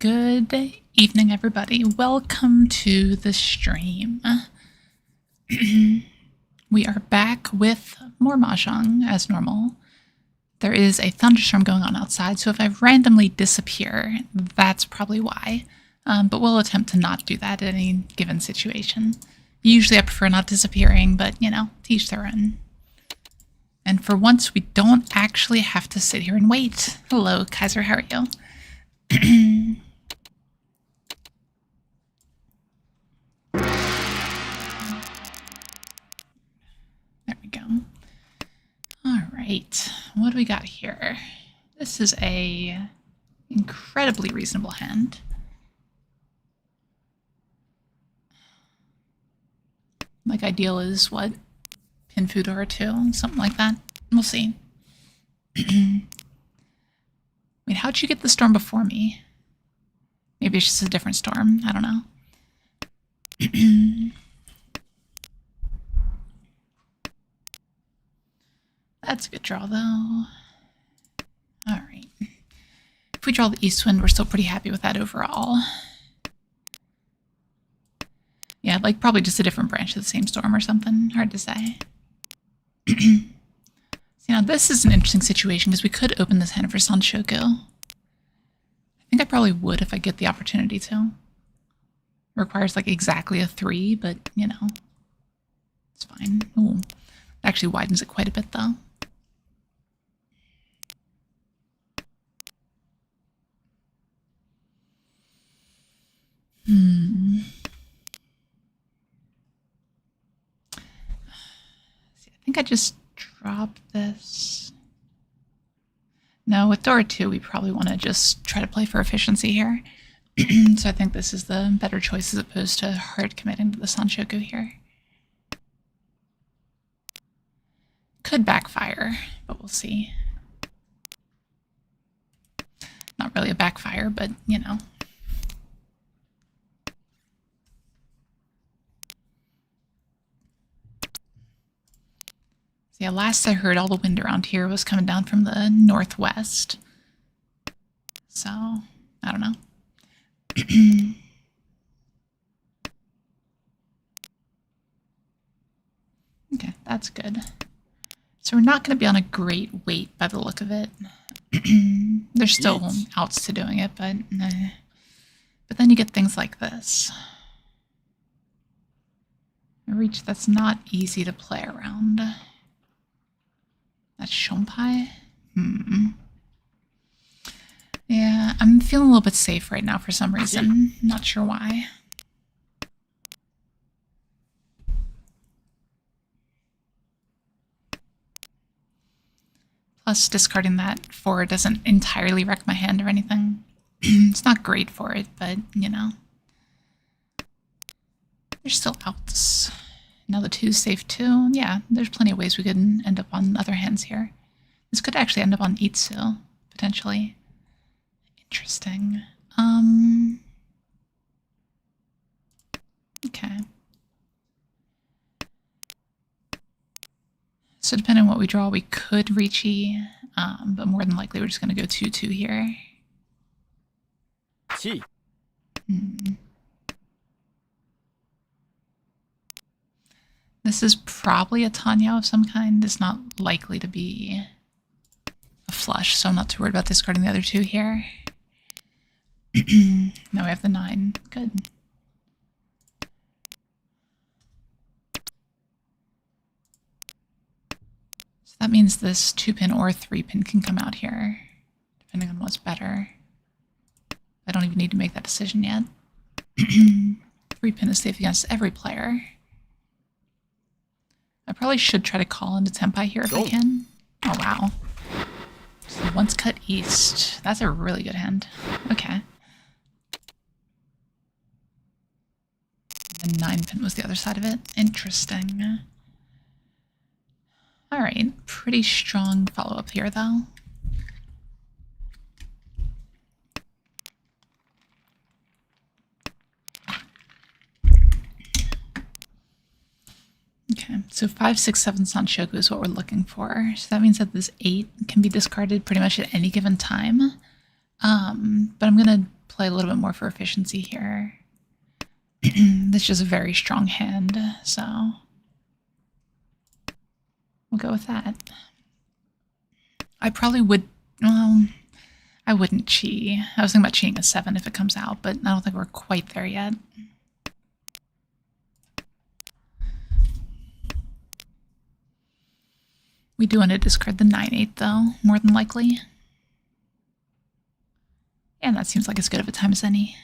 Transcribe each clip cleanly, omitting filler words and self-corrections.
Good evening, everybody. Welcome to the stream. We are back with more Mahjong as normal. There is a thunderstorm going on outside, so if I randomly disappear, that's probably why. But we'll attempt to not do that in any given situation. Usually I prefer not disappearing, but, you know, to each their own. And for once, we don't actually have to sit here and wait. Hello, Kaiser, how are you? There we go. All right, what do we got here? This is a incredibly reasonable hand. Like, ideal is what? Pin food or two, something like that. We'll see. Wait, how'd you get the storm before me? Maybe it's just a different storm. I don't know. That's a good draw, though. All right. If we draw the east wind, we're still pretty happy with that overall. Yeah, like probably just a different branch of the same storm or something. Hard to say. So, now this is an interesting situation because we could open this hand for Sanshoku. I think I probably would if I get the opportunity to. It requires like exactly a 3, but you know, it's fine. Ooh, it actually widens it quite a bit though. I think I just drop this. No, with Dora 2, we probably want to just try to play for efficiency here. So I think this is the better choice as opposed to hard committing to the Sanshoku here. Could backfire, but we'll see. Not really a backfire, but you know. So yeah, last I heard, all the wind around here was coming down from the northwest. So, I don't know. Okay, that's good. So we're not going to be on a great wait by the look of it. There's still outs to doing it, but then you get things like this. A reach that's not easy to play around. That's Shompai? Yeah, I'm feeling a little bit safe right now for some reason. Not sure why. Plus, discarding that 4 doesn't entirely wreck my hand or anything. It's not great for it, but, you know. There's still outs. Now the 2's safe too. Yeah, there's plenty of ways we could end up on other hands here. This could actually end up on Itsu, potentially. Interesting. Okay. So depending on what we draw, we could Riichi, but more than likely we're just going to go 2-2 here. This is probably a Tanyao of some kind. It's not likely to be a flush, so I'm not too worried about discarding the other 2 here. Now we have the 9. Good. So that means this 2-pin or 3-pin can come out here, depending on what's better. I don't even need to make that decision yet. 3-pin is safe against every player. I probably should try to call into Tenpai here if I can. Oh, wow. So once cut east. That's a really good hand. Okay. And 9-pin was the other side of it. Interesting. Alright, pretty strong follow-up here, though. Okay, so 5, 6, 7 Sanshoku is what we're looking for. So that means that this 8 can be discarded pretty much at any given time. But I'm going to play a little bit more for efficiency here. This is just a very strong hand, so we'll go with that. I probably would, well, I wouldn't cheat. I was thinking about cheating a 7 if it comes out, but I don't think we're quite there yet. We do want to discard the 9-8 though, more than likely. And that seems like as good of a time as any.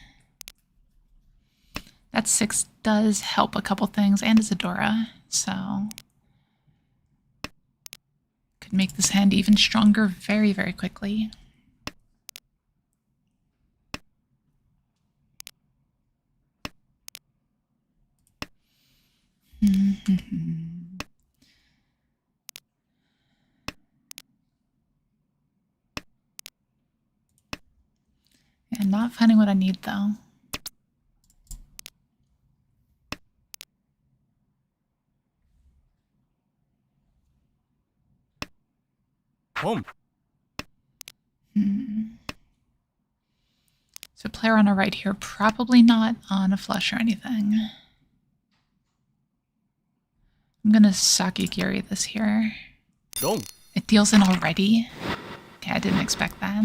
That 6 does help a couple things, and Isadora, so could make this hand even stronger very, very quickly. And not finding what I need though. Home. So player on our right here, probably not on a flush or anything. I'm gonna Sakigiri this here. Go. It deals in already. Okay, I didn't expect that.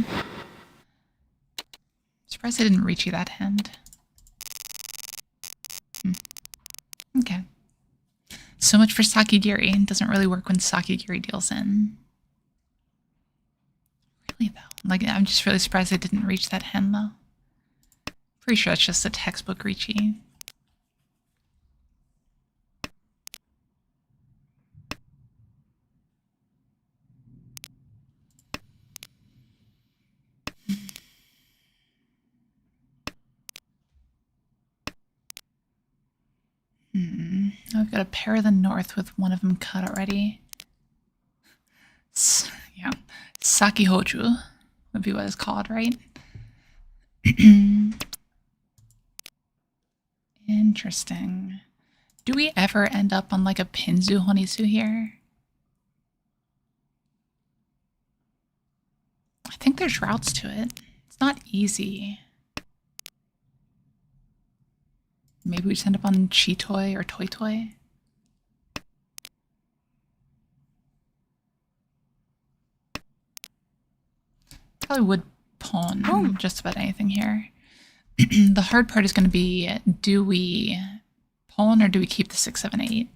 Surprised I didn't Riichi that hand. Okay. So much for Sakigiri. It doesn't really work when Sakigiri deals in. Really though. Like, I'm just really surprised I didn't reach that hand though. Pretty sure it's just a textbook Riichi. I've got a pair of the north with one of them cut already. Yeah, Sakihoju would be what it's called, right? Interesting. Do we ever end up on like a Pinzu Honisu here? I think there's routes to it. It's not easy. Maybe we just end up on Chitoi or Toi Toi. Probably would pawn just about anything here. The hard part is going to be, do we pawn or do we keep the 6, 7, 8?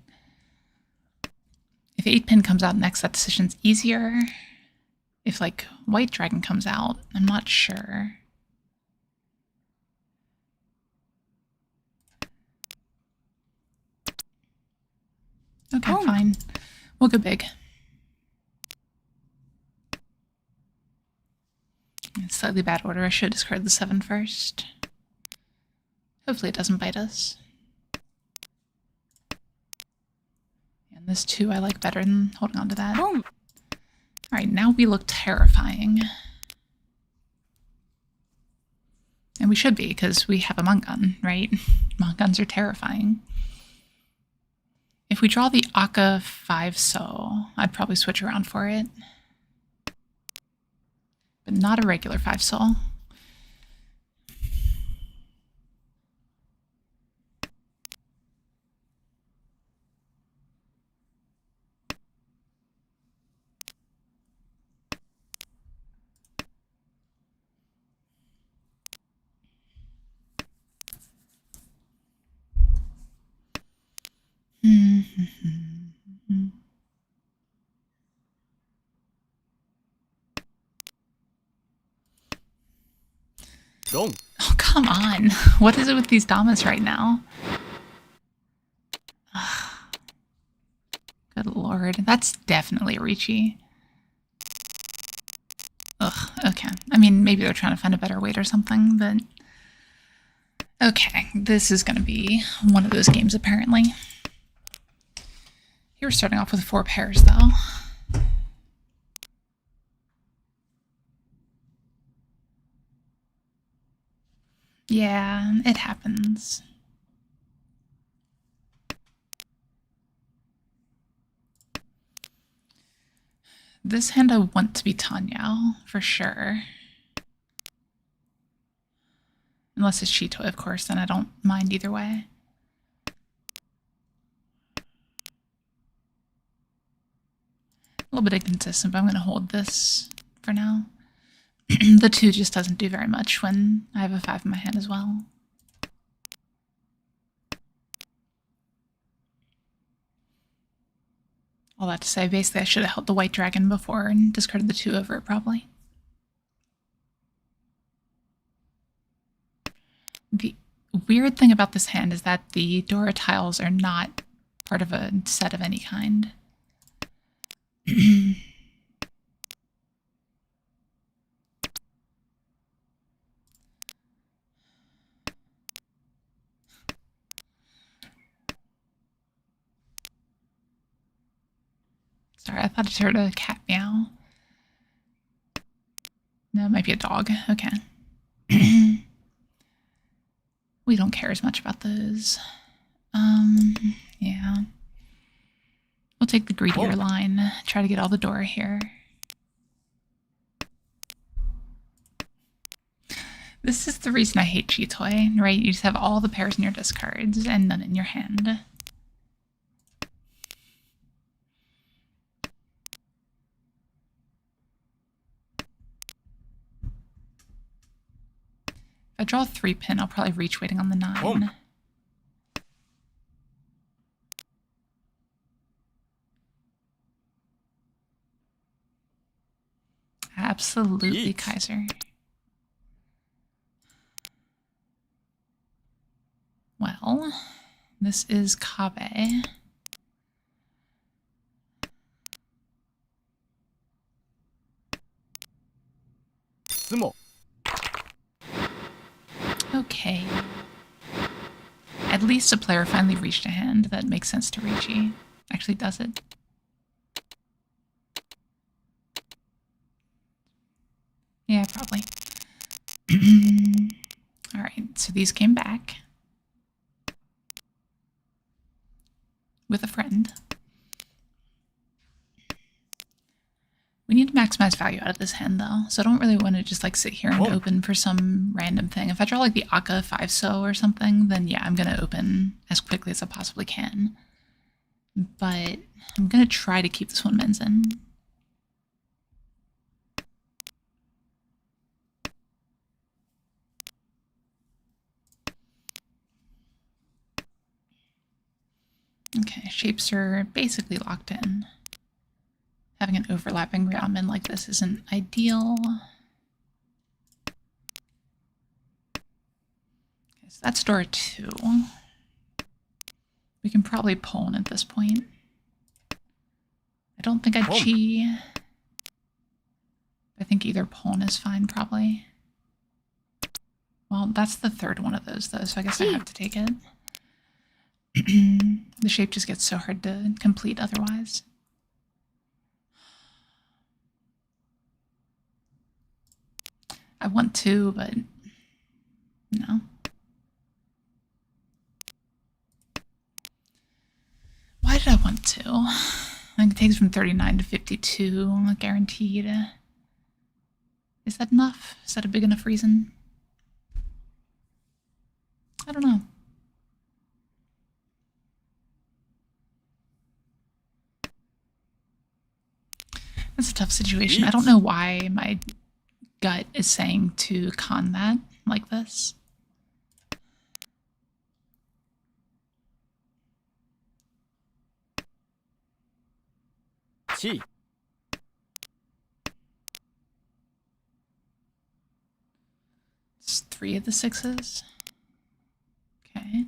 If 8-pin comes out next, that decision's easier. If like white dragon comes out, I'm not sure. Okay, fine. We'll go big. Slightly bad order. I should discard the 7 first. Hopefully it doesn't bite us. And this 2 I like better than holding on to that. Alright, now we look terrifying. And we should be, because we have a monk gun, right? Monk guns are terrifying. If we draw the Akka 5 so, I'd probably switch around for it. But not a regular 5 soul. Go. Oh, come on. What is it with these damas right now? Good lord. That's definitely a Riichi. Ugh, okay. I mean, maybe they're trying to find a better weight or something, but... Okay, this is going to be one of those games, apparently. Here we're starting off with 4 pairs, though. Yeah, it happens. This hand I want to be Tanyao, for sure. Unless it's Shitoi, of course, then I don't mind either way. A little bit inconsistent, but I'm going to hold this for now. The 2 just doesn't do very much when I have a 5 in my hand as well. All that to say, basically I should have held the white dragon before and discarded the 2 over it, probably. The weird thing about this hand is that the Dora tiles are not part of a set of any kind. Sorry, I thought I heard a cat meow. No, it might be a dog. Okay. We don't care as much about those. Yeah. We'll take the greedier line. Try to get all the Dora here. This is the reason I hate Chitoi, right? You just have all the pairs in your discards and none in your hand. If I draw a 3-pin, I'll probably reach waiting on the 9. Absolutely, Kaiser. Well, this is Kabe. Sumo. Okay. At least a player finally reached a hand that makes sense to Riichi. Actually does it. Yeah, probably. Alright, so these came back. With a friend. We need to maximize value out of this hand, though, so I don't really want to just, like, sit here and open for some random thing. If I draw, like, the Akka 5-so or something, then yeah, I'm going to open as quickly as I possibly can. But I'm going to try to keep this one Menzen. Okay, shapes are basically locked in. Having an overlapping Ramen like this isn't ideal. Okay, so that's door 2. We can probably pawn at this point. I don't think I'd chi. I think either pawn is fine, probably. Well, that's the 3rd one of those, though, so I guess I have to take it. The shape just gets so hard to complete otherwise. I want to, but no. Why did I want to? I think it takes from 39 to 52, guaranteed. Is that enough? Is that a big enough reason? I don't know. That's a tough situation. I don't know why my gut is saying to con that like this. Chi. It's 3 of the 6s. Okay.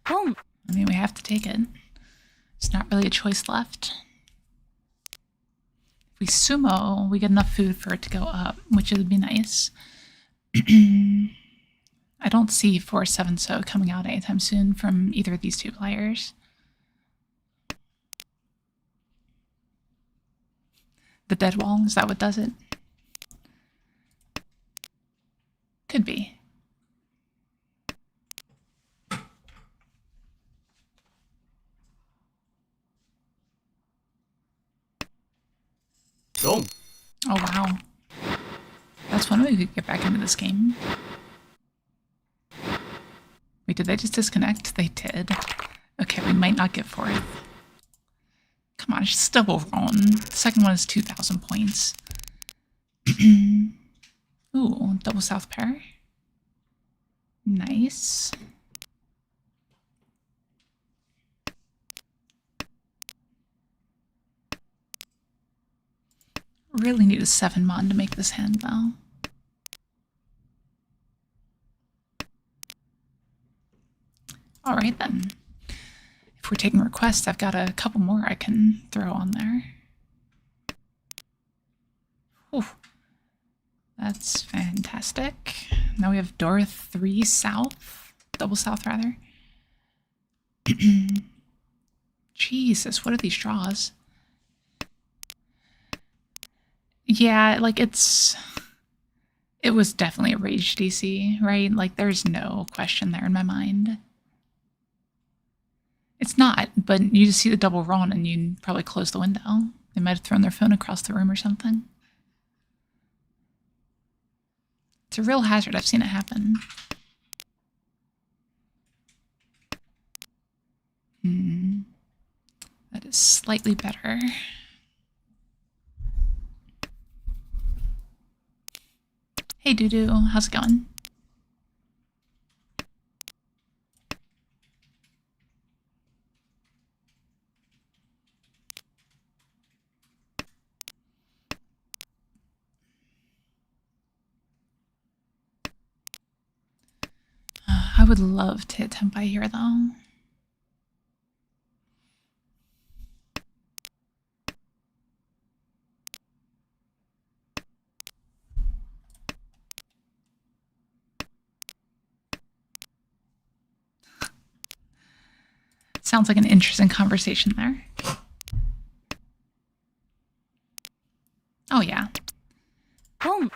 I mean, we have to take it. There's not really a choice left. If we sumo, we get enough food for it to go up, which would be nice. I don't see 4-7-so coming out anytime soon from either of these 2 players. The dead wall, is that what does it? Could be. Dong. Oh wow. That's one way we could get back into this game. Wait, did they just disconnect? They did. Okay, we might not get fourth. Come on, it's just double wrong. The second one is 2,000 points. Ooh, double south pair. Nice. Really need a 7 mon to make this hand, though. All right, then. If we're taking requests, I've got a couple more I can throw on there. Ooh, that's fantastic. Now we have door 3 south. Double south, rather. Jesus, what are these draws? Yeah, like it was definitely a rage DC, right? Like there's no question there in my mind. It's not, but you just see the double wrong and you probably close the window. They might have thrown their phone across the room or something. It's a real hazard. I've seen it happen. That is slightly better. Hey, Doodoo, how's it going? I would love to hit Tempai here, though. Sounds like an interesting conversation there. Oh, yeah. Boom.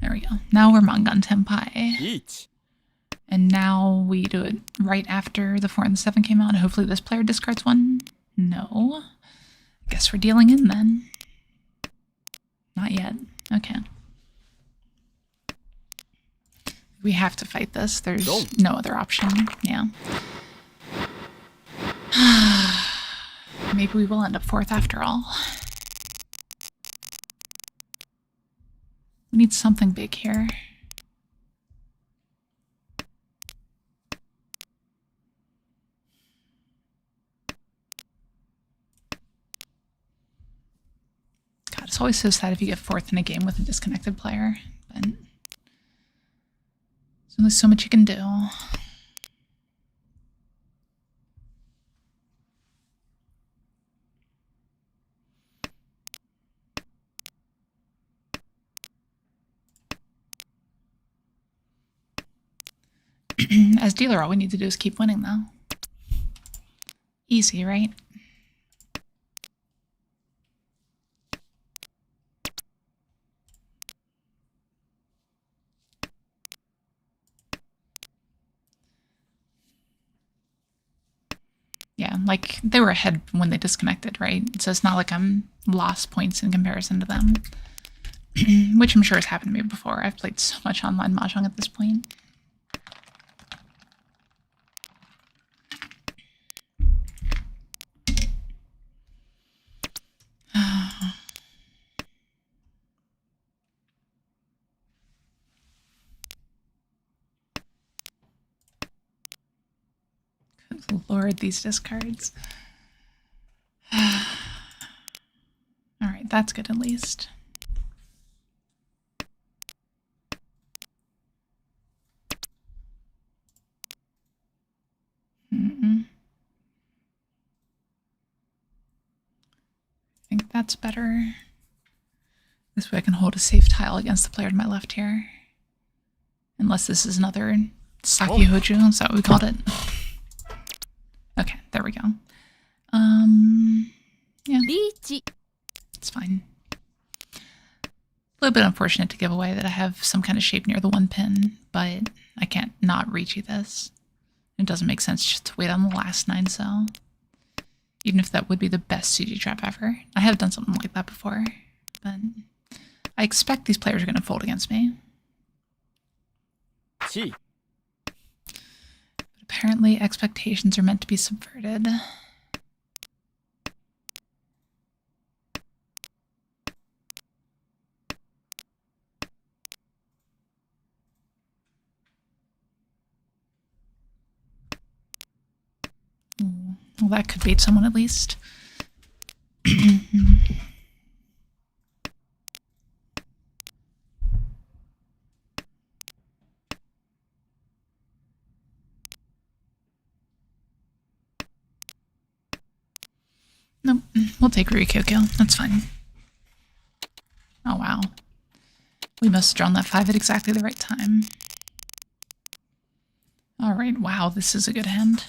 There we go. Now we're Mangan Tempai. Riichi. And now we do it right after the 4 and the 7 came out. Hopefully this player discards one. No. Guess we're dealing in then. Not yet. Okay. We have to fight this. There's no other option. Yeah. Maybe we will end up fourth after all. We need something big here. God, it's always so sad if you get fourth in a game with a disconnected player, but there's only so much you can do. As dealer, all we need to do is keep winning, though. Easy, right? Yeah, like they were ahead when they disconnected, right? So it's not like I'm lost points in comparison to them. Which I'm sure has happened to me before. I've played so much online Mahjong at this point. Good Lord, these discards. Alright, that's good at least. I think that's better. This way I can hold a safe tile against the player to my left here. Unless this is another Saki Hoju, is that what we called it? Okay, there we go. Yeah. Riichi. It's fine. A little bit unfortunate to give away that I have some kind of shape near the 1 pin, but I can't not Riichi this. It doesn't make sense just to wait on the last 9 cell. Even if that would be the best CG trap ever. I have done something like that before, but I expect these players are going to fold against me. Chi. But apparently expectations are meant to be subverted. Ooh, well, that could bait someone at least. Nope, we'll take Ryukyu. That's fine. Oh, wow. We must have drawn that 5 at exactly the right time. Alright, wow, this is a good hand.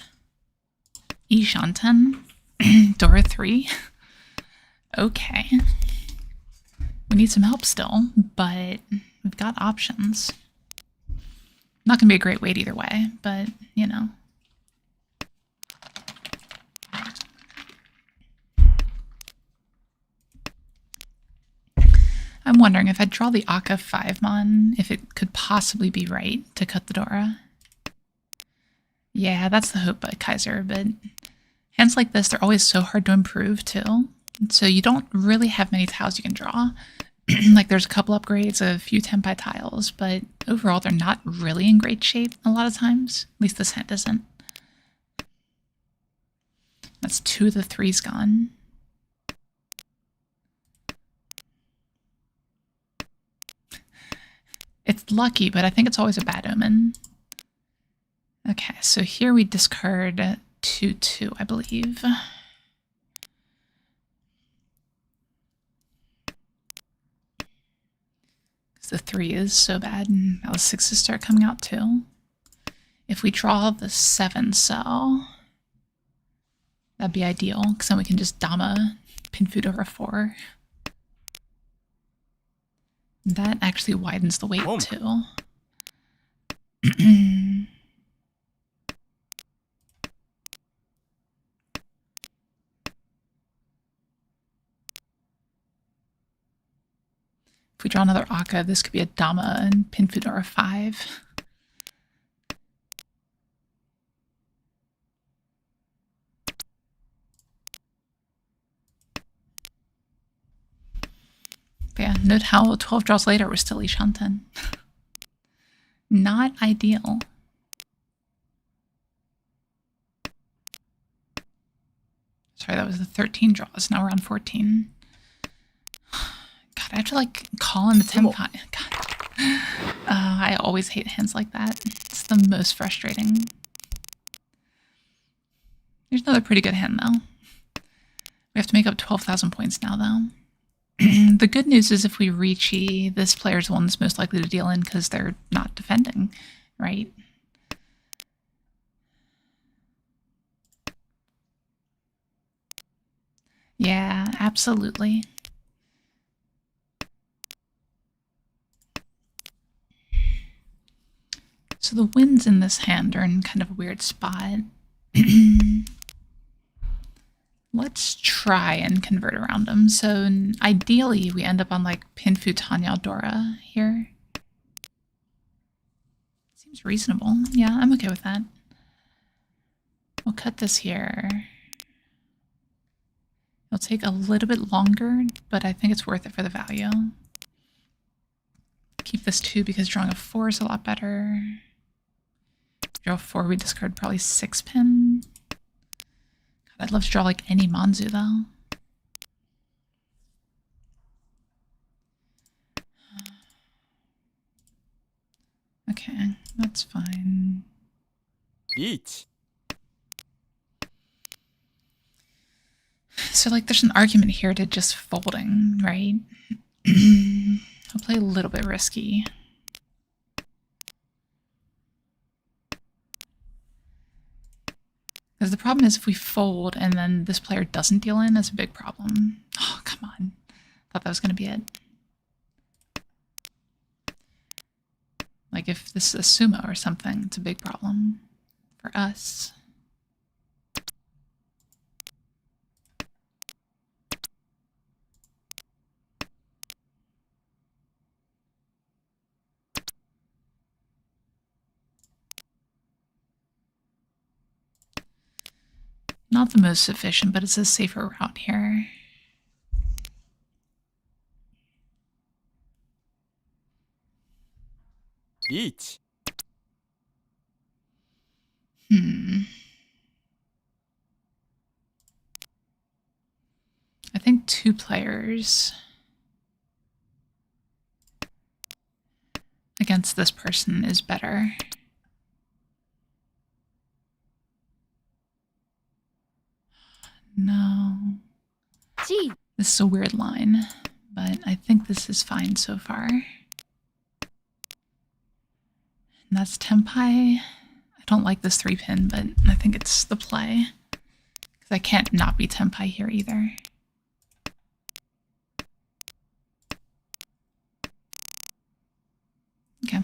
Ishanten. Dora 3. Okay. We need some help still, but we've got options. Not going to be a great weight either way, but, you know. I'm wondering if I draw the Akka 5-mon, if it could possibly be right to cut the Dora. Yeah, that's the hope by Kaiser, but hands like this, they're always so hard to improve too. So you don't really have many tiles you can draw. Like there's a couple upgrades, a few Tempai tiles, but overall they're not really in great shape a lot of times. At least this hand isn't. That's 2 of the 3's gone. It's lucky, but I think it's always a bad omen. Okay, so here we discard 2/2, I believe. Because the 3 is so bad, and now the 6s start coming out too. If we draw the 7 cell, that'd be ideal, because then we can just Dama Pinfood over 4. That actually widens the weight too. If we draw another Akka, this could be a Dama and Pinfood or a 5. But yeah, note how 12 draws later we're still Ishanten. Not ideal. Sorry, that was the 13 draws. Now we're on 14. God, I have to like call in the Tempai. God. I always hate hands like that. It's the most frustrating. Here's another pretty good hand though. We have to make up 12,000 points now though. The good news is if we Riichi, this player's the one that's most likely to deal in because they're not defending, right? Yeah, absolutely. So the winds in this hand are in kind of a weird spot. Let's try and convert around them. So ideally, we end up on like Pinfu Tanya Dora here. Seems reasonable. Yeah, I'm okay with that. We'll cut this here. It'll take a little bit longer, but I think it's worth it for the value. Keep this 2 because drawing a 4 is a lot better. Draw a 4, we discard probably 6 pin. God, I'd love to draw like any Manzu though. Okay, that's fine. Riichi. So like there's an argument here to just folding, right? I'll play a little bit risky. Because the problem is if we fold and then this player doesn't deal in, that's a big problem. Oh, come on. was going to be it. Like if this is a sumo or something, it's a big problem for us. Not the most efficient, but it's a safer route here. Riichi. I think 2 players against this person is better. No. Gee. This is a weird line, but I think this is fine so far. And that's Tenpai. I don't like this 3-pin, but I think it's the play. Because I can't not be Tenpai here either. Okay.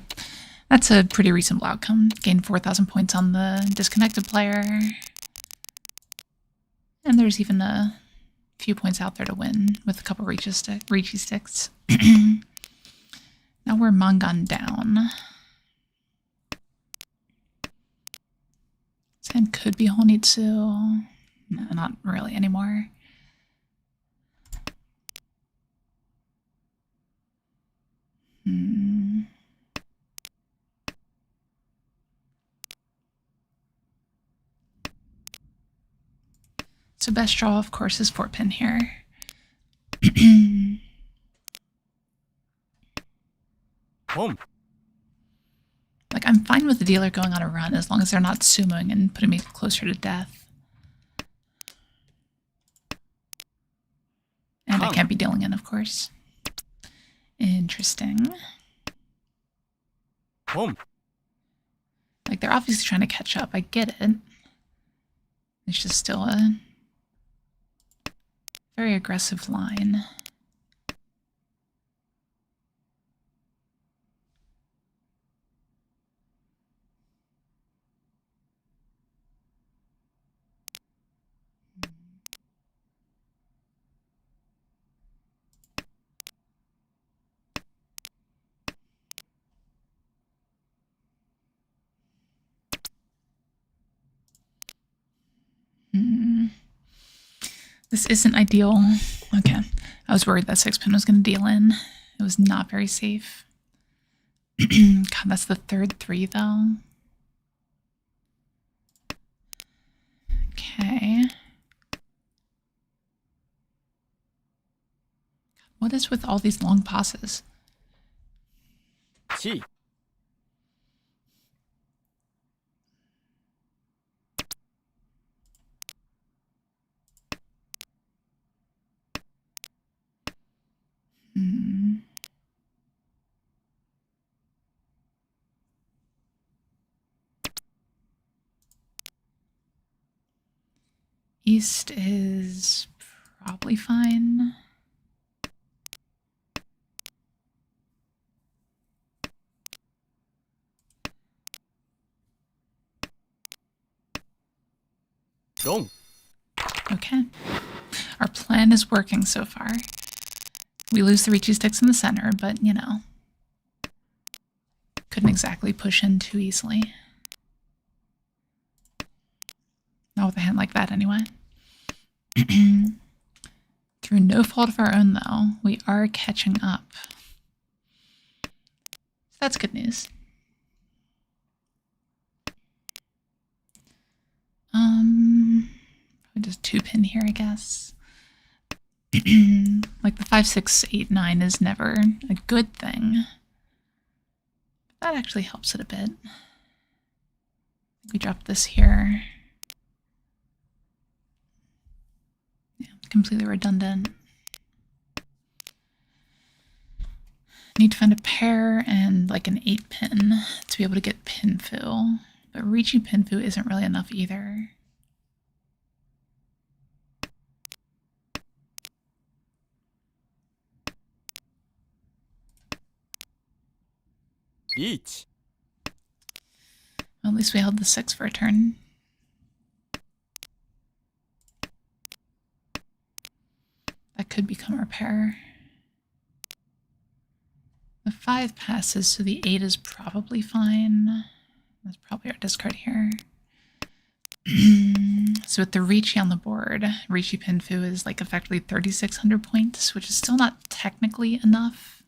That's a pretty reasonable outcome. Gained 4,000 points on the disconnected player. And there's even a few points out there to win with a couple Riichi sticks. Now we're Mangan down. This hand could be Honitsu. No, not really anymore. So best draw, of course, is 4-pin here. Home. Like, I'm fine with the dealer going on a run as long as they're not sumoing and putting me closer to death. And I can't be dealing in, of course. Interesting. Home. Like, they're obviously trying to catch up. I get it. It's just still a very aggressive line. This isn't ideal. Okay. I was worried that 6-pin was going to deal in. It was not very safe. God, that's the third 3, though. Okay. What is with all these long pauses? Chi. East is probably fine. Long. Okay. Our plan is working so far. We lose the Riichi sticks in the center, but, you know, couldn't exactly push in too easily. Not with a hand like that, anyway. Through no fault of our own, though, we are catching up. So that's good news. Just 2-pin here, I guess. Like the 5, 6, 8, 9 is never a good thing. That actually helps it a bit. We drop this here. Yeah, completely redundant. Need to find a pair and like an 8-pin to be able to get Pinfu. But Riichi Pinfu isn't really enough either. Riichi. Well, at least we held the 6 for a turn. That could become our pair. The 5 passes, so the 8 is probably fine. That's probably our discard here. So with the Riichi on the board, Riichi Pinfu is like effectively 3,600 points, which is still not technically enough.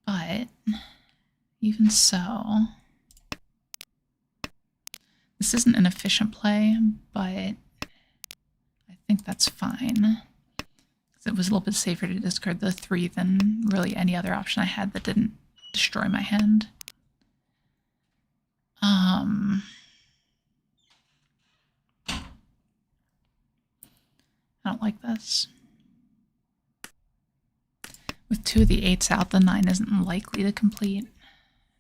But even so, this isn't an efficient play, but I think that's fine. It was a little bit safer to discard the 3 than really any other option I had that didn't destroy my hand. I don't like this. With 2 of the 8s out, the 9 isn't likely to complete.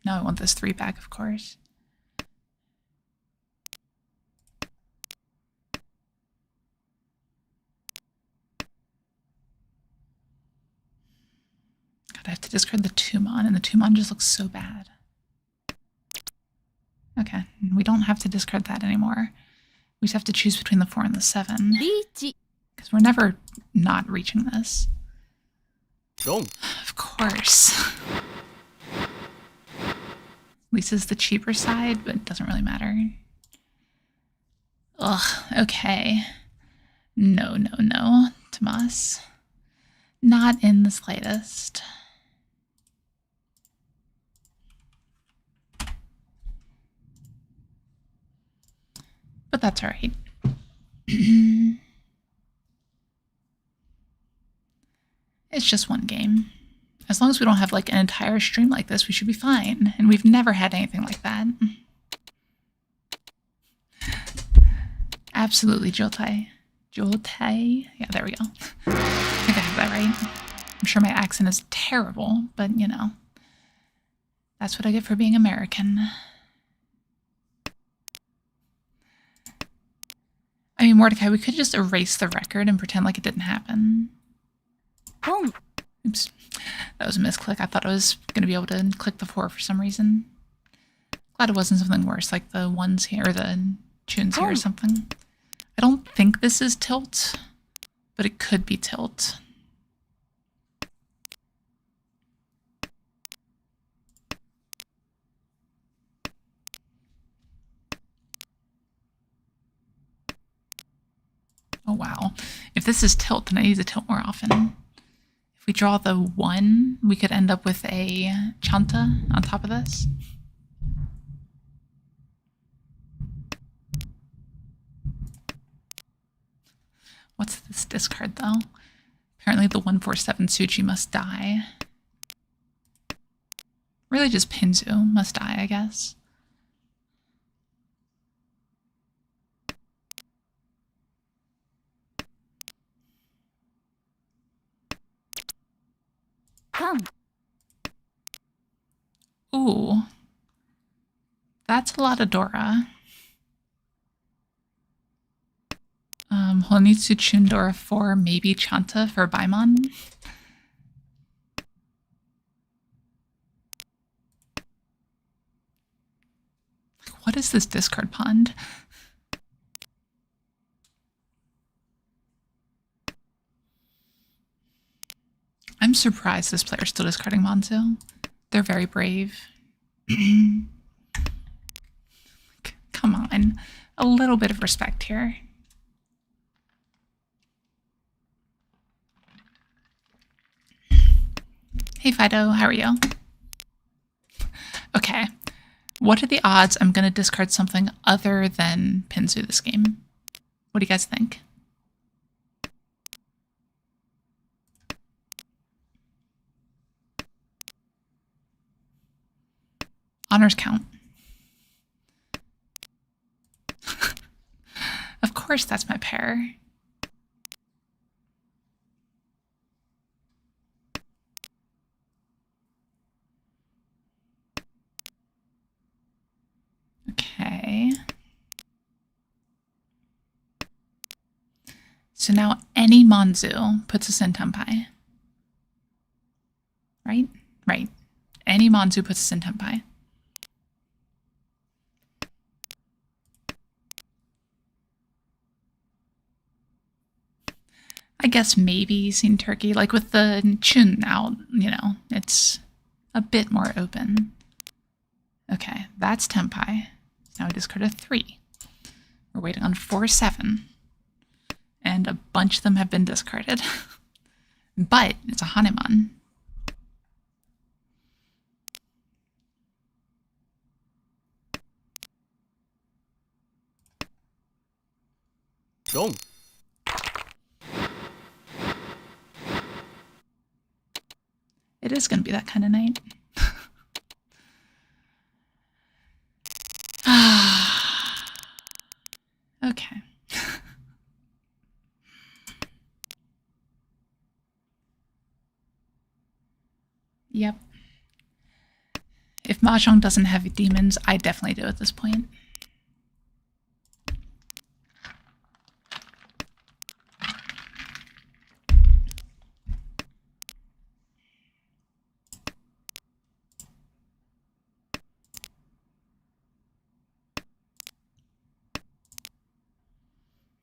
Now I want this 3 back, of course. God, I have to discard the Tumon, and the Tumon just looks so bad. Okay, we don't have to discard that anymore. We just have to choose between the 4 and the 7. Riichi. Because we're never not reaching this. Dong. Of course. At least it's the cheaper side, but it doesn't really matter. Ugh, okay. No, no, no, Tomas. Not in the slightest. But that's all right. It's just one game. As long as we don't have like an entire stream like this, we should be fine. And we've never had anything like that. Absolutely, Jotai. Jotai? Yeah, there we go. I think I have that right. I'm sure my accent is terrible, but you know, that's what I get for being American. I mean, Mordecai, we could just erase the record and pretend like it didn't happen. Boom. Oops. That was a misclick. I thought I was going to be able to click the 4 for some reason. Glad it wasn't something worse, like the 1s here, or the tunes here or something. I don't think this is tilt, but it could be tilt. Oh, wow. If this is tilt, then I need to tilt more often. If we draw the 1, we could end up with a Chanta on top of this. What's this discard, though? Apparently the 147 Tsuchi must die. Really just Pinzu must die, I guess. Come. Ooh. That's a lot of Dora. Honitsu Chundora 4, maybe Chanta for Baimon. What is this discard pond? I'm surprised this player's still discarding Monzo. They're very brave. Come on. A little bit of respect here. Hey Fido, how are you? Okay. What are the odds I'm going to discard something other than Pinzu this game? What do you guys think? Honors count. Of course that's my pair. Okay. So now any Monzu puts us in Tenpai. Right? Right. Any Manzu puts us in Tempai. I guess maybe seen Turkey, like with the Chun now, you know, it's a bit more open. Okay, that's Tempai. Now we discard a 3. We're waiting on 4, 7. And a bunch of them have been discarded. But it's a Hanuman. Don't. It is going to be that kind of night. Okay. Yep. If Mahjong doesn't have demons, I definitely do at this point.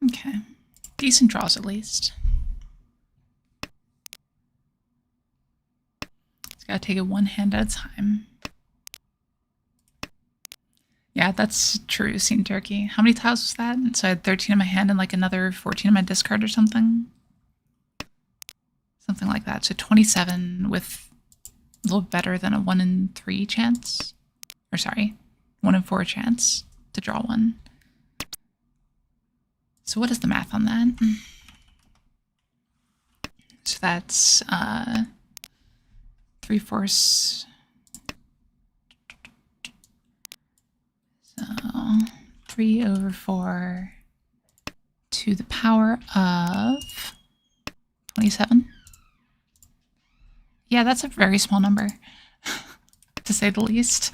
Okay. Decent draws at least. It's gotta take it one hand at a time. Yeah, that's true, seen Turkey. How many tiles was that? So I had 13 in my hand and like another 14 in my discard or something? Something like that. So 27 with a little better than a 1 in 3 chance. Or sorry, 1 in 4 chance to draw one. So what is the math on that? So that's 3/4. So 3/4 to the power of 27. Yeah, that's a very small number, to say the least.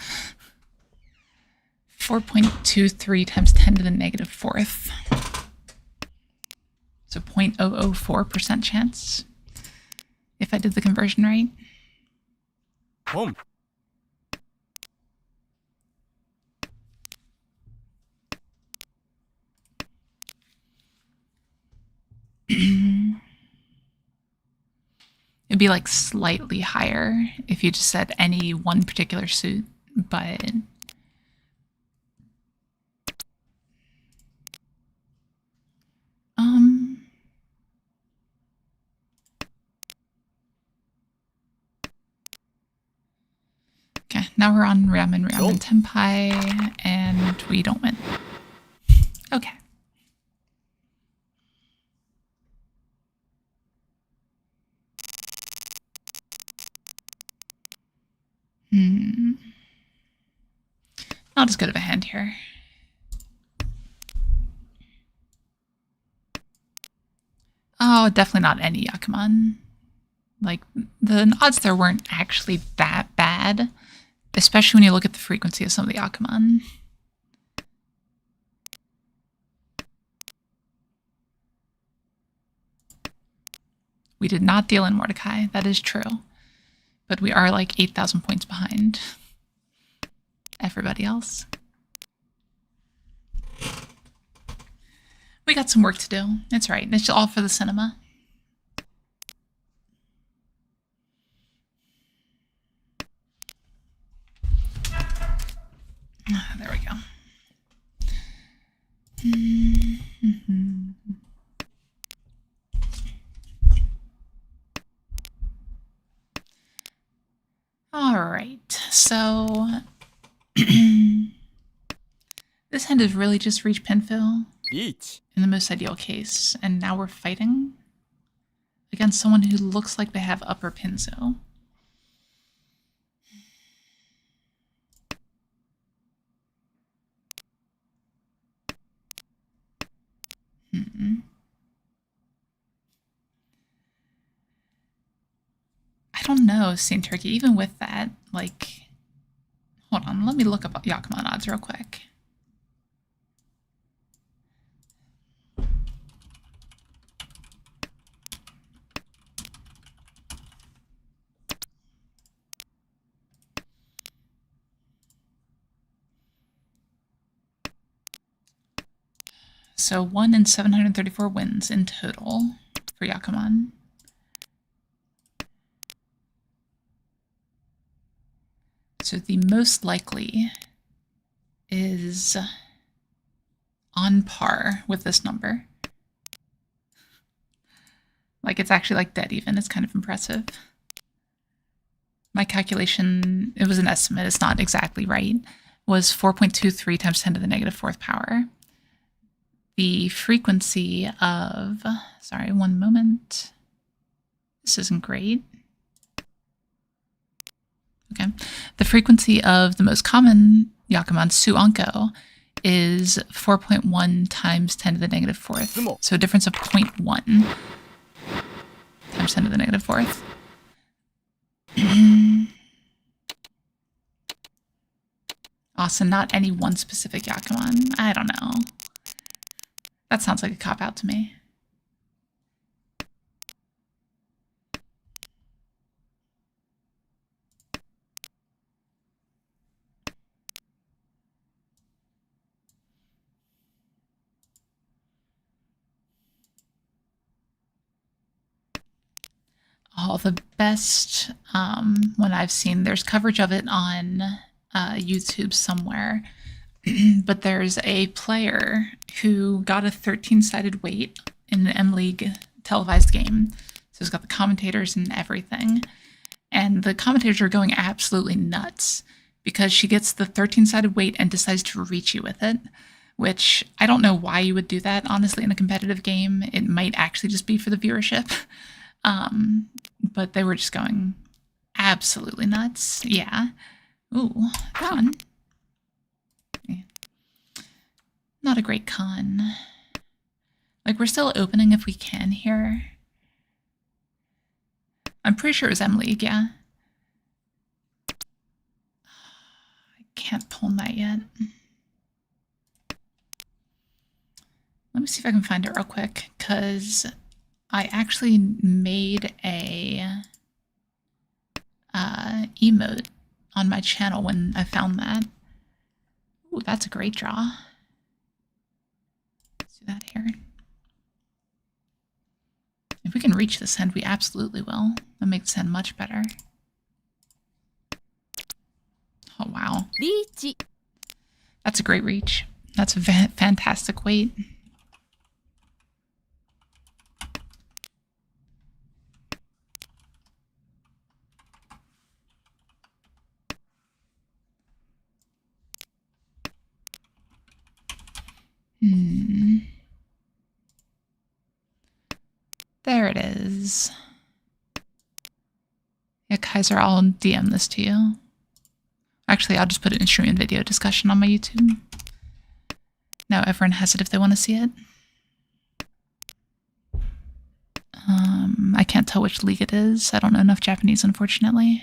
4.23 times 10 to the negative 4th. So 0.004% chance, if I did the conversion right. Home. It'd be like slightly higher if you just said any one particular suit, but okay, now we're on Ramen Tempai, and we don't win. Okay. Not as good of a hand here. Oh, definitely not any Yakuman. Like, the odds there weren't actually that bad, especially when you look at the frequency of some of the Yakuman. We did not deal in Mordecai, that is true. But we are like 8,000 points behind everybody else. We got some work to do. It's right. It's all for the cinema. There we go. All right. So this hand has really just reached pinfill Riichi. in the most ideal case, and now we're fighting against someone who looks like they have upper pinzo. I don't know, St. Turkey, even with that, like, hold on, let me look up Yakuman odds real quick. So 1 in 734 wins in total for Yakuman. So the most likely is on par with this number. Like, it's actually like dead even. It's kind of impressive. My calculation, it was an estimate, it's not exactly right, was 4.23 times 10 to the negative fourth power. The frequency of, sorry, one moment. This isn't great. Okay. The frequency of the most common Yakuman, Suanko, is 4.1 times 10 to the negative fourth. So a difference of 0.1 times 10 to the negative fourth. Also, not any one specific Yakuman. I don't know. That sounds like a cop-out to me. Oh, the best one I've seen, there's coverage of it on YouTube somewhere, but there's a player who got a 13-sided weight in the M-League televised game. So it's got the commentators and everything. And the commentators are going absolutely nuts because she gets the 13-sided weight and decides to reach you with it, which I don't know why you would do that, honestly, in a competitive game. It might actually just be for the viewership. But they were just going absolutely nuts. Yeah. Ooh, con. Yeah. Not a great con. Like, we're still opening if we can here. I'm pretty sure it was M-League, yeah. I can't pull that yet. Let me see if I can find it real quick, because I actually made a emote on my channel when I found that. Ooh, that's a great draw. Let's do that here. If we can reach this end, we absolutely will. That makes this end much better. Oh, wow. Riichi. That's a great reach. That's a fantastic weight. There it is. Yeah, Kaiser, I'll DM this to you. Actually, I'll just put it in stream and video discussion on my YouTube. Now everyone has it if they want to see it. I can't tell which league it is. I don't know enough Japanese, unfortunately.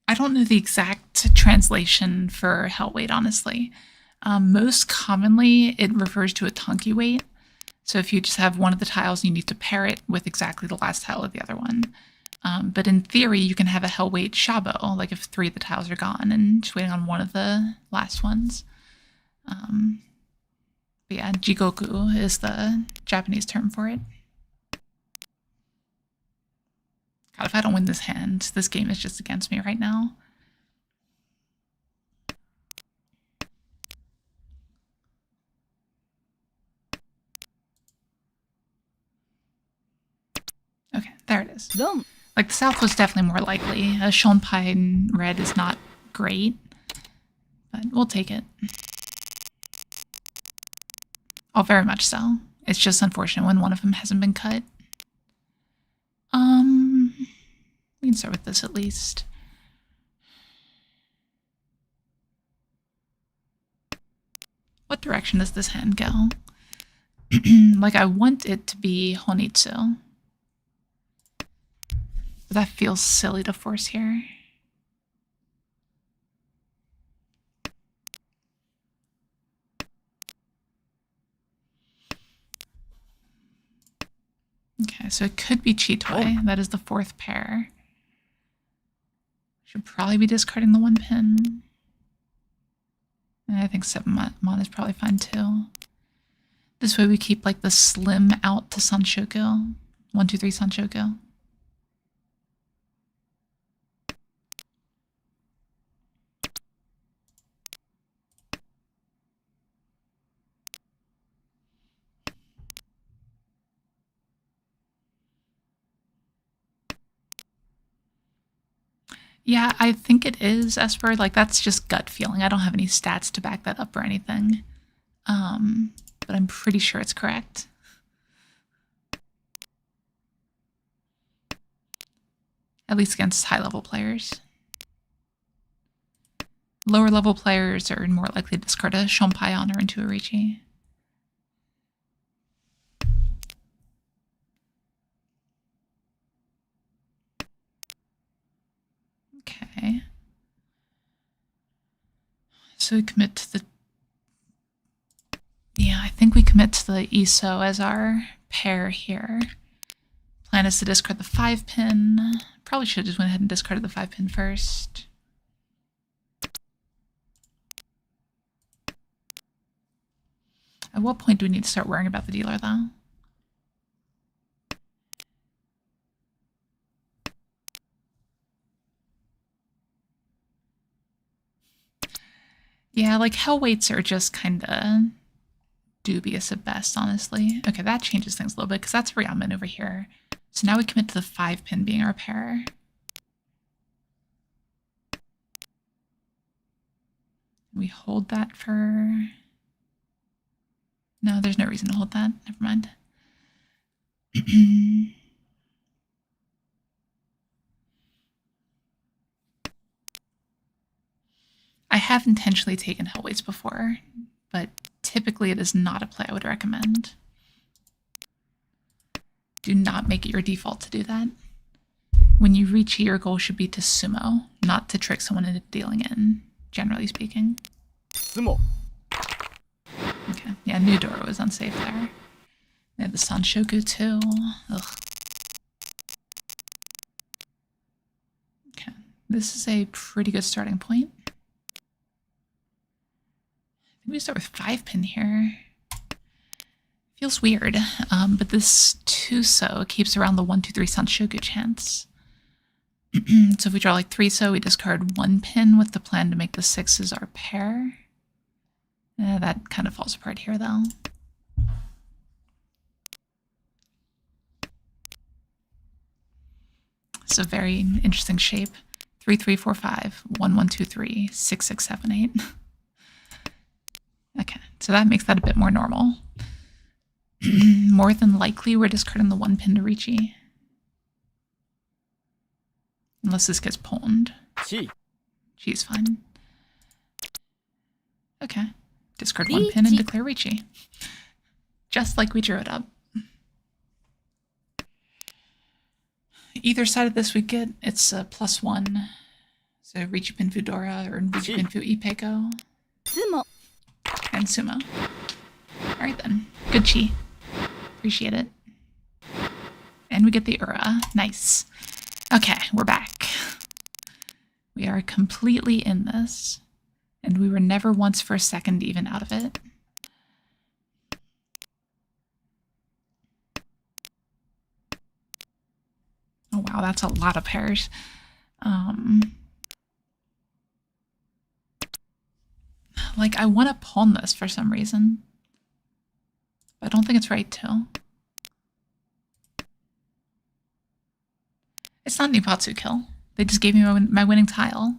I don't know the exact translation for hell weight, honestly. Most commonly, it refers to a tanki weight. So if you just have one of the tiles, you need to pair it with exactly the last tile of the other one. But in theory, you can have a hell weight shabo, like if 3 of the tiles are gone and just waiting on one of the last ones. But yeah, jigoku is the Japanese term for it. God, if I don't win this hand, this game is just against me right now. Okay, there it is. Dom. Like, the south was definitely more likely. A Shonpai red is not great, but we'll take it. Oh, very much so. It's just unfortunate when one of them hasn't been cut. We can start with this at least. What direction does this hand go? Like, I want it to be Honitsu. But that feels silly to force here. Okay, so it could be Chitoi. That is the fourth pair. Should probably be discarding the one pin. And I think 7 mon is probably fine too. This way we keep like the slim out to Sanshoku. 1, 2, 3 Sanshoku. Yeah, I think it is Esper. Like that's just gut feeling. I don't have any stats to back that up or anything. But I'm pretty sure it's correct. At least against high-level players. Lower-level players are more likely to discard a Shompai Honor into a Riichi. Okay. So we commit to the... Yeah, I think we commit to the ISO as our pair here. Plan is to discard the 5 pin. Probably should have just went ahead and discarded the 5 pin first. At what point do we need to start worrying about the dealer, though? Yeah, like hell weights are just kind of dubious at best, honestly. Okay, that changes things a little bit because that's Ryamen over here. So now we commit to the 5 pin being our pair. We hold that for... No, there's no reason to hold that. Never mind. I have intentionally taken hell weights before, but typically it is not a play I would recommend. Do not make it your default to do that. When you reach, your goal should be to sumo, not to trick someone into dealing in, generally speaking. Sumo. Okay, yeah, Nudora was unsafe there. They had the Sanshoku too. Ugh. Okay, this is a pretty good starting point. I think we start with 5 pin here. Feels weird, but this two-so keeps around the 1, 2, 3 Sanshoku chance. So if we draw like 3-so, we discard 1 pin with the plan to make the 6s our pair. That kind of falls apart here, though. It's a very interesting shape. 3, 3, 4, 5, 1, 1, 2, 3, 6, 6, 7, 8. Okay, so that makes that a bit more normal. More than likely, we're discarding the 1 pin to Riichi. Unless this gets pawned. She's fine. Okay. Discard 1 pin and declare Riichi. Just like we drew it up. Either side of this we get, it's a +1. So Riichi pin Fudora or Riichi pin Fu Ipeko. Sumo. And sumo. Alright then. Good chi. Appreciate it. And we get the Ura. Nice. Okay, we're back. We are completely in this. And we were never once for a second even out of it. Oh wow, that's a lot of pairs. Like, I want to pawn this for some reason. But I don't think it's right to. It's not Nippatsu kill. They just gave me my winning tile.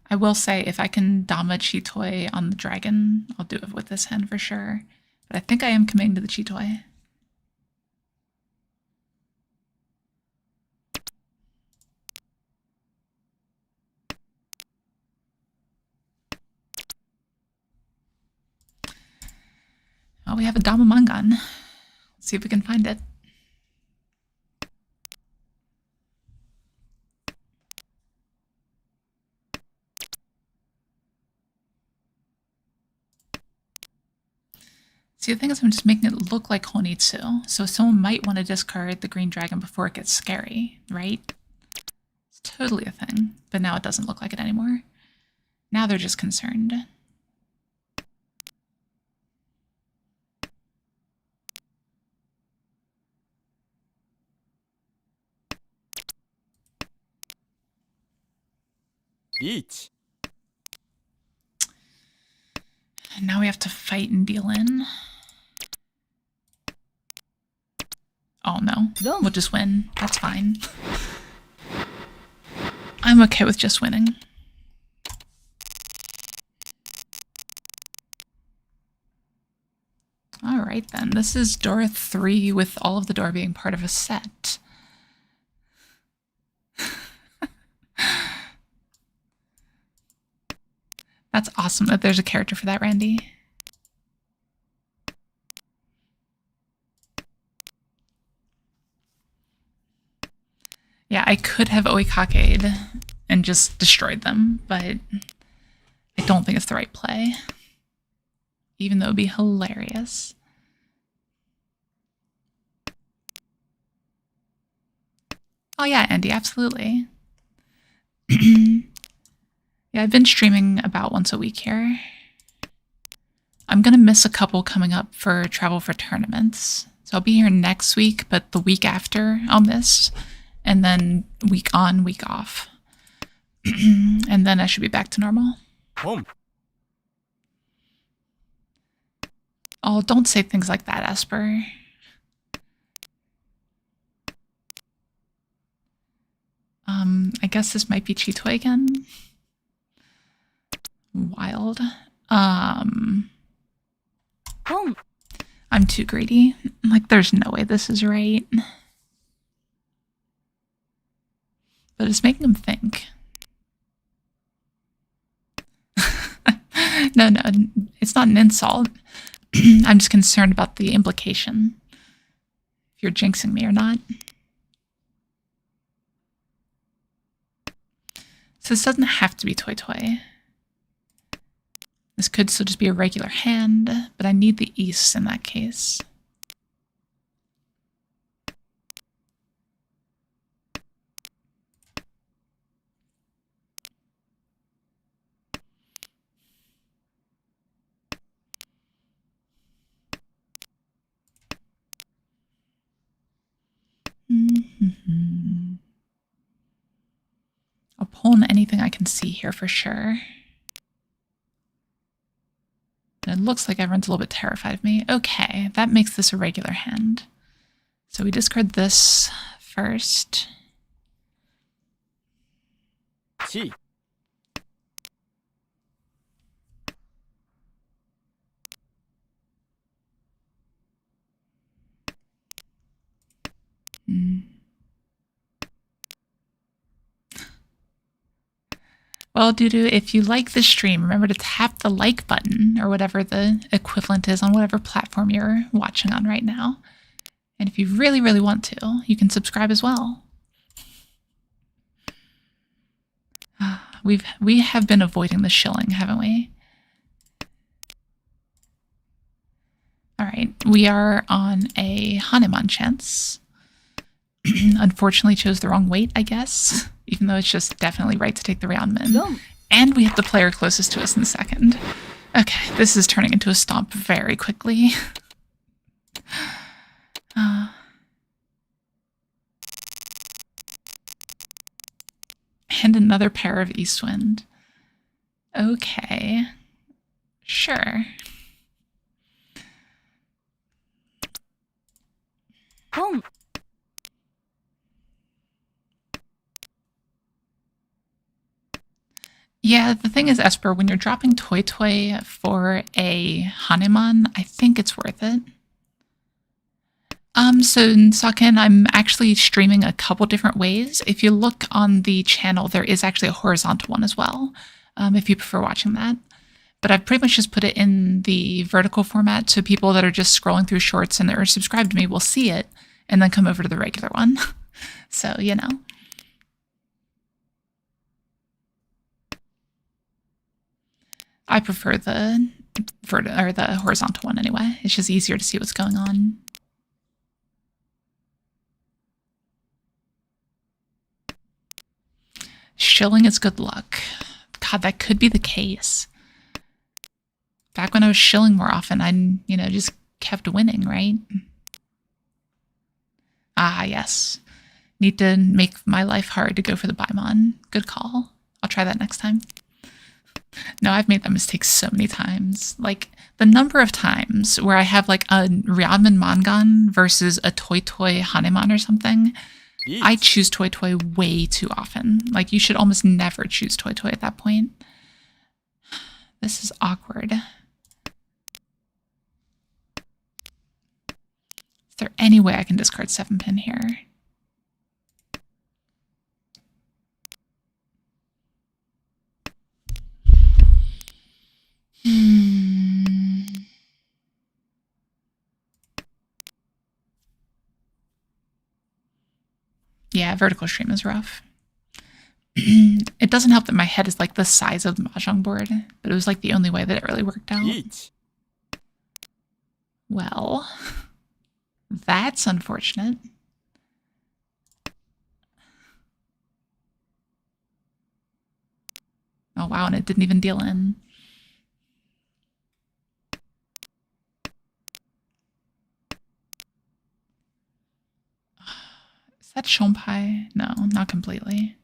I will say, if I can Dama Chitoi on the dragon, I'll do it with this hand for sure. But I think I am committing to the Chitoi. Oh, we have a Dama Mangan. Let's see if we can find it. See, the thing is I'm just making it look like Honitsu, so someone might want to discard the green dragon before it gets scary, right? It's totally a thing, but now it doesn't look like it anymore. Now they're just concerned. Riichi. And now we have to fight and deal in. Oh no, we'll just win. That's fine. I'm okay with just winning. Alright then, this is door 3 with all of the door being part of a set. That's awesome that there's a character for that, Randy. Yeah, I could have oikake'd and just destroyed them, but I don't think it's the right play. Even though it'd be hilarious. Oh yeah, Andy, absolutely. Yeah, I've been streaming about once a week here. I'm gonna miss a couple coming up for travel for tournaments. So I'll be here next week, but the week after I'll miss. And then week on, week off. And then I should be back to normal. Oh, don't say things like that, Esper. I guess this might be Chitoy again. Wild. I'm too greedy. Like, there's no way this is right. But it's making him think. No, it's not an insult. I'm just concerned about the implication. If you're jinxing me or not. So this doesn't have to be Toy Toy. This could still just be a regular hand, but I need the east in that case. I'll pull in anything I can see here for sure. And it looks like everyone's a little bit terrified of me. Okay, that makes this a regular hand. So we discard this first. Chi. Well, Dudu, if you like the stream, remember to tap the like button or whatever the equivalent is on whatever platform you're watching on right now. And if you really, really want to, you can subscribe as well. We have been avoiding the shilling, haven't we? All right, we are on a Hanuman chance. Unfortunately chose the wrong weight, I guess, even though it's just definitely right to take the round min. And we have the player closest to us in second. Okay, this is turning into a stomp very quickly. And another pair of Eastwind. Okay. Sure. Boom. Yeah, the thing is, Esper, when you're dropping Toy Toy for a Hanuman, I think it's worth it. So in Saken, I'm actually streaming a couple different ways. If you look on the channel, there is actually a horizontal one as well, if you prefer watching that. But I've pretty much just put it in the vertical format, so people that are just scrolling through shorts and are subscribed to me will see it, and then come over to the regular one. So, you know. I prefer the or the horizontal one anyway. It's just easier to see what's going on. Shilling is good luck. God, that could be the case. Back when I was shilling more often, I, just kept winning, right? Ah, yes. Need to make my life hard to go for the Baimon. Good call. I'll try that next time. No, I've made that mistake so many times. Like, the number of times where I have, like, a Ryanman Mangan versus a Toy Toy Hanemon or something, I choose Toy Toy way too often. Like, you should almost never choose Toy Toy at that point. This is awkward. Is there any way I can discard 7-pin here? Yeah, vertical stream is rough. It doesn't help that my head is like the size of the Mahjong board, but it was like the only way that it really worked out. Well, that's unfortunate. Oh wow, and it didn't even deal in. Is that Shompai? No, not completely.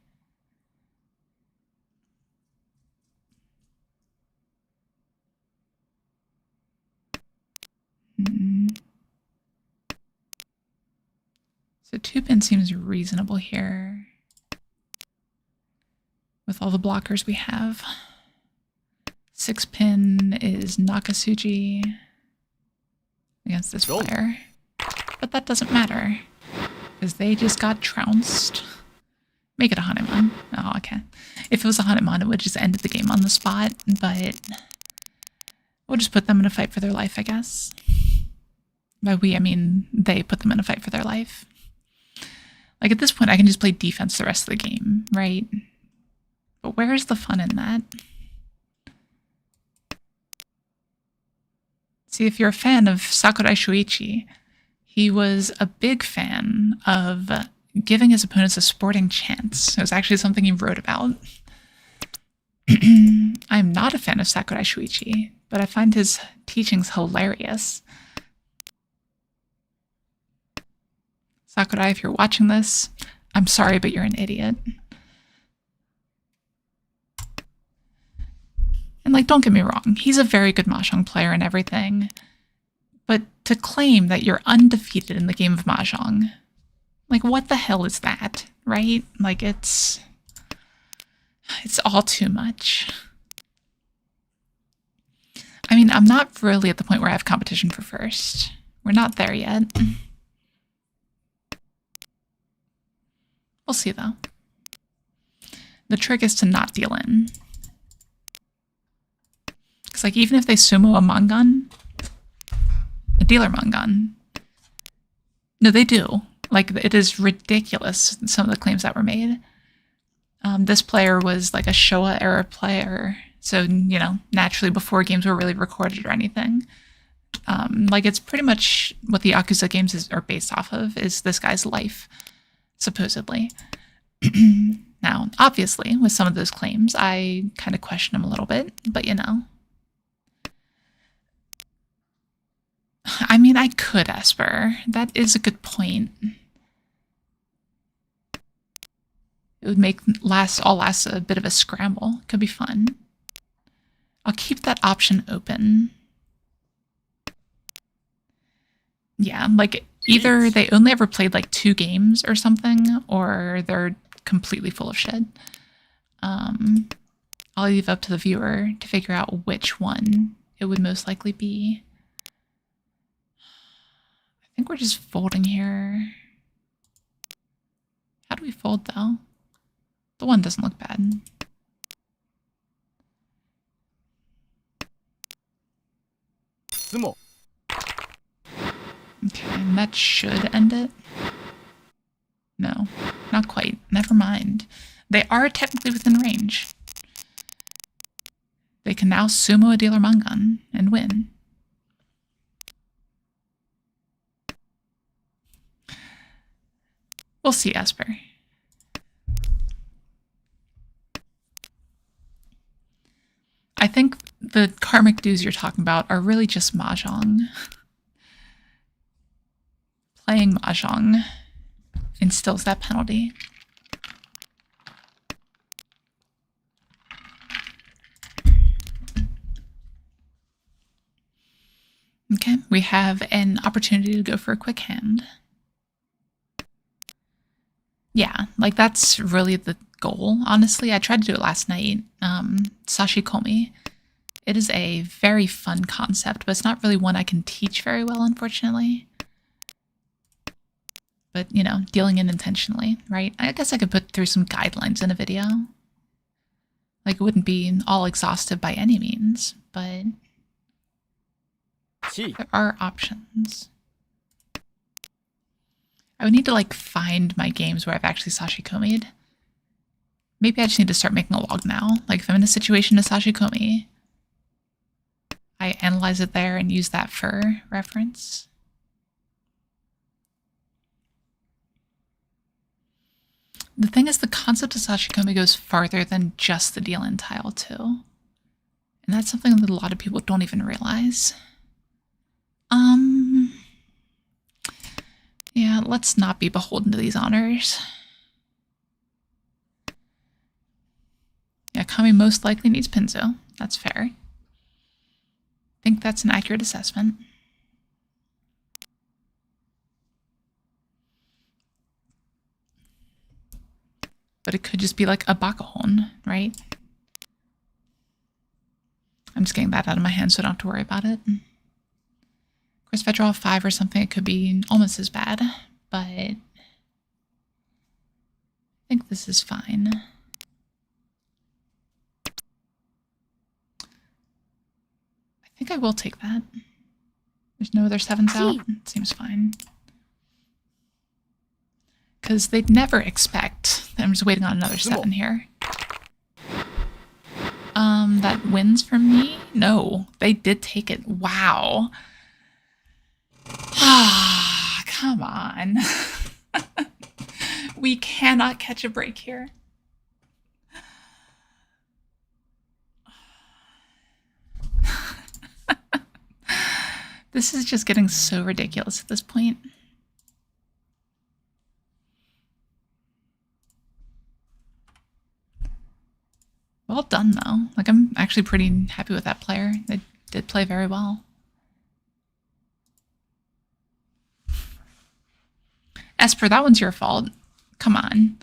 So 2-pin seems reasonable here with all the blockers we have. 6-pin is Nakasuji against this player, but that doesn't matter because they just got trounced. Make it a Hanuman. Oh, okay. If it was a Hanuman, it would just ended the game on the spot, but we'll just put them in a fight for their life, I guess. By we, I mean they put them in a fight for their life. Like, at this point, I can just play defense the rest of the game, right? But where's the fun in that? See, if you're a fan of Sakurai Shuichi, he was a big fan of giving his opponents a sporting chance. It was actually something he wrote about. I'm not a fan of Sakurai Shuichi, but I find his teachings hilarious. Sakurai, if you're watching this, I'm sorry, but you're an idiot. And, like, don't get me wrong, he's a very good Mahjong player and everything, but to claim that you're undefeated in the game of Mahjong, like, what the hell is that, right? Like, it's all too much. I mean, I'm not really at the point where I have competition for first. We're not there yet. We'll see, though. The trick is to not deal in. Because, like, even if they sumo a Mangan, a dealer Mangan, no, they do. Like, it is ridiculous, some of the claims that were made. This player was, like, a Showa era player, so, you know, naturally before games were really recorded or anything. Like, it's pretty much what the Yakuza games are based off of, is this guy's life, supposedly. Now, obviously, with some of those claims, I kind of question him a little bit, but, you know. I mean, I could Esper. That is a good point. It would make all last a bit of a scramble. Could be fun. I'll keep that option open. Yeah, like, either they only ever played, like, 2 games or something, or they're completely full of shit. I'll leave up to the viewer to figure out which one it would most likely be. I think we're just folding here. How do we fold, though? The one doesn't look bad. Sumo. Okay, and that should end it. No, not quite. Never mind. They are technically within range. we can now sumo a dealer mangan and win. We'll see, Esper. I think the karmic dues you're talking about are really just Mahjong. Playing Mahjong instills that penalty. Okay, we have an opportunity to go for a quick hand. Yeah, like that's really the goal, honestly. I tried to do it last night. Sashikomi. It is a very fun concept, but it's not really one I can teach very well, unfortunately. But, you know, dealing in intentionally, right? I guess I could put through some guidelines in a video. Like, it wouldn't be all exhaustive by any means, but there are options. I would need to, like, find my games where I've actually sashikomi'd. Maybe I just need to start making a log now. Like, if I'm in a situation to sashikomi, I analyze it there and use that for reference. The thing is, the concept of sashikomi goes farther than just the deal-in tile, too. And that's something that a lot of people don't even realize. Yeah, let's not be beholden to these honors. Yeah, Kami most likely needs Pinzo. That's fair. I think that's an accurate assessment. But it could just be like a Bakahon, right? I'm just getting that out of my hand so I don't have to worry about it. Of course, if I draw a 5 or something, it could be almost as bad, but I think this is fine. I think I will take that. There's no other 7s out. It seems fine. Because they'd never expect. I'm just waiting on another 7 here. That wins for me? No, they did take it. Wow. Ah, come on. We cannot catch a break here. This is just getting so ridiculous at this point. Well done, though. Like, I'm actually pretty happy with that player. They did play very well. Esper, that one's your fault. Come on.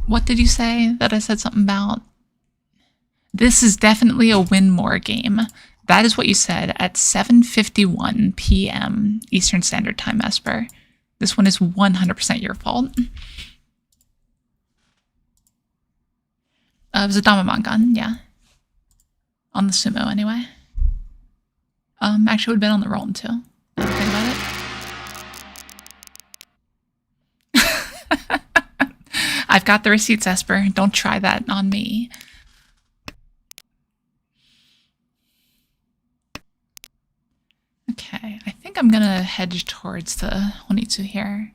What did you say that I said something about? This is definitely a win more game. That is what you said at 7:51 p.m. Eastern Standard Time, Esper. This one is 100% your fault. It was a Damamangan, yeah. On the sumo, anyway. Actually would have been on the roll, too. Now that I think about it. I've got the receipts, Esper. Don't try that on me. Okay, I think I'm gonna hedge towards the Honitsu here.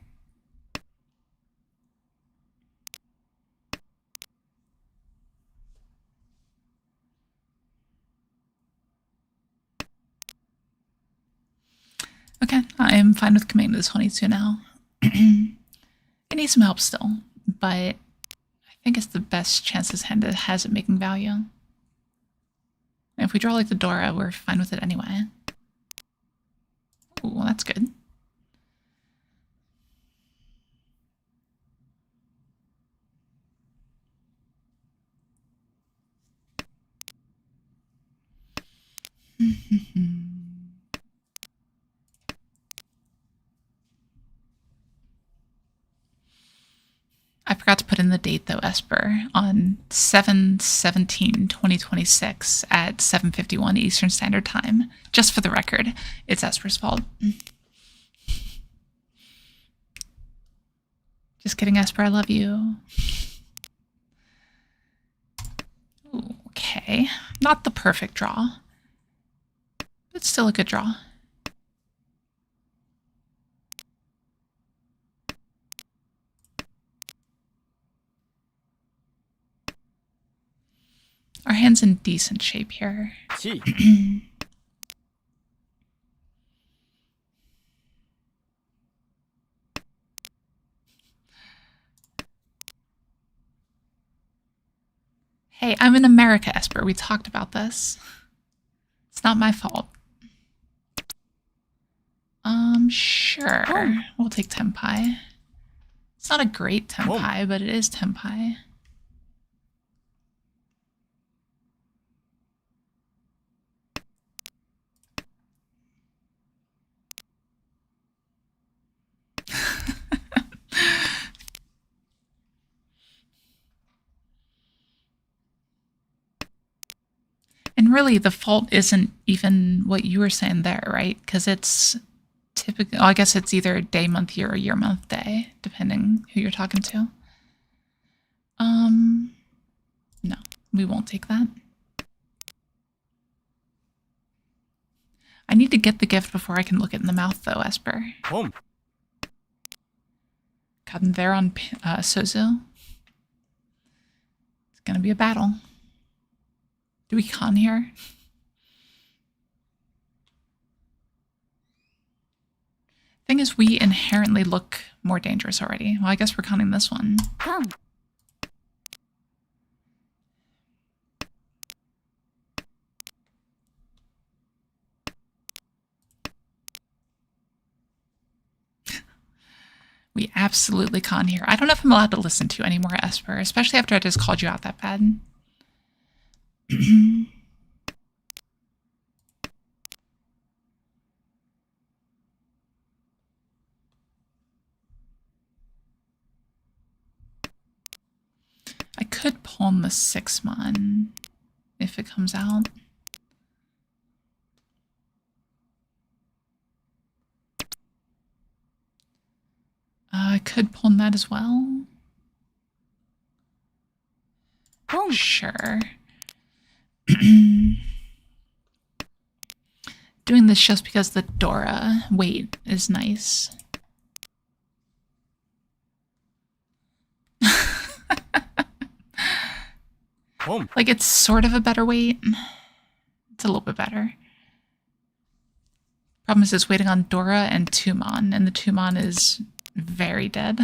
Okay, I am fine with committing to this Honitsu now. It needs some help still, but I think it's the best chance this hand has at making value. And if we draw like the Dora, we're fine with it anyway. Ooh, well, that's good. I forgot to put in the date, though, Esper, on 7/17/2026 at 7:51 Eastern Standard Time. Just for the record, it's Esper's fault. Just kidding, Esper, I love you. Ooh, okay. Not the perfect draw, but still a good draw. Our hand's in decent shape here. 地 Hey, I'm in America, Esper. We talked about this. It's not my fault. Sure. Oh. We'll take Tenpai. It's not a great Tenpai, but it is Tenpai. And really, the fault isn't even what you were saying there, right? Because it's typically, I guess it's either day, month, year, or year, month, day, depending who you're talking to. No, we won't take that. I need to get the gift before I can look it in the mouth, though, Esper. ポン Got him there on Sozu. It's gonna be a battle. Do we con here? Thing is, we inherently look more dangerous already. Well, I guess we're conning this one. Come. We absolutely con here. I don't know if I'm allowed to listen to you anymore, Esper, especially after I just called you out that bad. I could pawn the 6-mon if it comes out. I could pawn that as well. Boom. Sure. Doing this just because the Dora weight is nice. Like, it's sort of a better weight. It's a little bit better. Problem is it's waiting on Dora and Tumon, and the Tumon is very dead.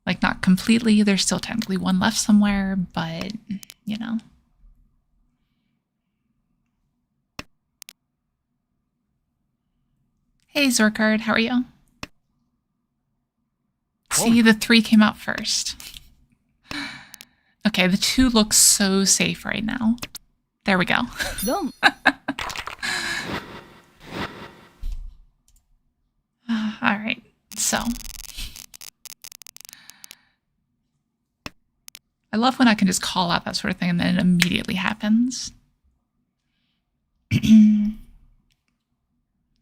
Like, not completely. There's still technically one left somewhere, but, you know. Hey, Zorkard, how are you? See, the 3 came out first. Okay, the 2 looks so safe right now. There we go. Dom. All right, so. I love when I can just call out that sort of thing and then it immediately happens. I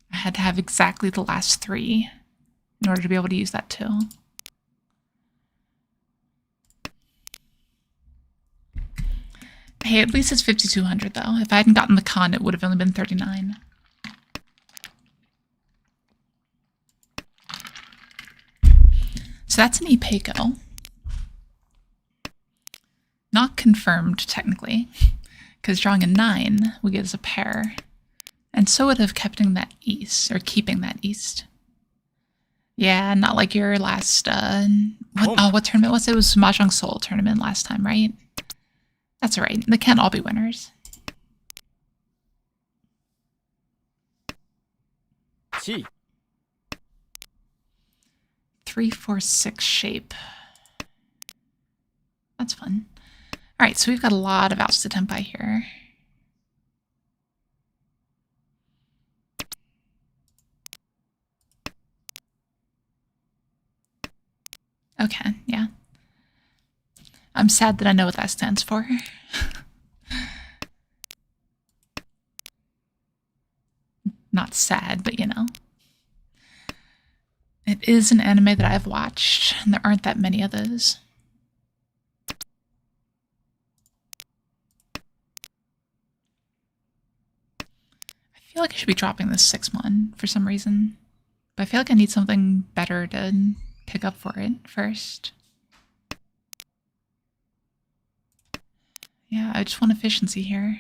had to have exactly the last 3 in order to be able to use that too. Hey, at least it's 5,200 though. If I hadn't gotten the con, it would have only been 39. So that's an Ipeco. Not confirmed, technically, because drawing a 9 would get us a pair. And so would have keeping that east, or keeping that east. Yeah, not like your last, what tournament was it? It was Mahjong Seoul tournament last time, right? That's all right. They can't all be winners. 地 3, 4, 6 shape. That's fun. All right, so we've got a lot of outs to Tenpai here. Okay, yeah. I'm sad that I know what that stands for. Not sad, but you know. It is an anime that I've watched, and there aren't that many of those. like I should be dropping this 6-mon for some reason. But I feel like I need something better to pick up for it first. Yeah, I just want efficiency here.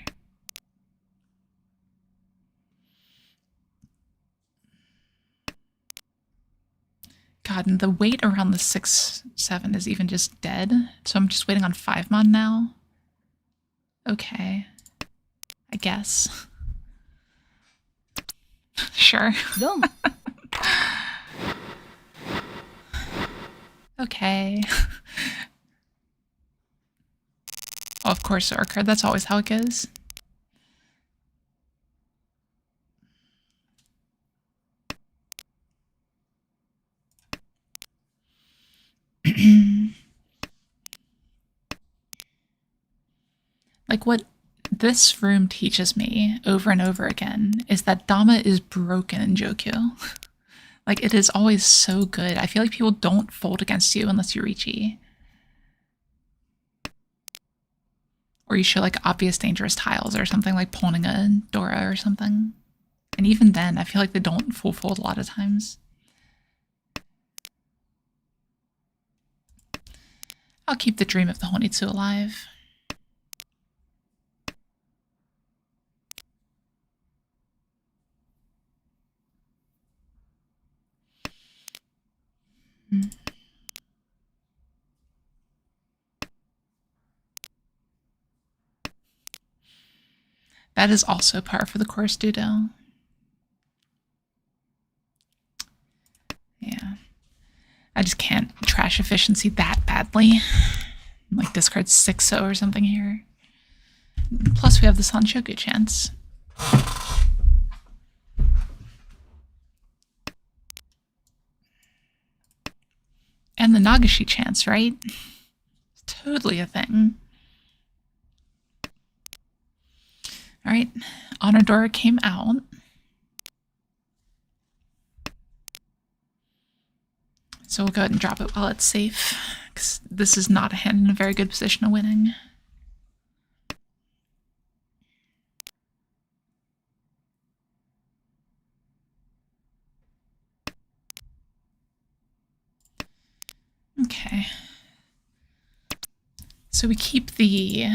God, and the weight around the 6-7 is even just dead. So I'm just waiting on 5-mon now. Okay. I guess. Sure. 4 Okay. Oh, of course, our card. That's always how it goes. Like what this room teaches me over and over again is that Dama is broken in Jokyo. Like it is always so good. I feel like people don't fold against you unless you Riichi. Or you show like obvious dangerous tiles or something, like pawning a Dora or something. And even then, I feel like they don't full fold a lot of times. I'll keep the dream of the Honitsu alive. That is also par for the course, Dudo. Yeah. I just can't trash efficiency that badly. Like discard 6-0 or something here. Plus we have the Sanshoku chance. And the Nagashi chance, right? It's totally a thing. Alright, Honor Dora came out. So we'll go ahead and drop it while it's safe, because this is not a hand in a very good position of winning. Okay. So we keep the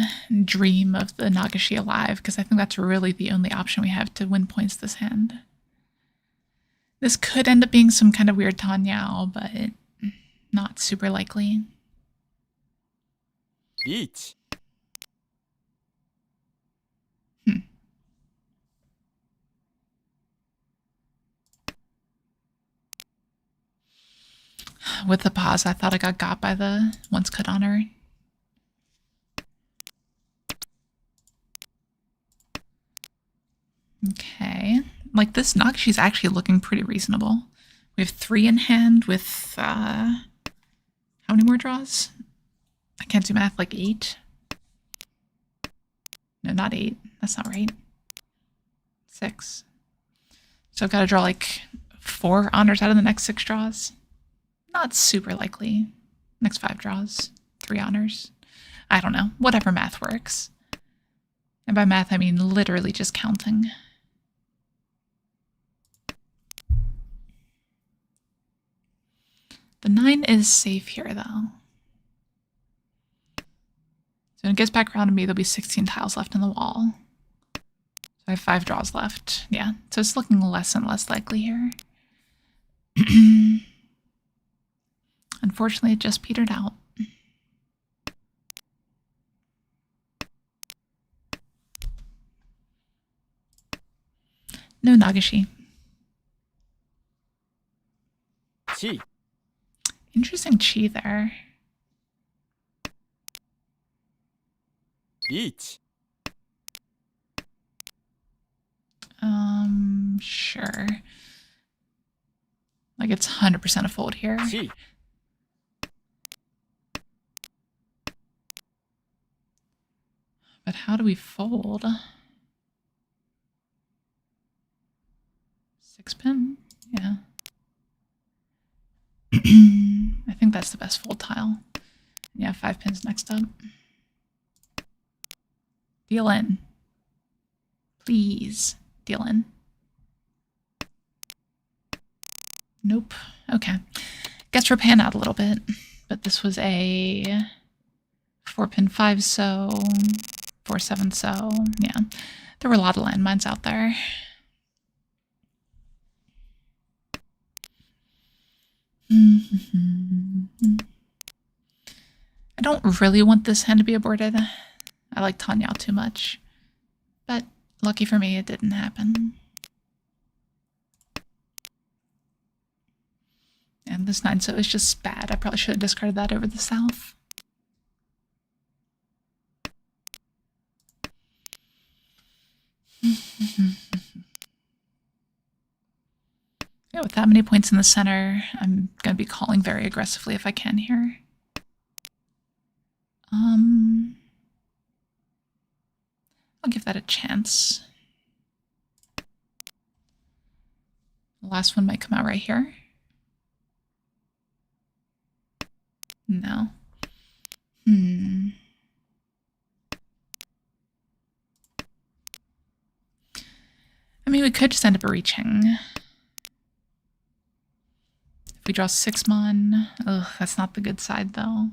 dream of the Nagashi alive, because I think that's really the only option we have to win points this hand. This could end up being some kind of weird Tanyao, but not super likely. Riichi. With the pause, I thought I got by the once could honor. Okay. Like this Nagashi's actually looking pretty reasonable. We have 3 in hand with how many more draws? I can't do math, like 8? No, not 8. That's not right. 6. So I've got to draw like 4 honors out of the next 6 draws. Not super likely. Next 5 draws, 3 honors. I don't know. Whatever math works. And by math, I mean literally just counting. The 9 is safe here, though. So when it gets back around to me, there'll be 16 tiles left in the wall. So I have 5 draws left. Yeah, so it's looking less and less likely here. Unfortunately, it just petered out. No Nagashi. Chi. Interesting chi there. Riichi. Sure. Like it's 100% a fold here. Chi. But how do we fold? 6 pin? Yeah. I think that's the best fold tile. Yeah, 5 pins next up. Deal in. Please, deal in. Nope. Okay. Guess we're paying out a little bit. But this was a 4-pin 5 so, 4-7 so. Yeah. There were a lot of landmines out there. I don't really want this hand to be aborted. I like Tanya too much. But lucky for me, it didn't happen. And this 9 so is just bad. I probably should have discarded that over the south. Yeah, with that many points in the center, I'm going to be calling very aggressively if I can here. I'll give that a chance. The last one might come out right here. No. I mean, we could just end up reaching. If we draw 6 mon, ugh, that's not the good side though.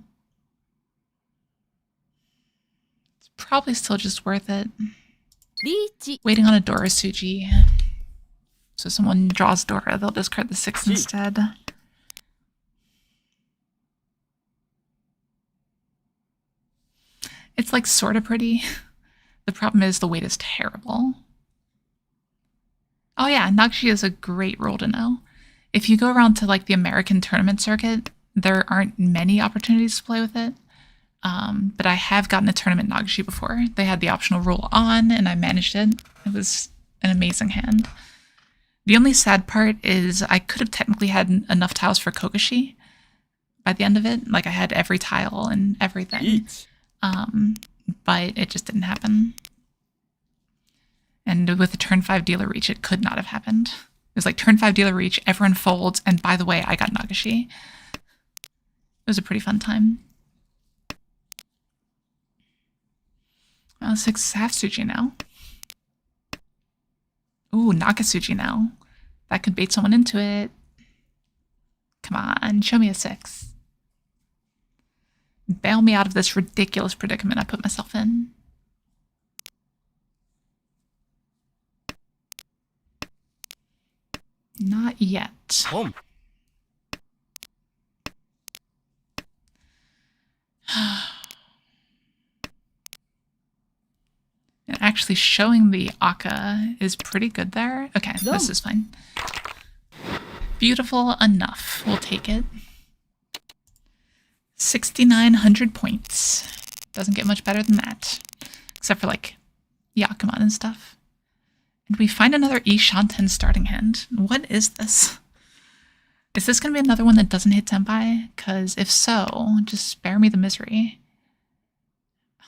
It's probably still just worth it. Riichi. Waiting on a Dora Suji. So someone draws Dora, they'll discard the 6 instead. It's like sort of pretty. The problem is the weight is terrible. Oh yeah, Nagshi is a great rule to know. If you go around to like the American tournament circuit, there aren't many opportunities to play with it. But I have gotten a tournament Nagshi before. They had the optional rule on and I managed it. It was an amazing hand. The only sad part is I could have technically had enough tiles for Kokoshi by the end of it. Like I had every tile and everything. But it just didn't happen. And with the turn 5 dealer reach, it could not have happened. It was like turn 5 dealer reach, everyone folds, and by the way, I got Nagashi. It was a pretty fun time. 6 half Suji now. Ooh, Nakasuji now. That could bait someone into it. Come on, show me a 6. Bail me out of this ridiculous predicament I put myself in. Not yet. And actually showing the Akka is pretty good there. Okay, this is fine. Beautiful enough. We'll take it. 6,900 points. Doesn't get much better than that. Except for like Yakuman and stuff. And we find another Ishanten starting hand. What is this? Is this going to be another one that doesn't hit Senpai? Because if so, just spare me the misery.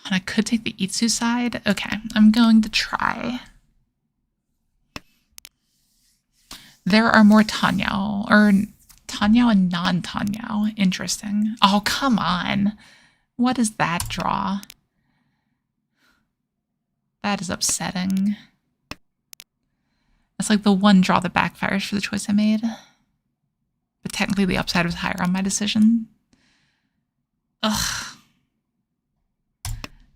And I could take the Itsu side. Okay, I'm going to try. There are more Tanyao, or Tanyao and non-Tanyao. Interesting. Oh, come on. What is that draw? That is upsetting. That's like the one draw that backfires for the choice I made. But technically the upside was higher on my decision. Ugh.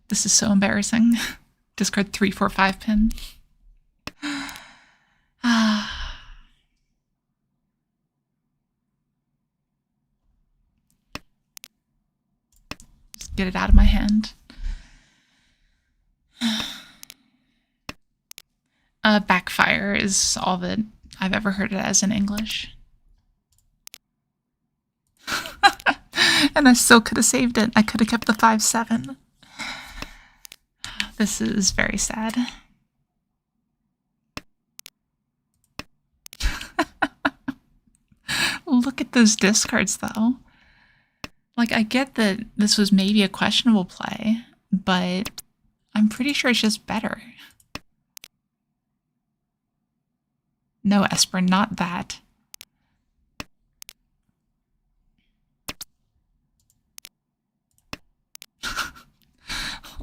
This is so embarrassing. Discard 3, 4, 5 pin. Just get it out of my hand. Backfire is all that I've ever heard it as in English. And I still could have saved it. I could have kept the 5-7. This is very sad. Look at those discards, though. Like, I get that this was maybe a questionable play, but I'm pretty sure it's just better. No, Esper, not that.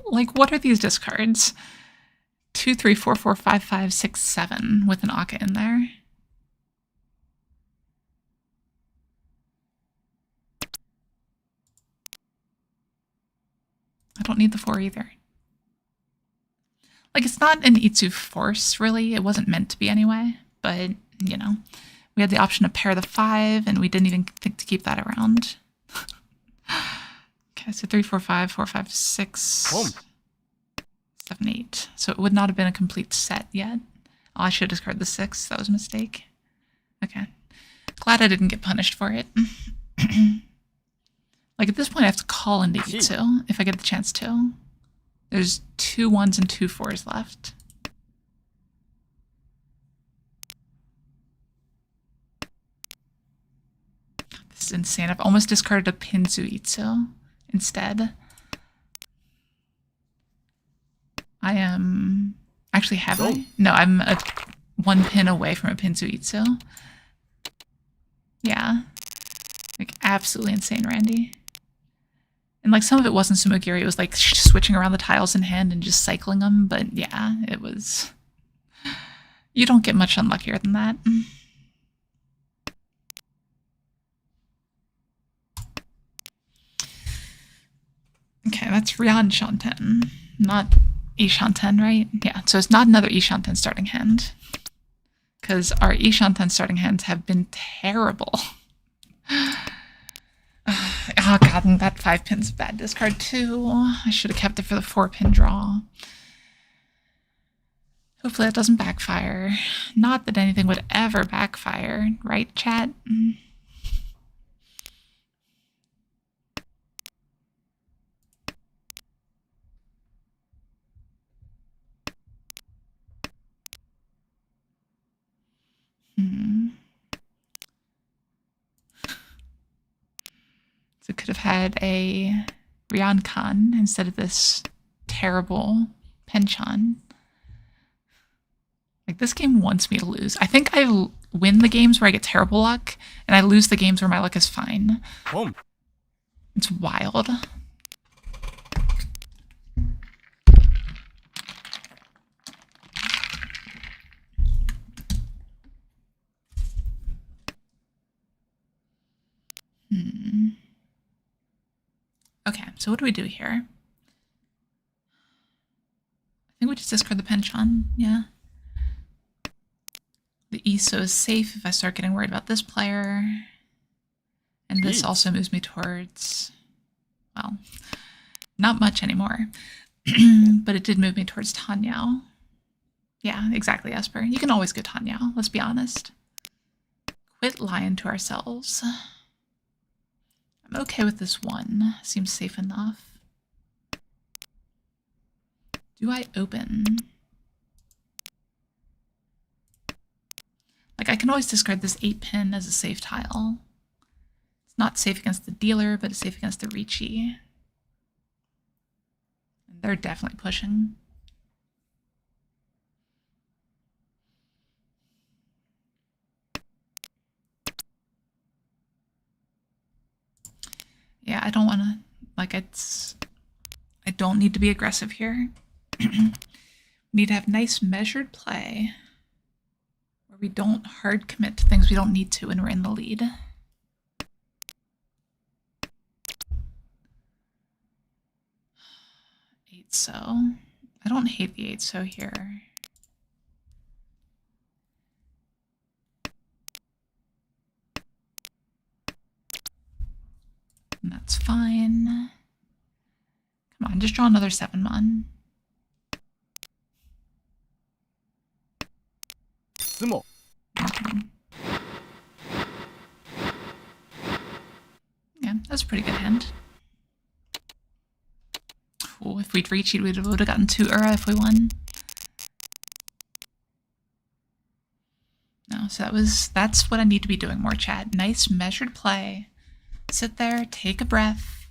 Like, what are these discards? 2, 3, 4, 4, 5, 5, 6, 7 with an Akka in there. don't need the 4 either. Like, it's not an Itsu force, really. It wasn't meant to be anyway. But, you know, we had the option to pair the 5, and we didn't even think to keep that around. Okay, so 3, 4, 5, 4, 5, 6, Boom. 7, 8. So it would not have been a complete set yet. Oh, I should have discarded the 6. That was a mistake. Okay. Glad I didn't get punished for it. Like, at this point, I have to call into Itsu if I get the chance to. There's 2 1s and 2 4s left. This is insane. I've almost discarded a Pinzu Itsu instead. I am... Actually, have I? No, I'm 1 pin away from a Pinzu Itsu. Yeah. Like, absolutely insane, Randy. And, like, some of it wasn't Sumogiri. It was, like, switching around the tiles in hand and just cycling them. But, yeah, it was... You don't get much unluckier than that. Okay, that's Rian Shanten. Not Ishanten, right? Yeah, so it's not another Ishanten starting hand. Because our Ishanten starting hands have been terrible. Oh god, and that 5 pin's a bad discard too. I should have kept it for the 4 pin draw. Hopefully that doesn't backfire. Not that anything would ever backfire, right, chat? So could have had a Ryankan instead of this terrible Penchon. Like, this game wants me to lose. I think I win the games where I get terrible luck, and I lose the games where my luck is fine. Boom. It's wild. Okay, so what do we do here? I think we just discard the Penchon, yeah. The ESO is safe if I start getting worried about this player. And this also moves me towards, well, not much anymore. But it did move me towards Tanyao. Yeah, exactly, Esper. You can always go Tanyao, let's be honest. Quit lying to ourselves. I'm okay with this 1. Seems safe enough. Do I open? Like, I can always discard this 8 pin as a safe tile. It's not safe against the dealer, but it's safe against the Riichi. And they're definitely pushing. Yeah, I don't want to, like, I don't need to be aggressive here. We need to have nice measured play where we don't hard commit to things we don't need to when we're in the lead. Eight so. I don't hate the 8 so here. And that's fine. Come on, just draw another 7-mon. Sumo. Yeah, that's a pretty good hand. Oh, if we'd reached, we would have gotten 2 Ura if we won. No, so that's what I need to be doing more, chat. Nice measured play. Sit there, take a breath,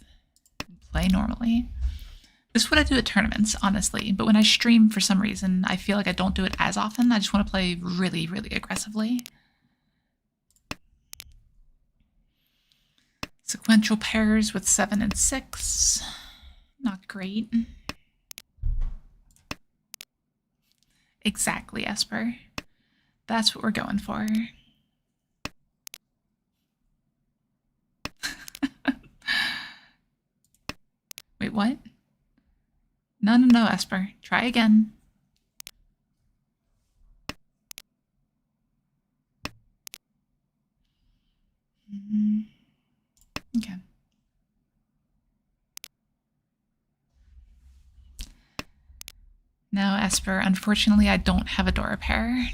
and play normally. This is what I do at tournaments, honestly, but when I stream, for some reason, I feel like I don't do it as often. I just want to play really, really aggressively. Sequential pairs with 7 and 6. Not great. Exactly, Esper. That's what we're going for. Wait, what? No, no, no, Esper. Try again. Okay. No, Esper, unfortunately I don't have a door repair.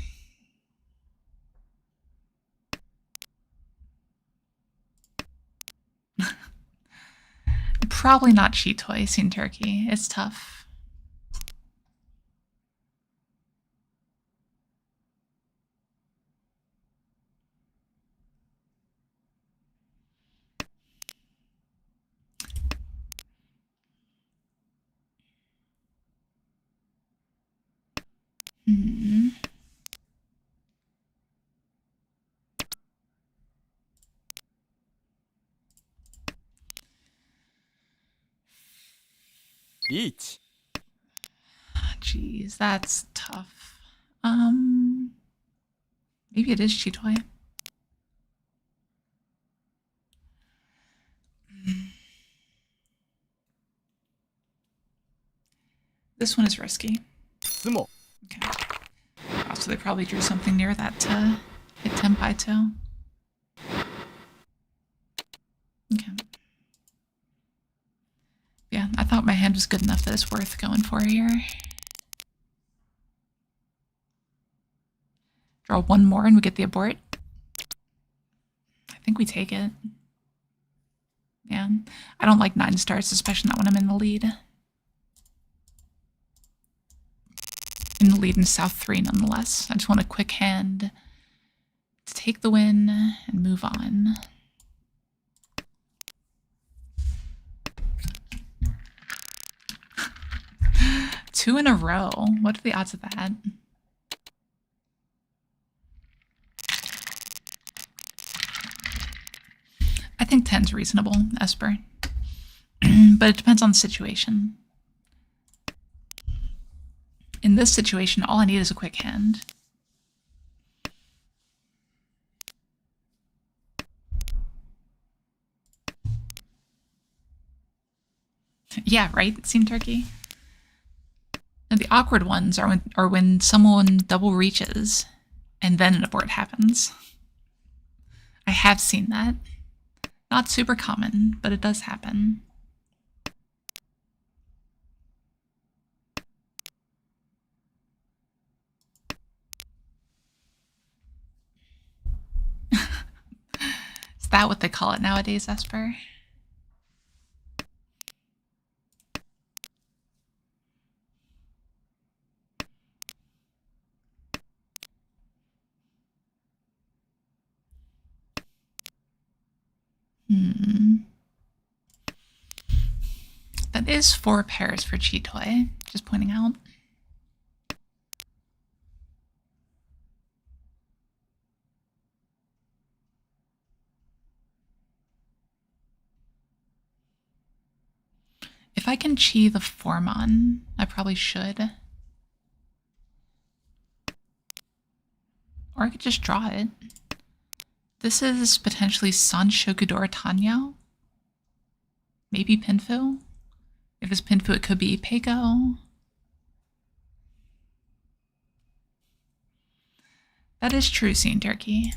Probably not cheat toy, seen turkey. It's tough. Hmm. Riichi. Jeez, that's tough. Maybe it is cheat toy. This one is risky. 相撲 Okay. So they probably drew something near that to hit Tenpai too. Okay. Yeah, I thought my hand was good enough that it's worth going for here. Draw one more and we get the abort. I think we take it. Yeah. I don't like 9 stars, especially not when I'm in the lead. In the lead in South 3 nonetheless. I just want a quick hand to take the win and move on. Two in a row. What are the odds of that? I think 10's reasonable, Esper. But it depends on the situation. In this situation, all I need is a quick hand. Yeah, right, Scene Turkey? And the awkward ones are when someone double reaches and then an abort happens. I have seen that. Not super common, but it does happen. Is that what they call it nowadays, Esper? That is 4 pairs for cheat toy, just pointing out. If I can chi the Formon, I probably should. Or I could just draw it. This is potentially San Shokudora Tanyao. Maybe Pinfu. If it's Pinfu, it could be Peiko. That is true, Scene Turkey.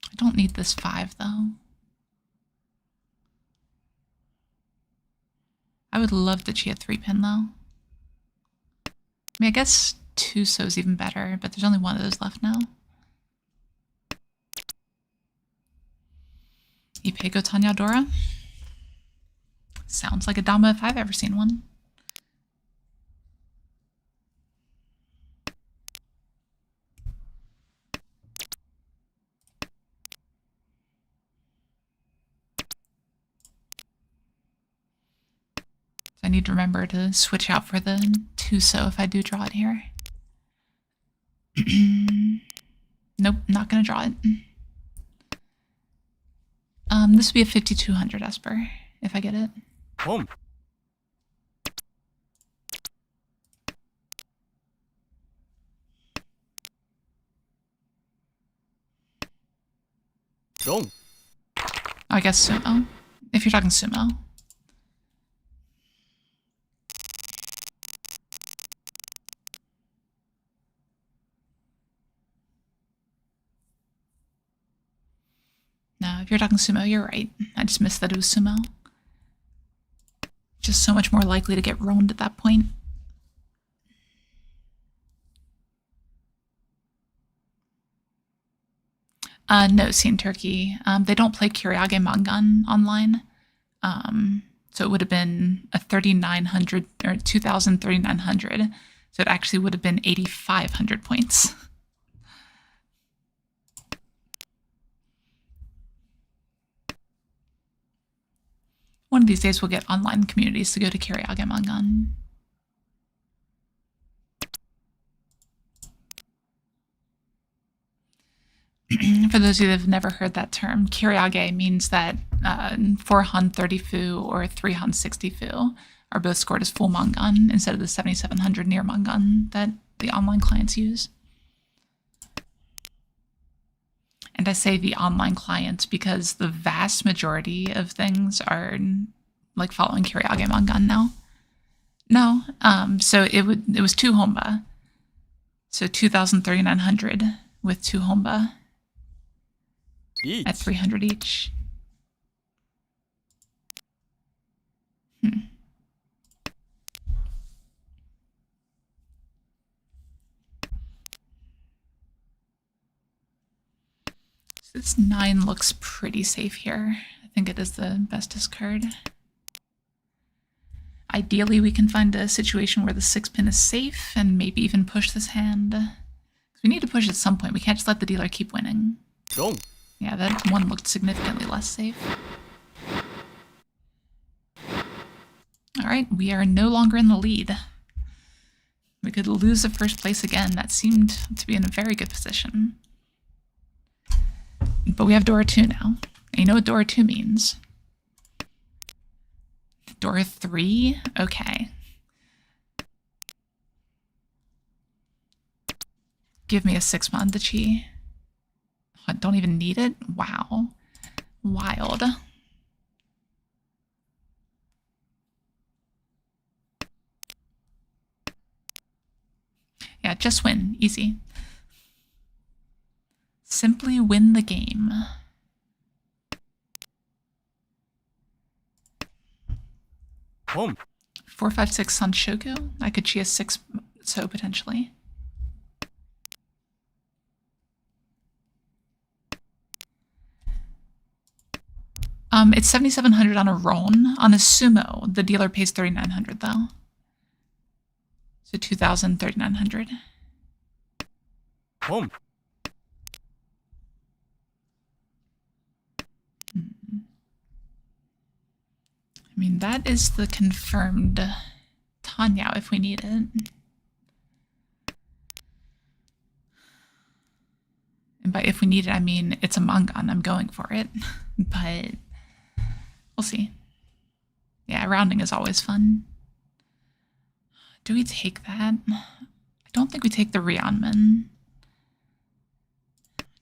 I don't need this 5, though. I would love to chi a 3-pin, though. I mean, I guess 2 so's even better, but there's only one of those left now. Ipeiko Tanya Dora. Sounds like a Dama if I've ever seen one. So I need to remember to switch out for the 2 so if I do draw it here. Nope, not gonna draw it. This would be a 5200 Esper, if I get it. 本 ロン I guess sumo. If you're talking sumo. No, if you're talking sumo, you're right. I just missed that it was sumo. Just so much more likely to get roamed at that point. No, Seen Turkey. They don't play Kyriage Mangan online. So it would have been a 3,900 or 2,3,900. So it actually would have been 8,500 points. One of these days we'll get online communities to go to Kyriage Mangan. For those of you that have never heard that term, Kyriage means that 4 Han 30 fu or 3 Han 60 fu are both scored as full Mangan instead of the 7,700 near Mangan that the online clients use. And I say the online clients because the vast majority of things are like following Kyriage Mangan now. No, so it was 2 Honba. So 2,3,900 with 2 Honba. At 300 each. So this 9 looks pretty safe here. I think it is the bestest card. Ideally, we can find a situation where the 6 pin is safe and maybe even push this hand. We need to push at some point. We can't just let the dealer keep winning. Wrong. Yeah, that one looked significantly less safe. All right, we are no longer in the lead. We could lose the first place again. That seemed to be in a very good position. But we have Dora 2 now. And you know what Dora 2 means? Dora 3? Okay. Give me a 6 Mandachi. I don't even need it? Wow. Wild. Yeah, just win. Easy. Simply win the game. Home. 4, 5, 6 Sanshoku. I could chia 6 so potentially. It's 7,700 on a Ron. On a Sumo, the dealer pays 3,900 though. So 2,3,900. Home. I mean, that is the confirmed Tanyao if we need it. And by if we need it, I mean it's a Mangan. I'm going for it. But we'll see. Yeah, rounding is always fun. Do we take that? I don't think we take the Ryeonman.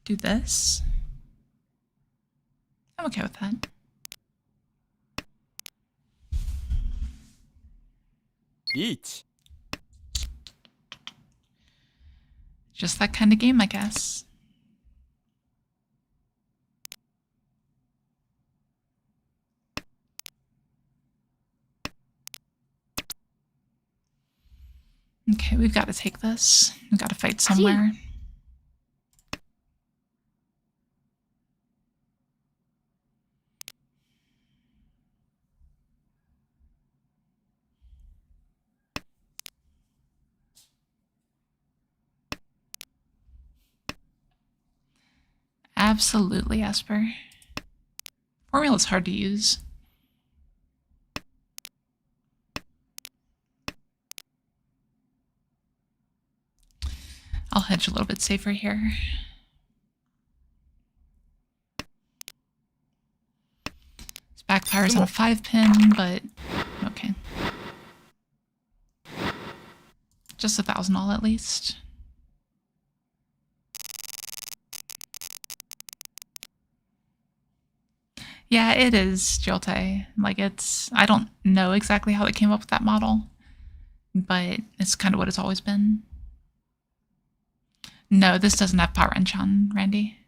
Do this. I'm okay with that. Riichi. Just that kind of game, I guess. Okay, we've got to take this. We've got to fight somewhere. Absolutely, Esper. Formula's hard to use. I'll hedge a little bit safer here. This backfires on a 5 pin, but okay. Just 1,000 all at least. Yeah, it is Jotai. Like, it's, I don't know exactly how they came up with that model, but it's kind of what it's always been. No, this doesn't have power wrench on, Randy.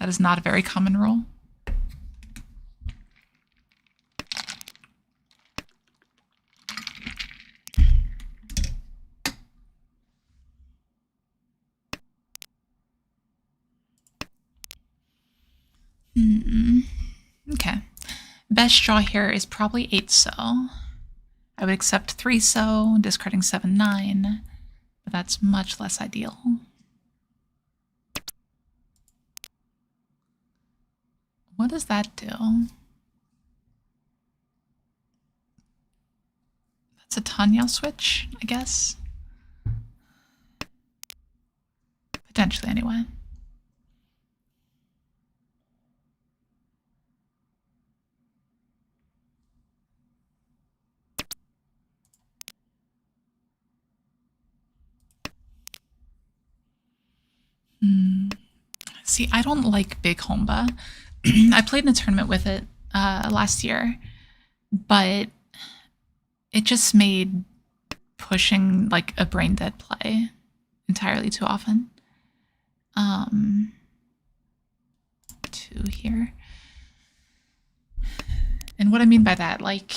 That is not a very common rule. Okay. Best draw here is probably 8 so. I would accept 3 so, discarding 7, 9, but that's much less ideal. What does that do? That's a Tanya switch, I guess. Potentially, anyway. See, I don't like Big Homba. I played in a tournament with it last year, but it just made pushing like a brain dead play entirely too often. 2 here. And what I mean by that, like,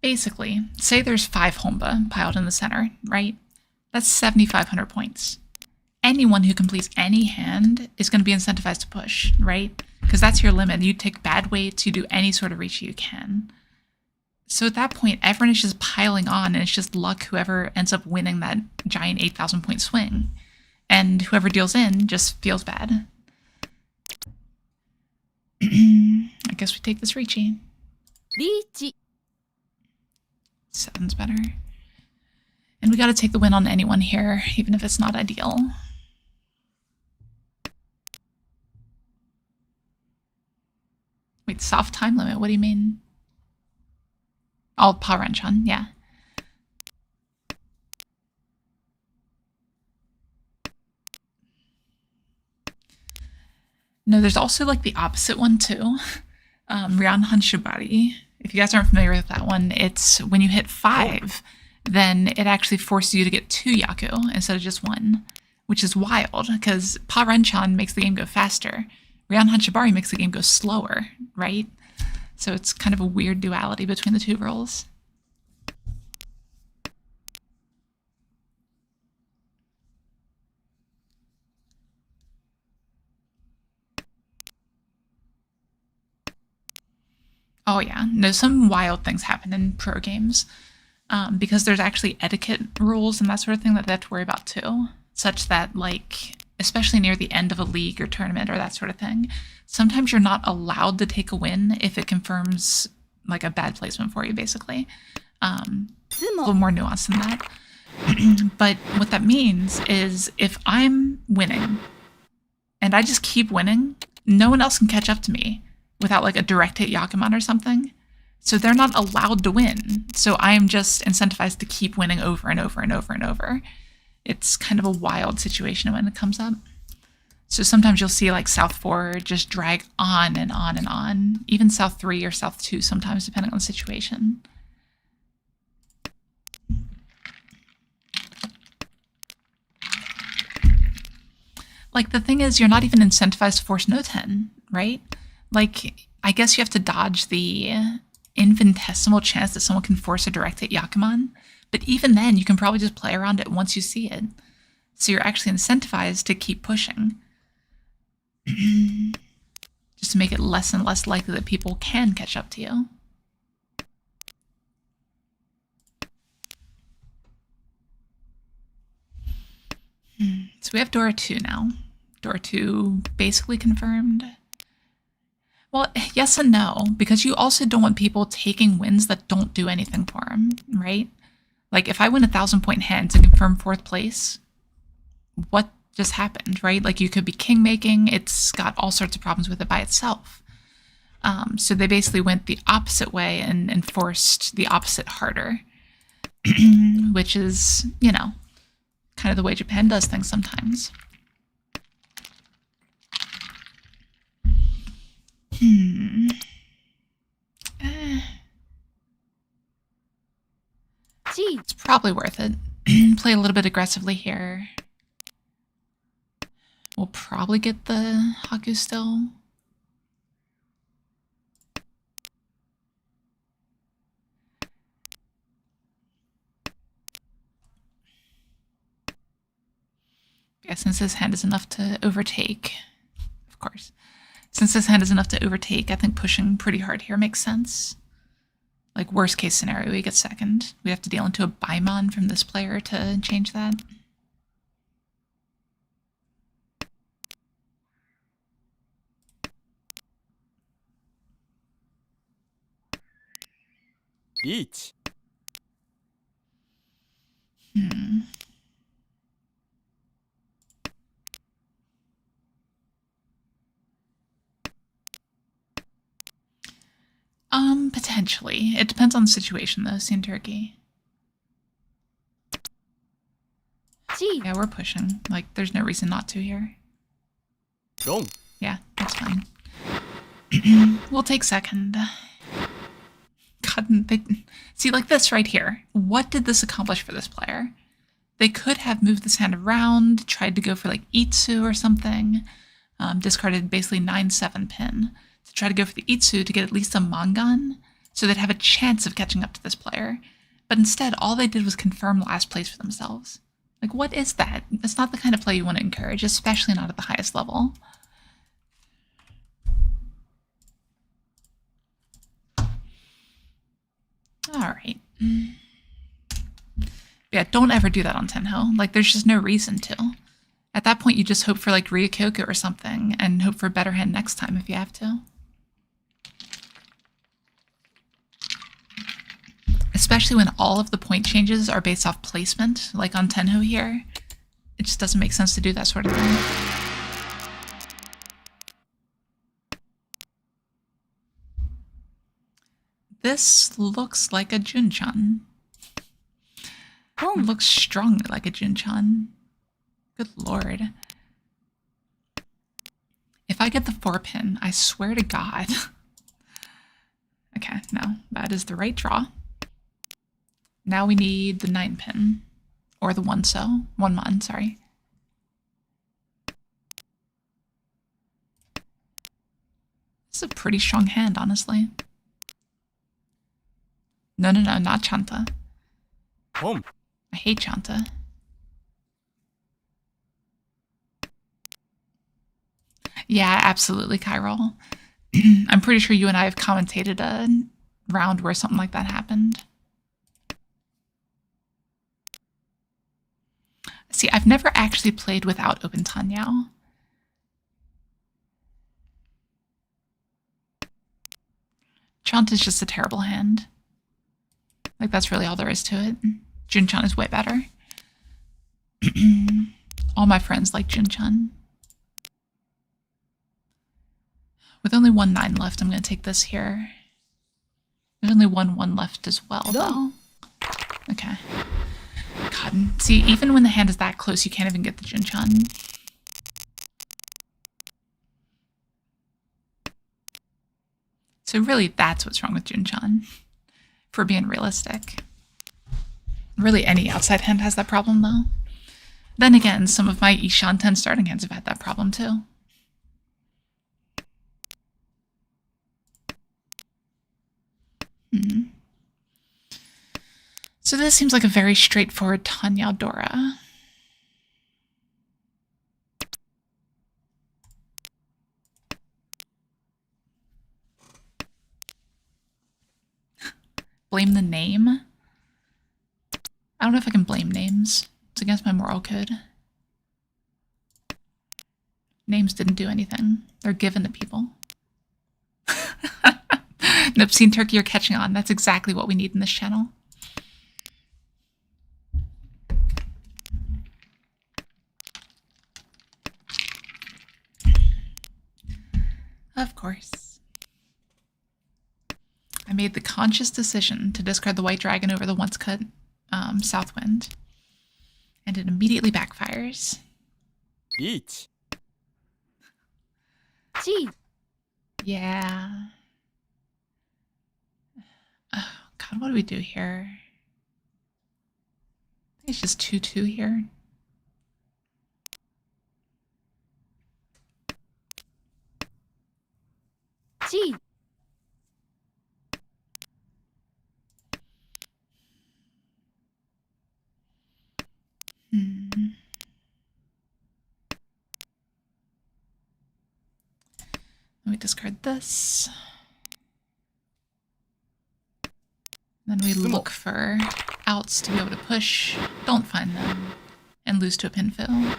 basically, say there's 5 Homba piled in the center, right? That's 7,500 points. Anyone who completes any hand is going to be incentivized to push, right? Because that's your limit. You take bad weights, you do any sort of Riichi you can. So at that point, everyone is just piling on, and it's just luck whoever ends up winning that giant 8,000 point swing. And whoever deals in just feels bad. I guess we take this Riichi. Riichi. 7's better. And we gotta take the win on anyone here, even if it's not ideal. Wait, soft time limit, what do you mean? Oh, power wrench on, yeah. No, there's also like the opposite one too. Ryan Hanshibari. If you guys aren't familiar with that one, it's when you hit 5, then it actually forces you to get 2 Yaku instead of just 1, which is wild because Pa Renchan makes the game go faster. Ryan Hanshibari makes the game go slower, right? So it's kind of a weird duality between the 2 rules. Oh yeah, no, some wild things happen in pro games because there's actually etiquette rules and that sort of thing that they have to worry about too, such that like, especially near the end of a league or tournament or that sort of thing, sometimes you're not allowed to take a win if it confirms like a bad placement for you, basically. A little more nuanced than that. But what that means is if I'm winning and I just keep winning, no one else can catch up to me without like a direct hit Yakuman or something. So they're not allowed to win. So I am just incentivized to keep winning over and over and over and over. It's kind of a wild situation when it comes up. So sometimes you'll see like South 4 just drag on and on and on. Even South 3 or South 2 sometimes, depending on the situation. Like the thing is, you're not even incentivized to force no 10, right? Like, I guess you have to dodge the infinitesimal chance that someone can force a direct hit Yakuman, but even then, you can probably just play around it once you see it. So you're actually incentivized to keep pushing. Just to make it less and less likely that people can catch up to you. So we have Dora 2 now. Dora 2 basically confirmed. Well, yes and no, because you also don't want people taking wins that don't do anything for them, right? Like, if I win 1,000 point hand to confirm 4th place, what just happened, right? Like, you could be king making. It's got all sorts of problems with it by itself. So they basically went the opposite way and forced the opposite harder, which is, you know, kind of the way Japan does things sometimes. G. It's probably worth it. Play a little bit aggressively here. We'll probably get the Haku still. Yeah, since this hand is enough to overtake, of course. Since this hand is enough to overtake, I think pushing pretty hard here makes sense. Like, worst case scenario, we get second. We have to deal into a Baimon from this player to change that. Riichi. Potentially. It depends on the situation, though, Seen Turkey. G. Yeah, we're pushing. Like, there's no reason not to here. Long. Yeah, that's fine. We'll take second. God, see, like this right here. What did this accomplish for this player? They could have moved this hand around, tried to go for like Itsu or something, discarded basically 9-7 pin to try to go for the Itsu to get at least a Mangan, so they'd have a chance of catching up to this player. But instead, all they did was confirm last place for themselves. Like, what is that? That's not the kind of play you want to encourage, especially not at the highest level. All right. Yeah, don't ever do that on Tenho. Like, there's just no reason to. At that point, you just hope for, like, Ryukoku or something, and hope for a better hand next time if you have to. Especially when all of the point changes are based off placement, like on Tenho here. It just doesn't make sense to do that sort of thing. This looks like a Junchan. It looks strongly like a Junchan. Good lord. If I get the 4-pin, I swear to God. Okay, no, that is the right draw. Now we need the 9-pin. Or the 1-mon, sorry. This is a pretty strong hand, honestly. No, not Chanta. Home. I hate Chanta. Yeah, absolutely, Kyrol. I'm pretty sure you and I have commentated a round where something like that happened. See, I've never actually played without Open Tanyao. Chanta's just a terrible hand. Like, that's really all there is to it. Junchan is way better. All my friends like Junchan. With only 1-9 left, I'm going to take this here. There's only 1-1 left as well, though. Okay. God, see, even when the hand is that close, you can't even get the Junchan. So really, that's what's wrong with Junchan, for being realistic. Really, any outside hand has that problem, though. Then again, some of my Ishan 10 starting hands have had that problem, too. So this seems like a very straightforward Tanyao Dora. Blame the name? I don't know if I can blame names. It's against my moral code. Names didn't do anything. They're given to people. Nope, Seen Turkey, you're catching on. That's exactly what we need in this channel. Of course. I made the conscious decision to discard the White Dragon over the once cut Southwind. And it immediately backfires. Riichi. G. Yeah. Oh, God, what do we do here? I think it's just 2-2 here. G. Hmm. Let me discard this. Then we look for outs to be able to push, don't find them, and lose to a pinfill.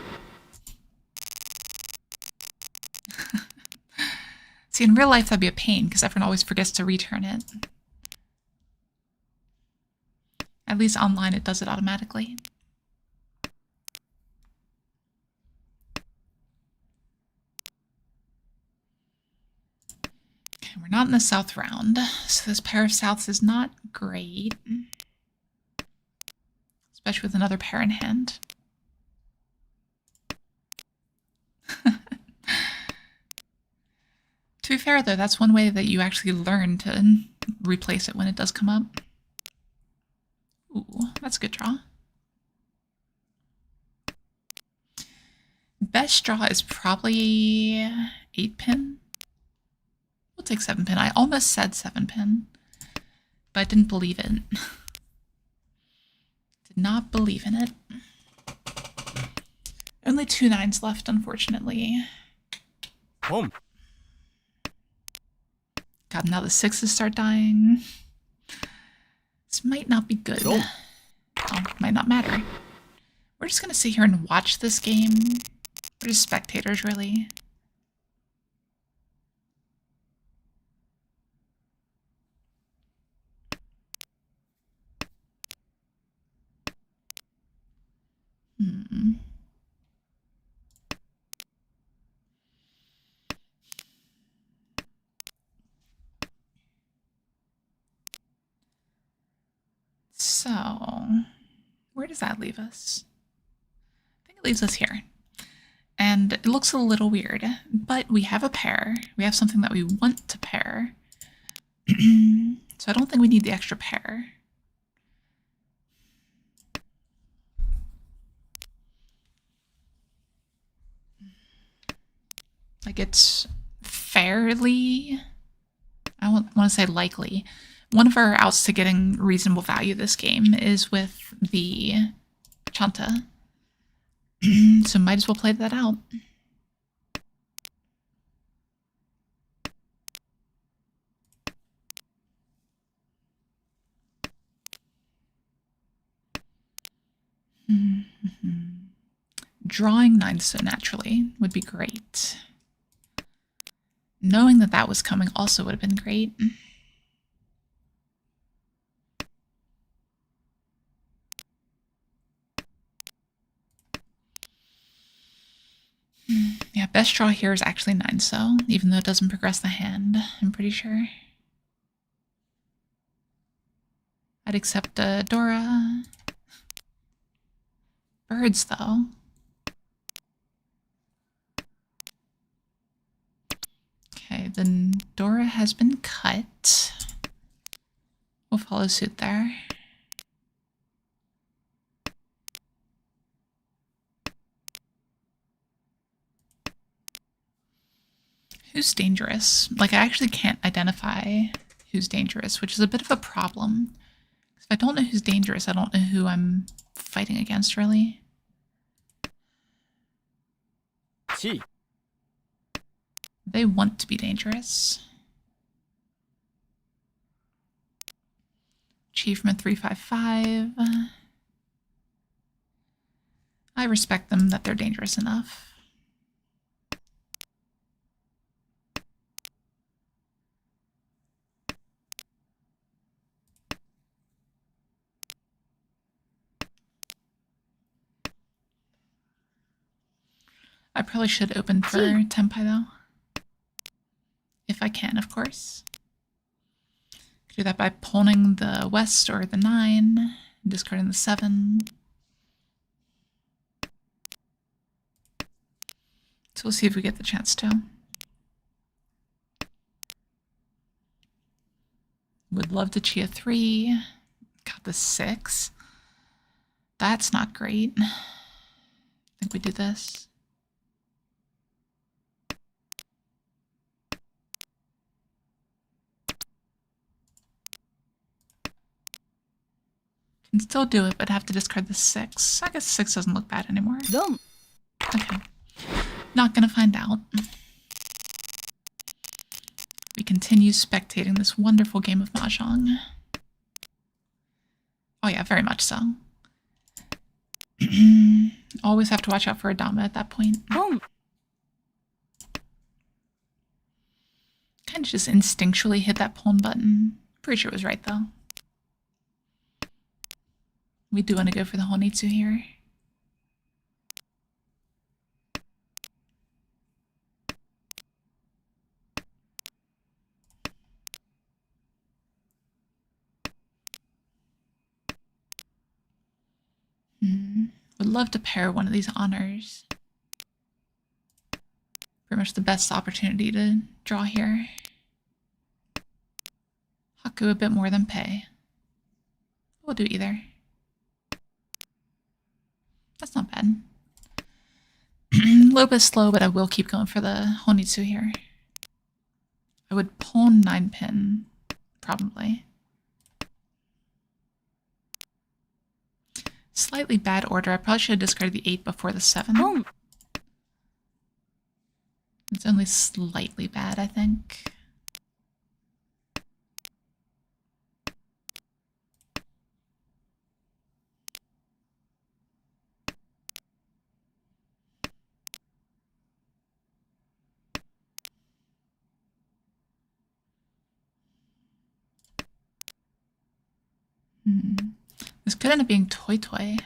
See, in real life that'd be a pain because everyone always forgets to return it. At least online it does it automatically. Okay, we're not in the south round, so this pair of souths is not great. Especially with another pair in hand. To be fair, though, that's one way that you actually learn to replace it when it does come up. Ooh, that's a good draw. Best draw is probably 8-pin. We'll take 7-pin. I almost said 7-pin, but I didn't believe it. Did not believe in it. Only 2 9s left, unfortunately. Home. God, now the 6s start dying. This might not be good. Go. Oh, might not matter. We're just gonna sit here and watch this game. We're just spectators, really. Hmm. So, where does that leave us? I think it leaves us here. And it looks a little weird, but we have a pair. We have something that we want to pair. So I don't think we need the extra pair. Like, it's fairly, I want to say likely. One of our outs to getting reasonable value this game is with the Chanta. So might as well play that out. Drawing 9 so naturally would be great. Knowing that that was coming also would have been great. Yeah, best draw here is actually 9 so, even though it doesn't progress the hand, I'm pretty sure. I'd accept Dora. Birds, though. Okay, then Dora has been cut. We'll follow suit there. Who's dangerous? Like, I actually can't identify who's dangerous, which is a bit of a problem. If I don't know who's dangerous, I don't know who I'm fighting against, really. G. They want to be dangerous. Achievement 355. I respect them that they're dangerous enough. I probably should open for Tenpai, though. If I can, of course. Could do that by pulling the west or the 9, discarding the 7. So we'll see if we get the chance to. Would love to chia 3. Got the 6. That's not great. I think we do this. Can still do it, but have to discard the 6. I guess 6 doesn't look bad anymore. Dom. Okay. Not gonna find out. We continue spectating this wonderful game of Mahjong. Oh yeah, very much so. Always have to watch out for a Dama at that point. Boom. Kind of just instinctually hit that pawn button. Pretty sure it was right though. We do want to go for the Honitsu here. Would love to pair one of these honors. Pretty much the best opportunity to draw here. Haku a bit more than pay. We'll do either. That's not bad. A little bit slow, but I will keep going for the Honitsu here. I would pawn 9 pin, probably. Slightly bad order. I probably should have discarded the 8 before the 7. Boom. It's only slightly bad, I think. This could end up being Toy Toy.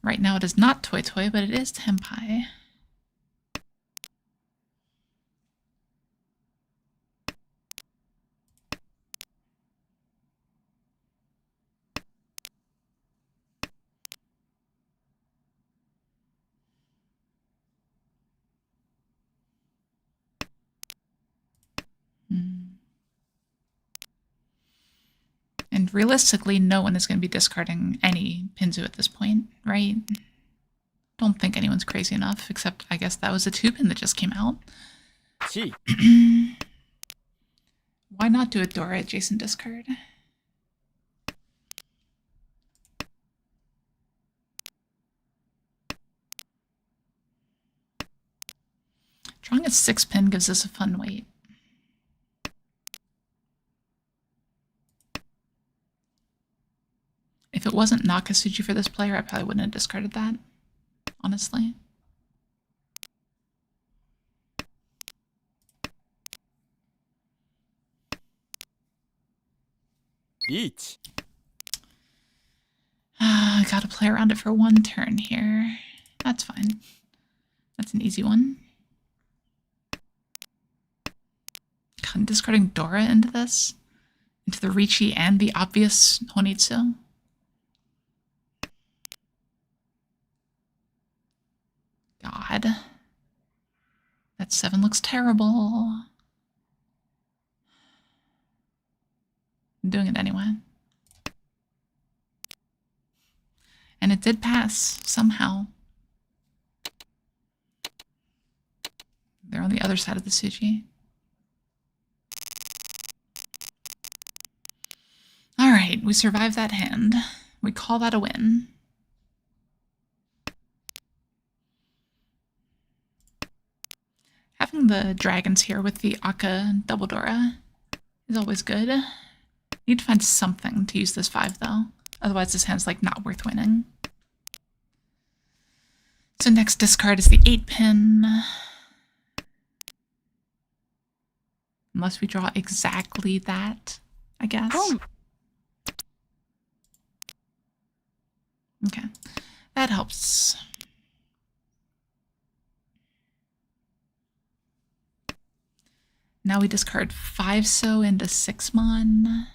Right now it is not Toy Toy, but it is Tenpai. And realistically, no one is going to be discarding any Pinzu at this point, right? Don't think anyone's crazy enough, except I guess that was a 2-pin that just came out. Chi. Why not do a Dora adjacent discard? Drawing a 6-pin gives us a fun weight. If it wasn't Nakasuji for this player, I probably wouldn't have discarded that, honestly. Riichi. I gotta play around it for 1 turn here. That's fine. That's an easy one. God, I'm discarding Dora into this? Into the Riichi and the obvious Honitsu? God. That 7 looks terrible. I'm doing it anyway. And it did pass, somehow. They're on the other side of the Tsuji. Alright, we survived that hand. We call that a win. Having the dragons here with the Aka double Dora is always good. Need to find something to use this 5 though. Otherwise this hand's like not worth winning. So next discard is the 8-pin. Unless we draw exactly that, I guess. Boom. Okay, that helps. Now we discard 5-so into 6-mon.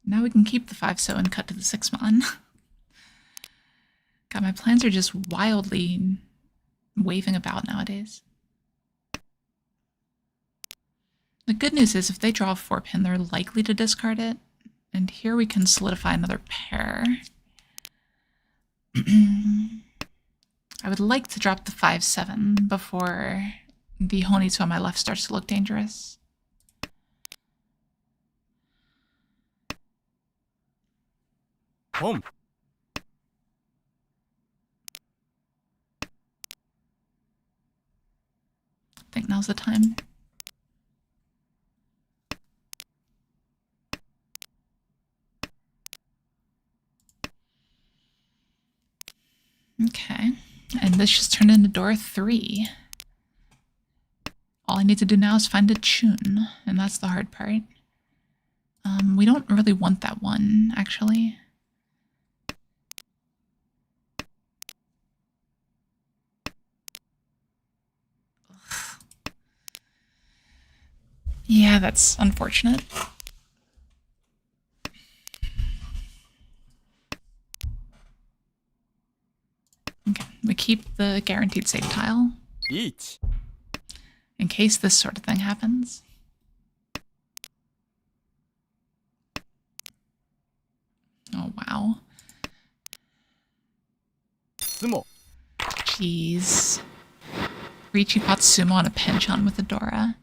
Now we can keep the 5-so and cut to the 6-mon. God, my plans are just wildly waving about nowadays. The good news is if they draw a 4-pin, they're likely to discard it. And here we can solidify another pair. I would like to drop the 5-7 before the Honitsu on my left starts to look dangerous. Home. I think now's the time. Okay, and this just turned into door 3. All I need to do now is find a tune, and that's the hard part. We don't really want that one, actually. Ugh. Yeah, that's unfortunate. Okay, we keep the guaranteed save tile. Riichi. In case this sort of thing happens. Oh, wow. Sumo. Jeez. Riichi fought sumo on a penchant with Adora.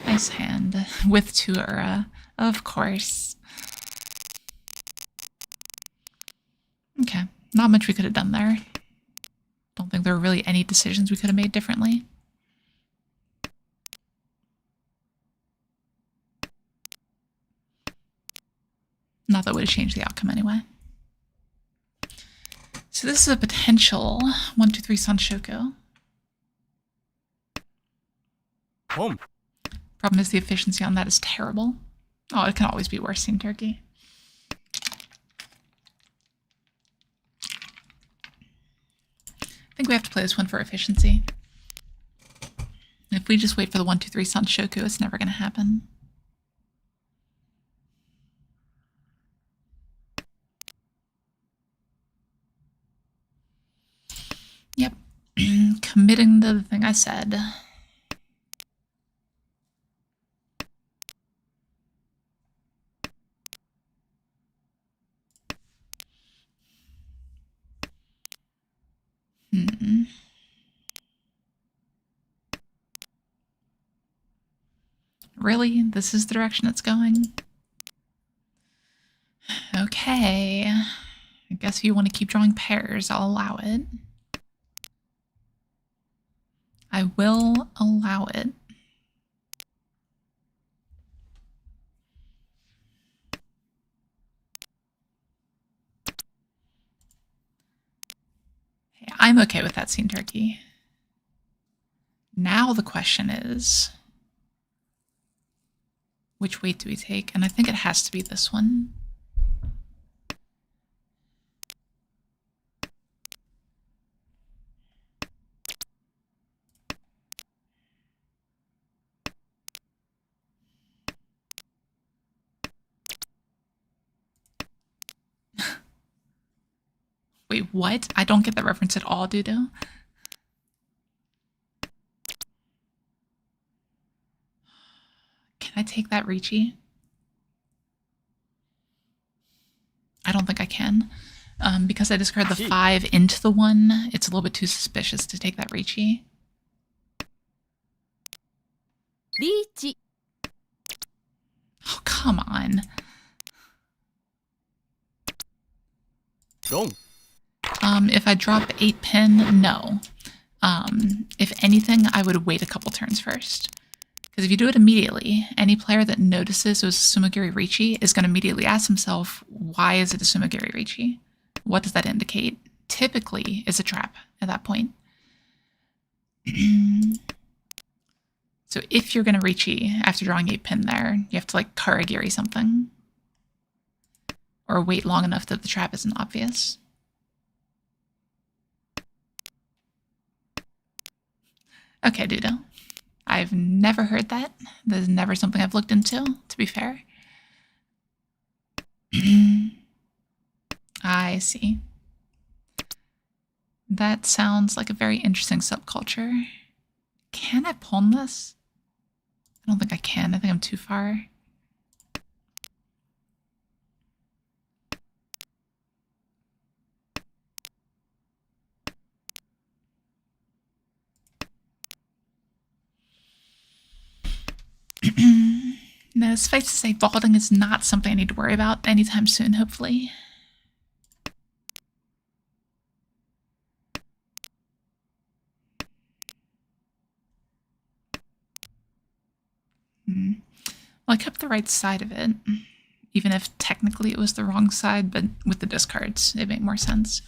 Nice hand. With Tuura. Of course. Okay. Not much we could have done there. Don't think there were really any decisions we could have made differently. Not that would have changed the outcome anyway. So this is a potential 1-2-3 Sanshoku. Home. Problem is the efficiency on that is terrible. Oh, it can always be worse, Team Turkey. I think we have to play this one for efficiency. If we just wait for the 1-2-3 Sanshoku, it's never going to happen. Yep. Committing to the thing I said. Really? This is the direction it's going? Okay. I guess if you want to keep drawing pairs, I'll allow it. I will allow it. Hey, I'm okay with that, Scene Turkey. Now the question is, which weight do we take? And I think it has to be this one. Wait, what? I don't get that reference at all, Dudo. Can I take that Riichi? I don't think I can. Because I discard the 5 into the 1, it's a little bit too suspicious to take that Riichi. Riichi. Oh, come on. Long. If I drop 8-pin, no. If anything, I would wait a couple turns first. Because if you do it immediately, any player that notices it was a Sumogiri Riichi is going to immediately ask himself, why is it a Sumogiri Riichi? What does that indicate? Typically, it's a trap at that point. So if you're going to Riichi after drawing 8-pin there, you have to like Karagiri something. Or wait long enough that the trap isn't obvious. Okay, Dudo. I've never heard that. This is never something I've looked into, to be fair. I see. That sounds like a very interesting subculture. Can I pawn this? I don't think I can. I think I'm too far. No, suffice to say, vaulting is not something I need to worry about anytime soon, hopefully. Well, I kept the right side of it, even if technically it was the wrong side, but with the discards, it made more sense.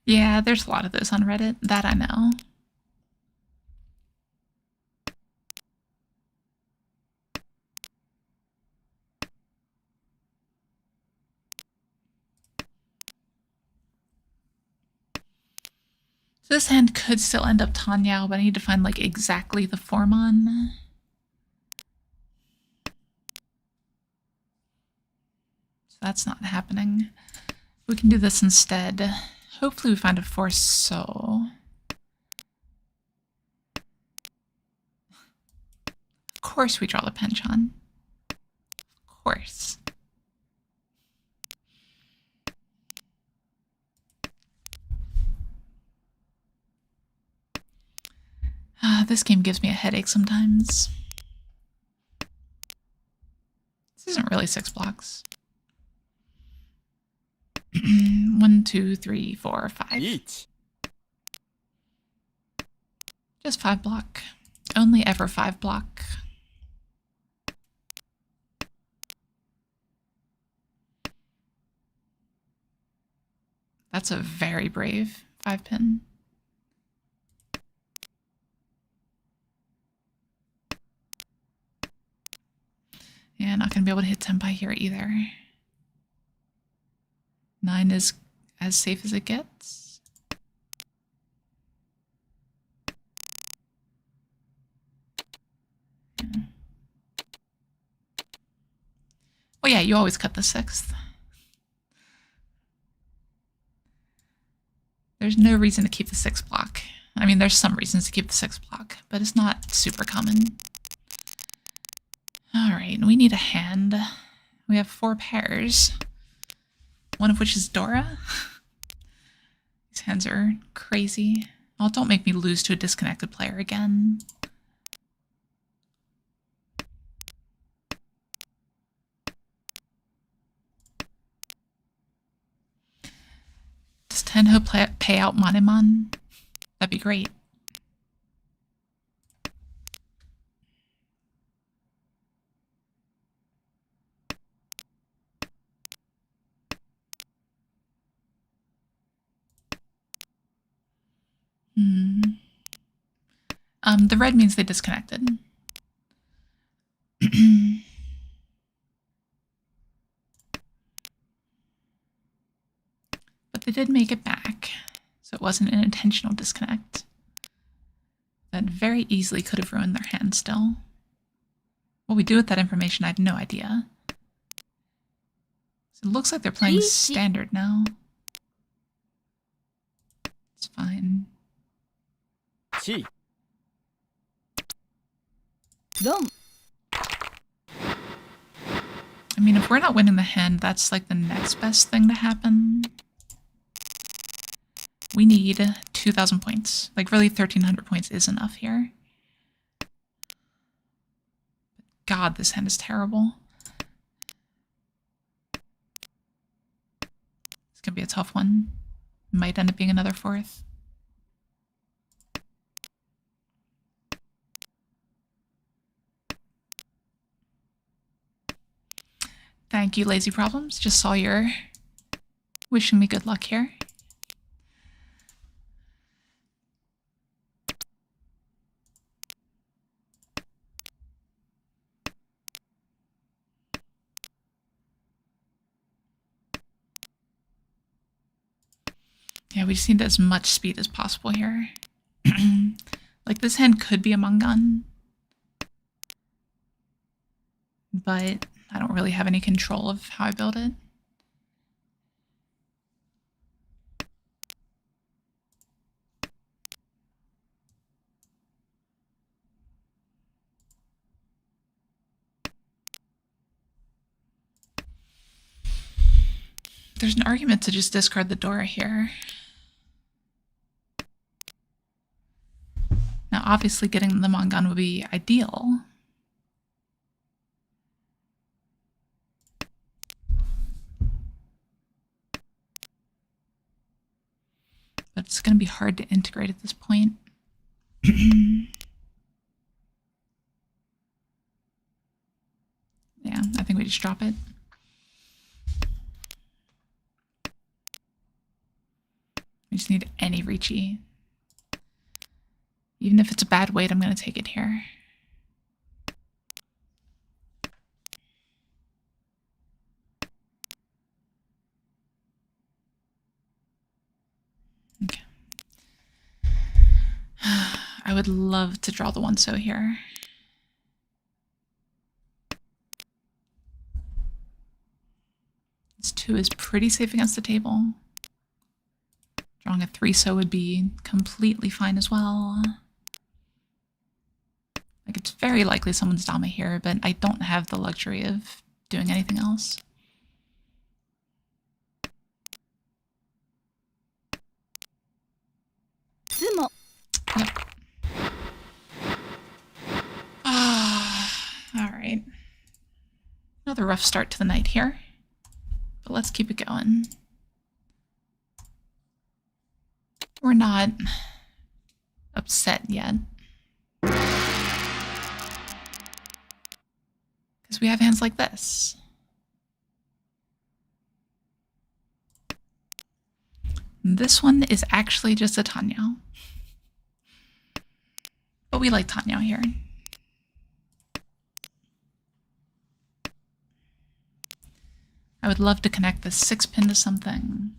Yeah, there's a lot of those on Reddit, that I know. So this hand could still end up Tanyao, but I need to find like exactly the Formon. So that's not happening. We can do this instead. Hopefully we find a Force Soul. Of course we draw the penchant. Of course. This game gives me a headache sometimes. This isn't really 6 blocks. 1, 2, 3, 4, 5. Riichi. Just 5 block. Only ever 5 block. That's a very brave 5-pin. Yeah, not going to be able to hit Tenpai here either. 9 is as safe as it gets. Yeah. Oh yeah, you always cut the 6th. There's no reason to keep the 6th block. I mean, there's some reasons to keep the 6th block, but it's not super common. Alright, we need a hand. We have 4 pairs. One of which is Dora. These hands are crazy. Oh, don't make me lose to a disconnected player again. Does Tenho pay out Manemon? That'd be great. The red means they disconnected. But they did make it back, so it wasn't an intentional disconnect. That very easily could have ruined their hand still. What we do with that information, I have no idea. So it looks like they're playing standard now. It's fine. Chi. Rom. I mean, if we're not winning the hand, that's like the next best thing to happen. We need 2,000 points. Like, really, 1,300 points is enough here. God, this hand is terrible. It's gonna be a tough one. Might end up being another 4th. Thank you, Lazy Problems. Just saw your wishing me good luck here. Yeah, we just need as much speed as possible here. Like, this hand could be a Mangan, but I don't really have any control of how I build it. There's an argument to just discard the Dora here. Now, obviously, getting the Mangan would be ideal. But it's going to be hard to integrate at this point. Yeah, I think we just drop it. We just need any Riichi. Even if it's a bad weight, I'm going to take it here. Okay. I would love to draw the one so here. This 2 is pretty safe against the table. Drawing a 3 so would be completely fine as well. Like, it's very likely someone's Dama here, but I don't have the luxury of doing anything else. Tsumo. Yep. All right. Another rough start to the night here, but let's keep it going. We're not upset yet, because we have hands like this. This one is actually just a Tanyo, but we like Tanyo here. I would love to connect the 6-pin to something.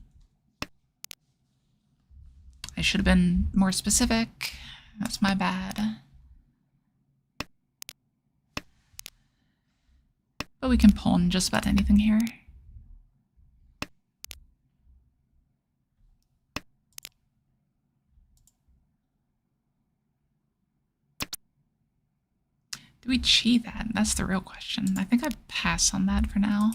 I should have been more specific. That's my bad. But we can pawn just about anything here. Do we cheat that? That's the real question. I think I pass on that for now.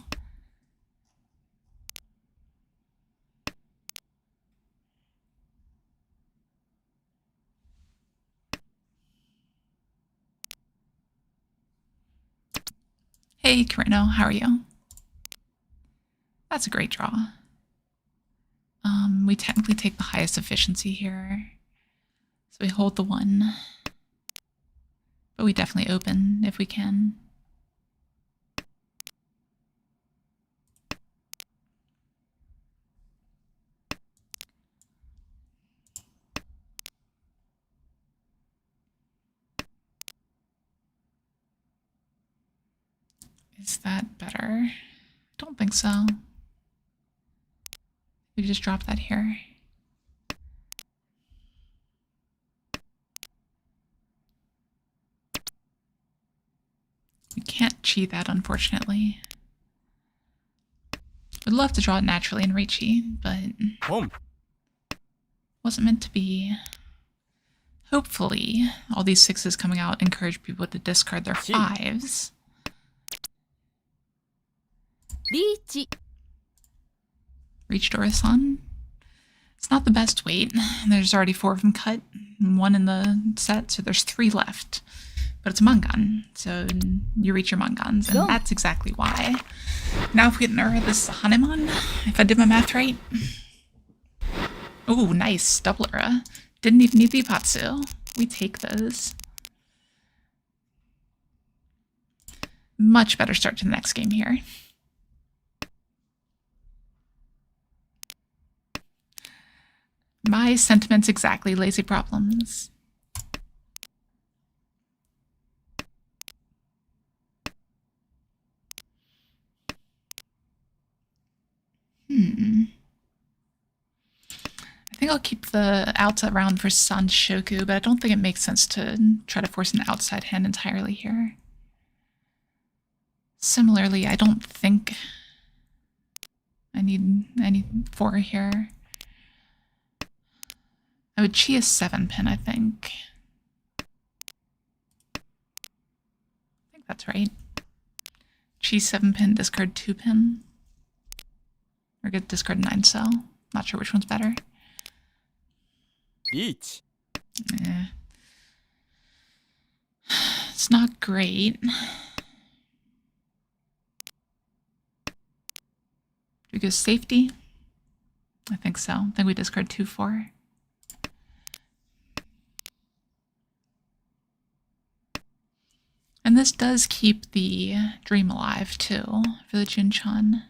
Hey, Carino, how are you? That's a great draw. We technically take the highest efficiency here. So we hold the 1. But we definitely open if we can. Is that better? Don't think so. We just drop that here. We can't cheat that, unfortunately. Would love to draw it naturally in Riichi, but wasn't meant to be. Hopefully, all these 6s coming out encourage people to discard their 5s. Riichi. Reach Dora-san. It's not the best weight. There's already 4 of them cut, 1 in the set, so there's 3 left. But it's a Mangan, so you reach your Mangans, and that's exactly why. Now if we get an error, this is a Hanemon, if I did my math right. Oh, nice, double error. Didn't even need the Ipatsu. We take those. Much better start to the next game here. My sentiments exactly, lazy problems. I think I'll keep the outside round for Sanshoku, but I don't think it makes sense to try to force an outside hand entirely here. Similarly, I don't think I need any 4 here. I would chi a 7-pin, I think. I think that's right. Chi 7-pin, discard 2-pin. Or get discard 9-cell. Not sure which one's better. リーチ Eh. It's not great. Do we go safety? I think so. I think we discard 2-4. And this does keep the dream alive, too, for the Junchan.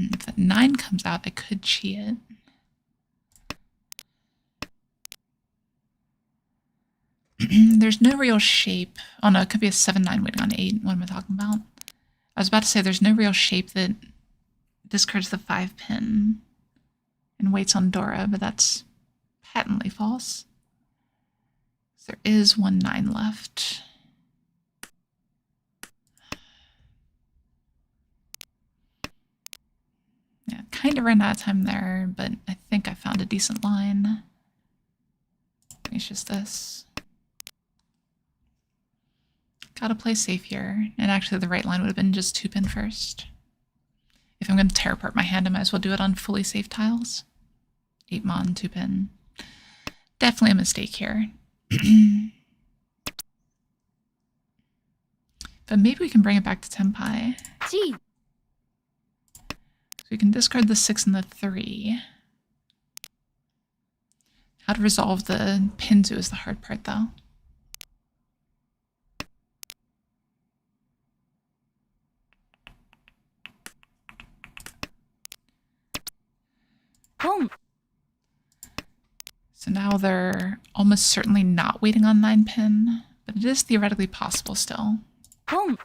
If that 9 comes out, I could chi it. There's no real shape. Oh no, it could be a 7-9 waiting on 8. What am I talking about? I was about to say there's no real shape that discards the 5-pin and waits on Dora, but that's patently false. There is 1-9 left. Yeah, kind of ran out of time there, but I think I found a decent line. It's just this. Gotta play safe here. And actually the right line would have been just 2-pin first. If I'm going to tear apart my hand, I might as well do it on fully safe tiles. 8-mon, 2-pin. Definitely a mistake here. But maybe we can bring it back to Tenpai. チ So we can discard the 6 and the 3. How to resolve the Pinzu is the hard part, though.ポン So now they're almost certainly not waiting on 9-pin, but it is theoretically possible still. ポン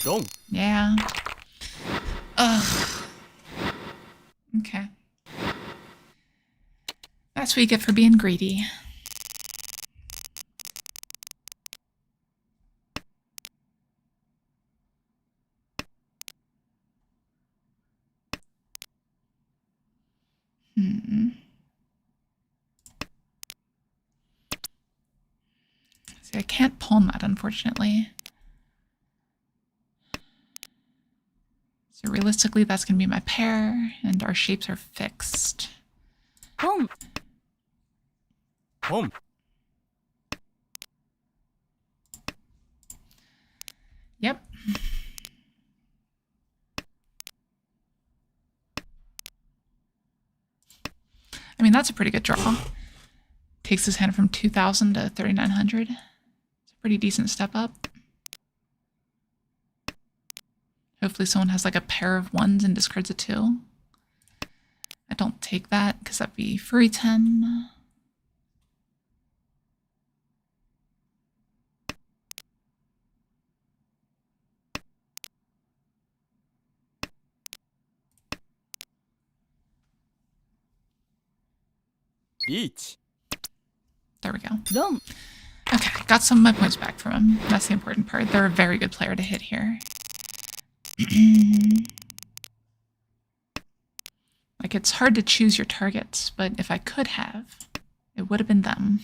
ドン Yeah. Ugh. Okay. That's what you get for being greedy. See, I can't pawn that, unfortunately. So realistically, that's going to be my pair, and our shapes are fixed. ポン ポン Yep. I mean, that's a pretty good draw. Takes his hand from 2,000 to 3,900. It's a pretty decent step up. Hopefully someone has like a pair of 1s and discards a 2. I don't take that because that'd be free 10. Riichi There we go. ドン Okay, got some of my points back from him. That's the important part. They're a very good player to hit here. Like, it's hard to choose your targets, but if I could have, it would have been them.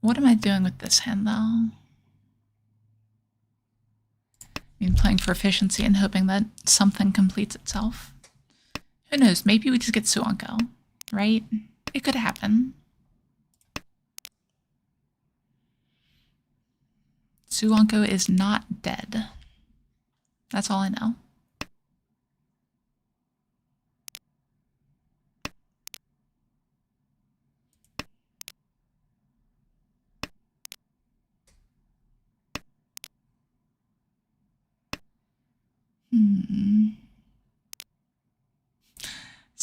What am I doing with this hand, though? I mean, playing for efficiency and hoping that something completes itself. Who knows? Maybe we just get Suanko, right? It could happen. Suanko is not dead. That's all I know.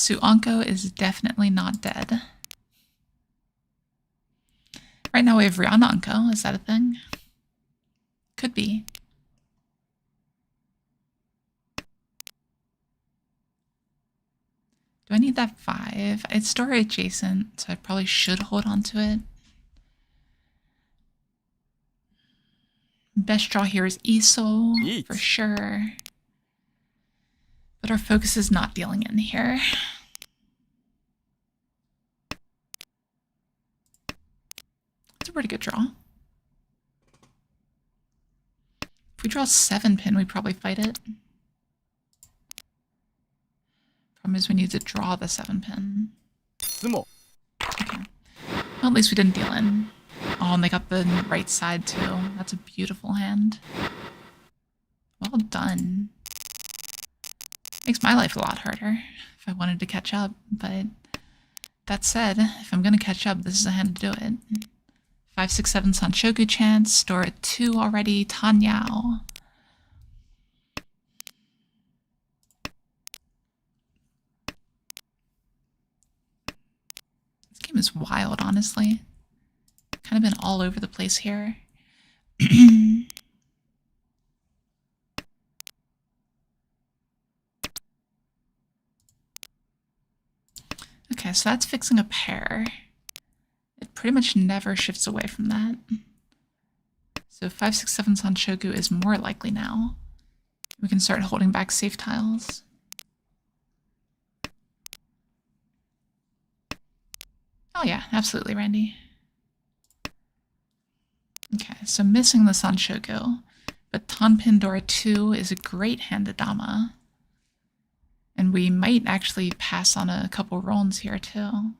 Suanko is definitely not dead. Right now we have Ryananko. Is that a thing? Could be. Do I need that 5? It's store adjacent, so I probably should hold on to it. Best draw here is Isol, Yeet. for sure. But our focus is not dealing in here. It's a pretty good draw. If we draw 7 pin, we probably fight it. Problem is we need to draw the 7 pin. 相撲 Okay. Well, at least we didn't deal in. Oh, and they got the right side too. That's a beautiful hand. Well done. Makes my life a lot harder if I wanted to catch up, but that said, if I'm going to catch up, this is a hand to do it. 5, 6, 7 Sanshoku chance, store at 2 already, Tanyao. This game is wild, honestly. Kind of been all over the place here. Okay, so that's fixing a pair. It pretty much never shifts away from that. So 5, 6, 7 Sanshoku is more likely now. We can start holding back safe tiles. Oh yeah, absolutely, Randy. Okay, so missing the Sanshoku, but Tanpin Dora 2 is a great hand to Dama. And we might actually pass on a couple rolls here too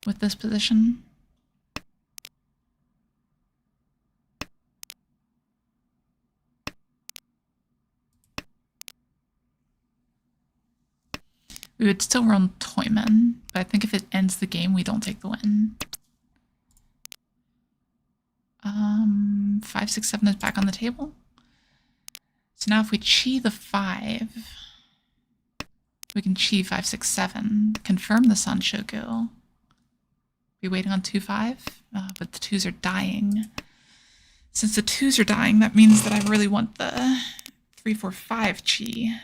with this position. We would still run Toyman, but I think if it ends the game, we don't take the win. 5, 6, 7 is back on the table. So now if we chi the 5, we can chi 5, 6, 7, confirm the Sanshoku. Be waiting on 2, 5, but the 2s are dying. Since the 2s are dying, that means that I really want the 3, 4, 5 chi.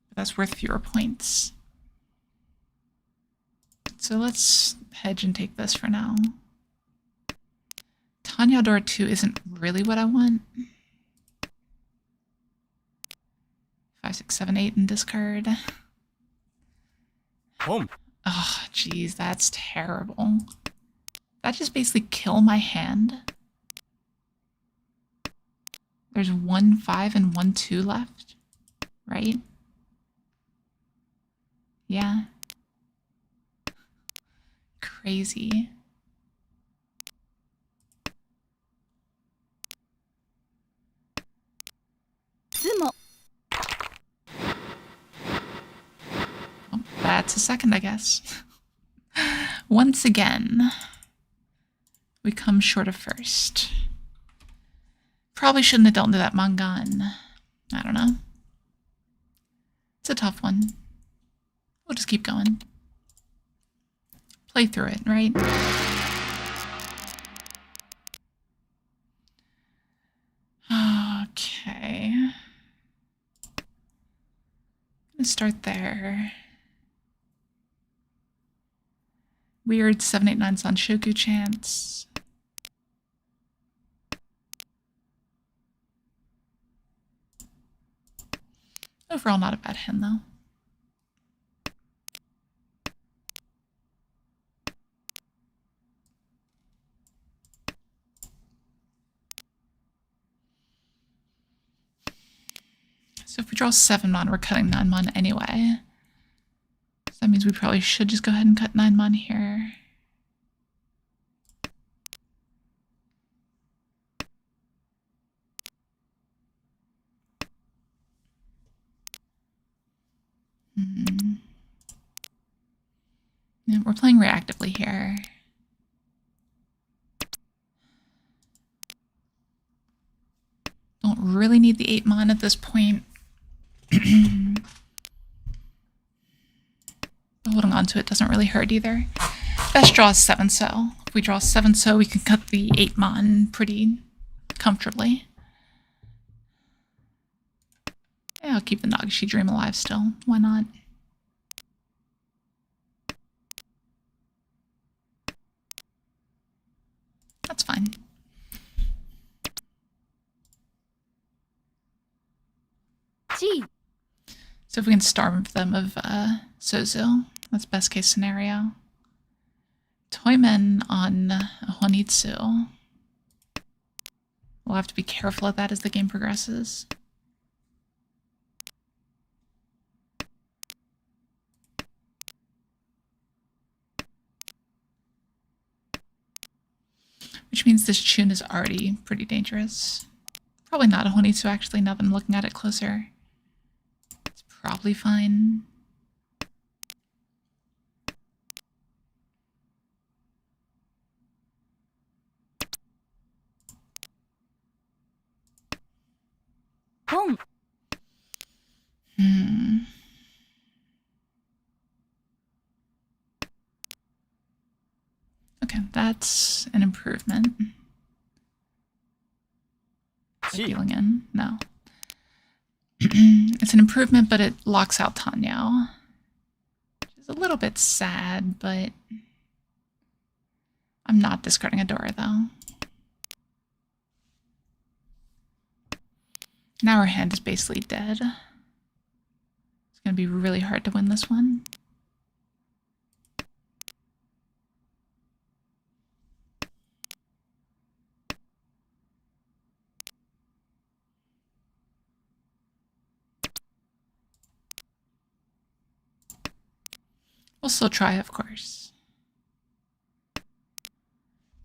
But that's worth fewer points. So let's hedge and take this for now. Tanya Door 2 isn't really what I want. 5, 6, 7, 8 and discard. ポン Oh, geez, that's terrible. That just basically kill my hand. There's 1, 5 and 1, 2 left, right? Yeah. Crazy. Sumo. Well, that's a second, I guess. Once again, we come short of first. Probably shouldn't have dealt into that Mangan. I don't know. It's a tough one. We'll just keep going. Play through it, right? Okay. I'm gonna start there. Weird 7, 8, 9 Sanshoku chance. Overall, not a bad hand, though. So if we draw 7 mon, we're cutting 9 mon anyway. So that means we probably should just go ahead and cut 9 mon here. Yeah, we're playing reactively here. Don't really need the 8 mon at this point. onto it doesn't really hurt either. Best draw is 7-so. If we draw 7-so, we can cut the 8-mon pretty comfortably. Yeah, I'll keep the Nagashi Dream alive still. Why not? That's fine. G. So if we can starve them of Sozu, that's best case scenario. Toymen on Honitsu. We'll have to be careful of that as the game progresses. Which means this Chun is already pretty dangerous. Probably not a Honitsu actually, now that I'm looking at it closer. It's probably fine. Boom. Okay, that's an improvement. G. Dealing in? No. It's an improvement, but it locks out Tanyao. Which is a little bit sad, but I'm not discarding Adora, though. Now our hand is basically dead. It's going to be really hard to win this one. We'll still try, of course.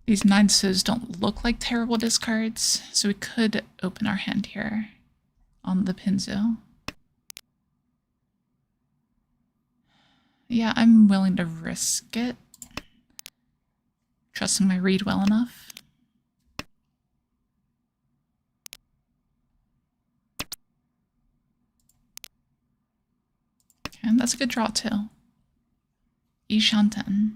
These 9-sos don't look like terrible discards, so we could open our hand here on the Pinzu. Yeah, I'm willing to risk it. Trusting my read well enough. Okay, and that's a good draw too. Ishanten.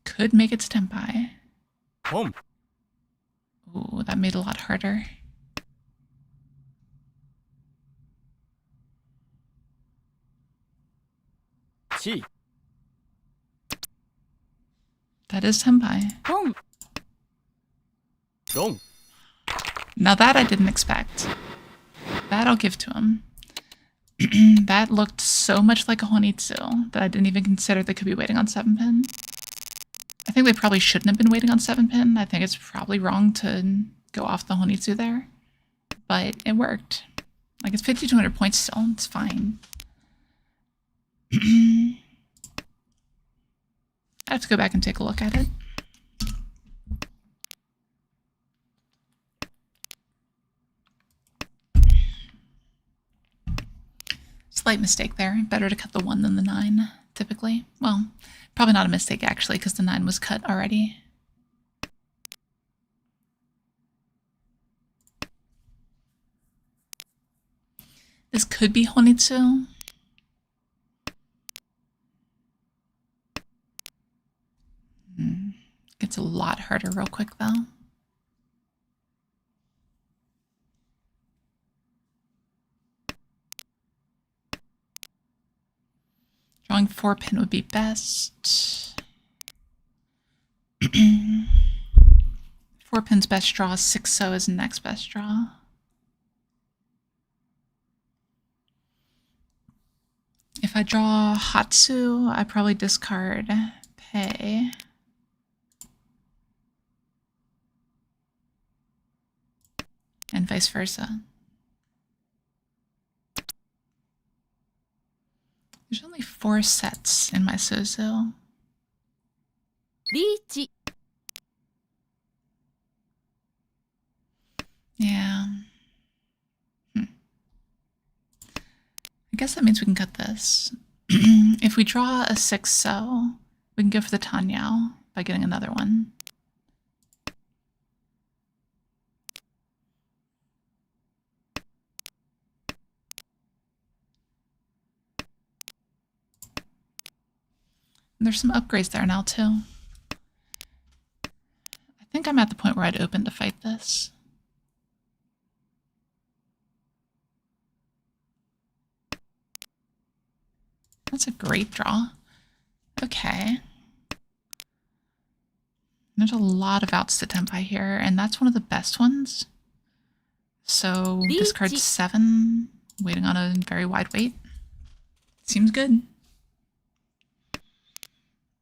Could make it to Tenpai. Boom. Ooh, that made it a lot harder. G. That is Tenpai. Boom. Long. Now that I didn't expect. That I'll give to him. That looked so much like a Honitsu that I didn't even consider they could be waiting on 7-pin. I think they probably shouldn't have been waiting on 7-pin. I think it's probably wrong to go off the Honitsu there. But it worked. Like, it's 5,200 points still. It's fine. I have to go back and take a look at it. Slight mistake there. Better to cut the 1 than the 9, typically. Well, probably not a mistake, actually, because the 9 was cut already. This could be Honitsu. Gets a lot harder real quick, though. Drawing 4-pin would be best. 4-pin's best draw, 6-so is next best draw. If I draw Hatsu, I probably discard Pei. And vice versa. There's only 4 sets in my Sozo. Riichi. Yeah. I guess that means we can cut this. If we draw a 6-so, we can go for the Tanyao by getting another one. There's some upgrades there now, too. I think I'm at the point where I'd open to fight this. That's a great draw. Okay. There's a lot of outs to Tenpai here, and that's one of the best ones. So discard Riichi. 7, waiting on a very wide wait. Seems good.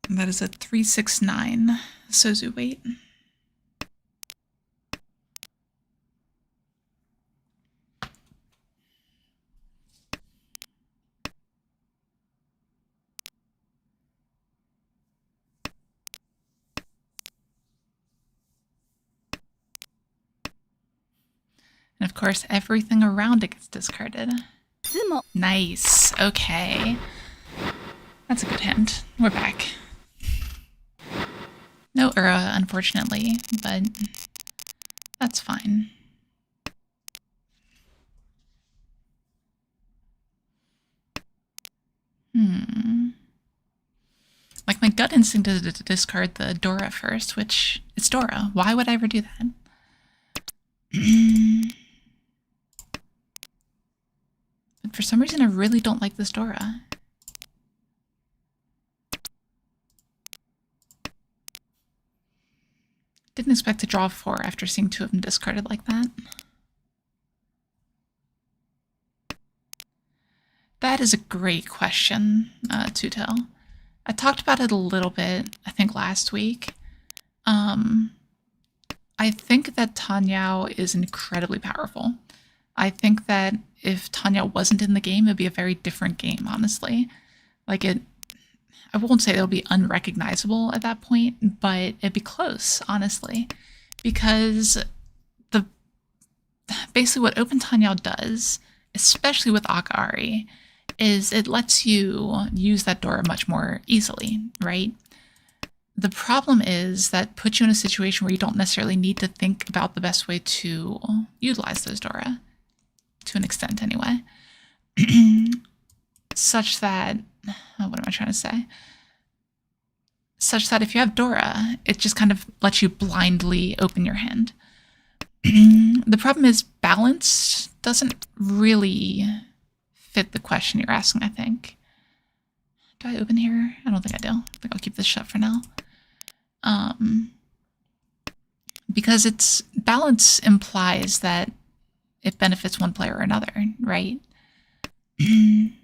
And that is a 369 Sozu wait. And of course, everything around it gets discarded. Tsumo. Nice. Okay. That's a good hint. We're back. No Ura, unfortunately, but that's fine. Like, my gut instinct is to discard the Dora first, which it's Dora. Why would I ever do that? But for some reason, I really don't like this Dora. Didn't expect to draw 4 after seeing 2 of them discarded like that. That is a great question, Tutel. I talked about it a little bit, I think, last week. I think that Tanyao is incredibly powerful. I think that if Tanyao wasn't in the game, it'd be a very different game, honestly. Like, I won't say it'll be unrecognizable at that point, but it'd be close, honestly. Because basically what Open Tanyao does, especially with Akari, is it lets you use that Dora much more easily, right? The problem is that puts you in a situation where you don't necessarily need to think about the best way to utilize those Dora, to an extent anyway. Such that, what am I trying to say? Such that if you have Dora, it just kind of lets you blindly open your hand. The problem is balance doesn't really fit the question you're asking, I think. Do I open here? I don't think I do. I think I'll keep this shut for now. Because its balance implies that it benefits one player or another, right? Riichi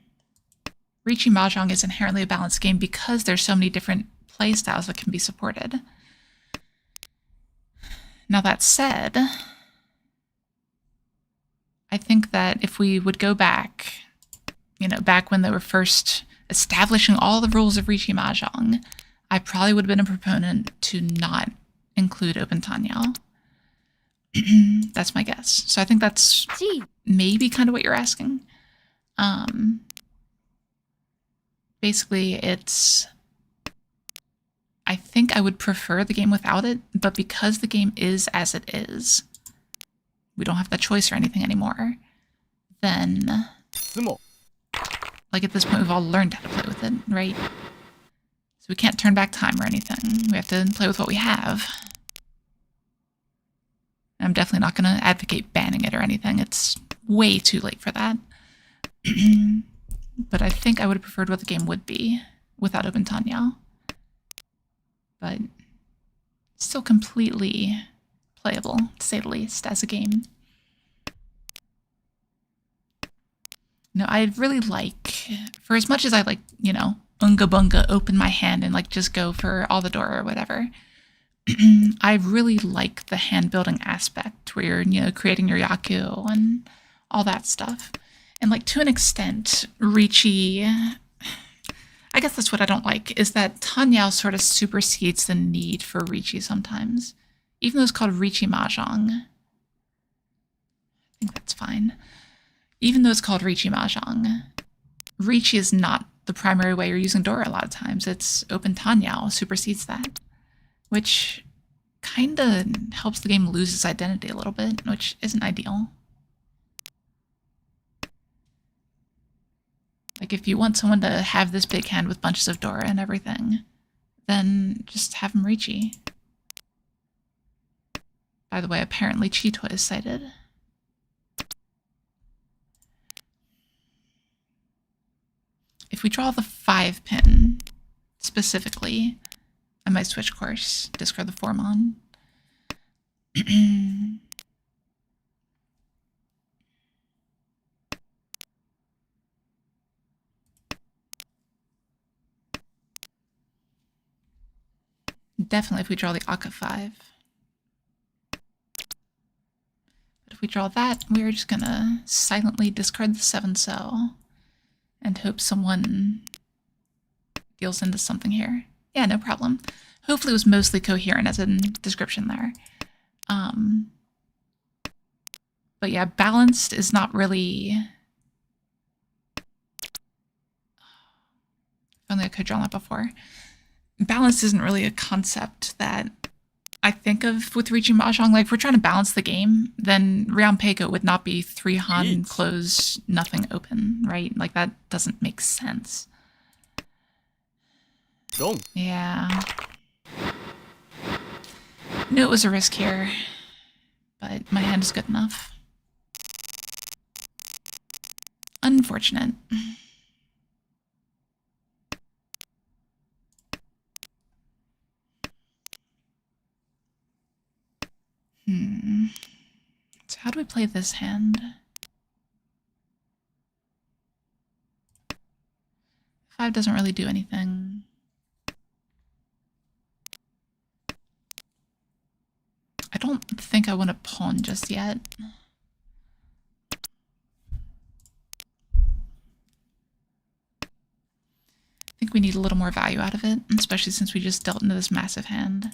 Mahjong is inherently a balanced game because there's so many different play styles that can be supported. Now that said, I think that if we would go back, back when they were first establishing all the rules of Riichi Mahjong, I probably would have been a proponent to not include Open Tanyao. That's my guess. So I think that's maybe kind of what you're asking. Basically, I think I would prefer the game without it, but because the game is as it is, we don't have that choice or anything anymore, then, like at this point, we've all learned how to play with it, right? So we can't turn back time or anything. We have to play with what we have. I'm definitely not going to advocate banning it or anything. It's way too late for that. But I think I would have preferred what the game would be without Open Tanyao. But still completely playable, to say the least, as a game. No, I really like, for as much as I like, unga bunga, open my hand and like just go for all the door or whatever, I really like the hand building aspect where you're, creating your Yaku and all that stuff. And like to an extent, Riichi, I guess that's what I don't like, is that Tanyao sort of supersedes the need for Riichi sometimes. Even though it's called Riichi Mahjong. I think that's fine. Even though it's called Riichi Mahjong, Riichi is not the primary way you're using Dora a lot of times. It's Open Tanyao supersedes that, which kind of helps the game lose its identity a little bit, which isn't ideal. Like, if you want someone to have this big hand with bunches of Dora and everything, then just have him Riichi. By the way, apparently Cheetoy is sighted. If we draw the 5 pin, specifically, I might switch course, discard the 4-mon. Definitely if we draw the Akka 5. But if we draw that, we're just gonna silently discard the 7 cell and hope someone deals into something here. Yeah, no problem. Hopefully it was mostly coherent as in description there. But yeah, balanced is not really... If only I could have drawn that before. Balanced isn't really a concept that I think of with Riichi Mahjong. Like, if we're trying to balance the game, then Ryampeko would not be 3 Han close, nothing open, right? Like, that doesn't make sense. Dong. Yeah. Knew it was a risk here, but my hand is good enough. Unfortunate. So how do we play this hand? 5 doesn't really do anything. I don't think I want to pawn just yet. I think we need a little more value out of it, especially since we just dealt into this massive hand.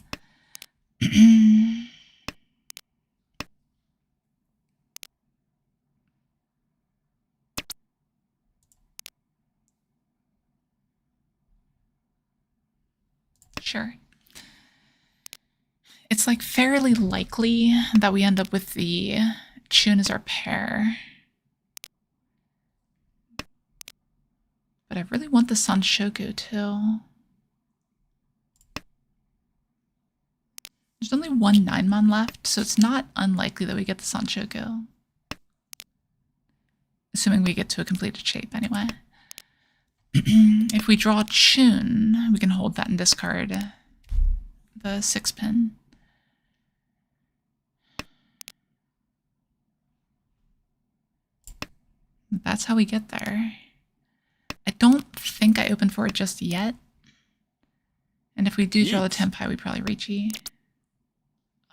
Sure. It's like fairly likely that we end up with the Chun as our pair. But I really want the Sanshoku too. There's only 1 9-mon left, so it's not unlikely that we get the Sanshoku. Assuming we get to a completed shape anyway. If we draw Chun, we can hold that and discard the 6 pin. That's how we get there. I don't think I open for it just yet. And if we do draw the Tenpai, we probably Riichi.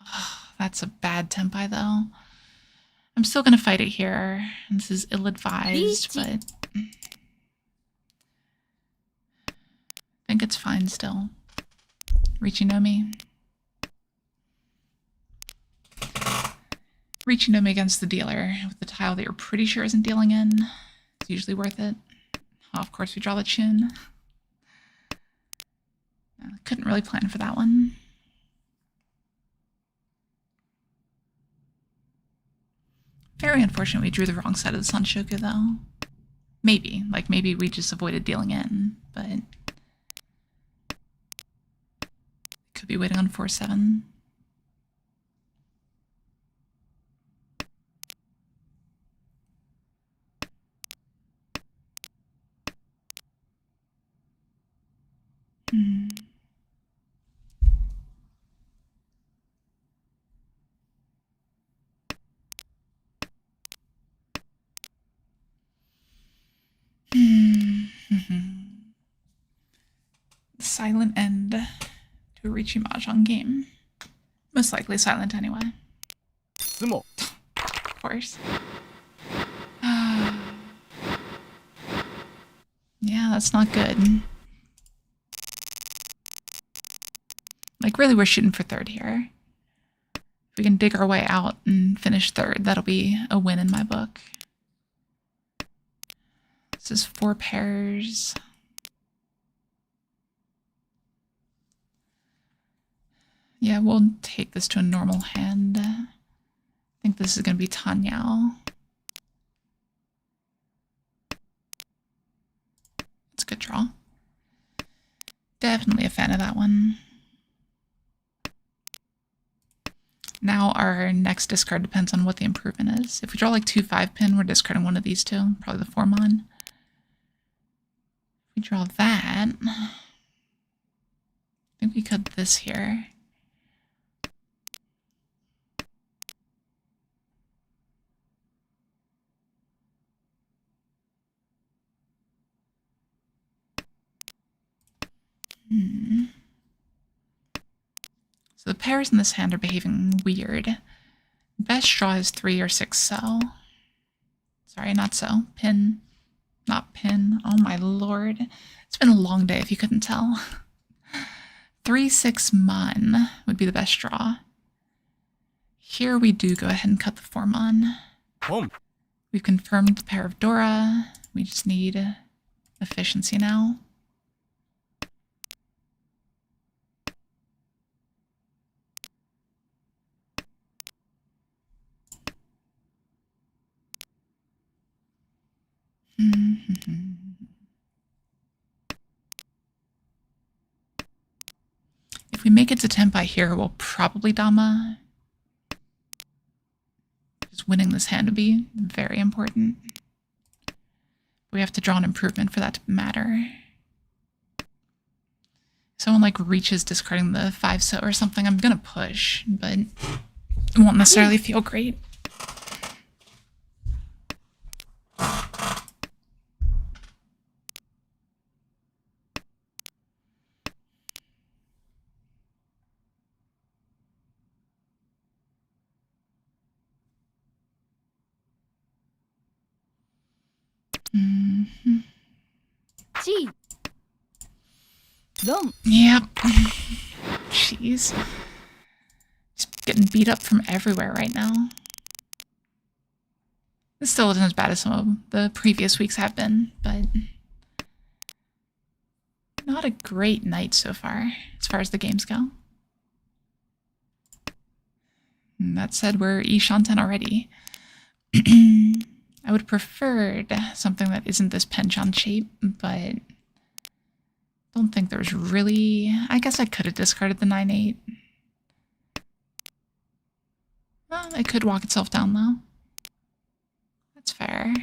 Oh, that's a bad Tenpai, though. I'm still going to fight it here. This is ill-advised, but I think it's fine still. Riichi no Mi. Riichi no Mi against the dealer with the tile that you're pretty sure isn't dealing in. It's usually worth it. Oh, of course, we draw the Chun. Couldn't really plan for that one. Very unfortunate we drew the wrong side of the Sanshoku, though. Maybe. Like, maybe we just avoided dealing in, but... Could be waiting on 4-7. Silent end to a Riichi Mahjong game. Most likely silent anyway. Sumo. Of course. Yeah, that's not good. Like, really, we're shooting for third here. If we can dig our way out and finish third, that'll be a win in my book. This is 4 pairs. Yeah, we'll take this to a normal hand. I think this is going to be Tanyao. Good draw. Definitely a fan of that one. Now our next discard depends on what the improvement is. If we draw like 2 5-pin, we're discarding one of these two, probably the 4-mon. If we draw that, I think we cut this here. So the pairs in this hand are behaving weird. Best draw is 3 or 6 so. Sorry, not so. Pin. Not pin. Oh my lord. It's been a long day if you couldn't tell. 3-6-mon would be the best draw. Here we do go ahead and cut the 4-mon. Boom. We've confirmed the pair of Dora. We just need efficiency now. If we make it to Tenpai here, we'll probably Dama. Just winning this hand would be very important. We have to draw an improvement for that to matter. Someone like reaches discarding the 5-so or something, I'm gonna push, but it won't necessarily feel great. Chi. Dom. Yep. Jeez. Just getting beat up from everywhere right now. This still isn't as bad as some of the previous weeks have been, but not a great night so far as the games go. And that said, we're E-Shanten already. I would have preferred something that isn't this penchant shape, but don't think there's really... I guess I could have discarded the 9-8. Well, it could walk itself down, though. That's fair.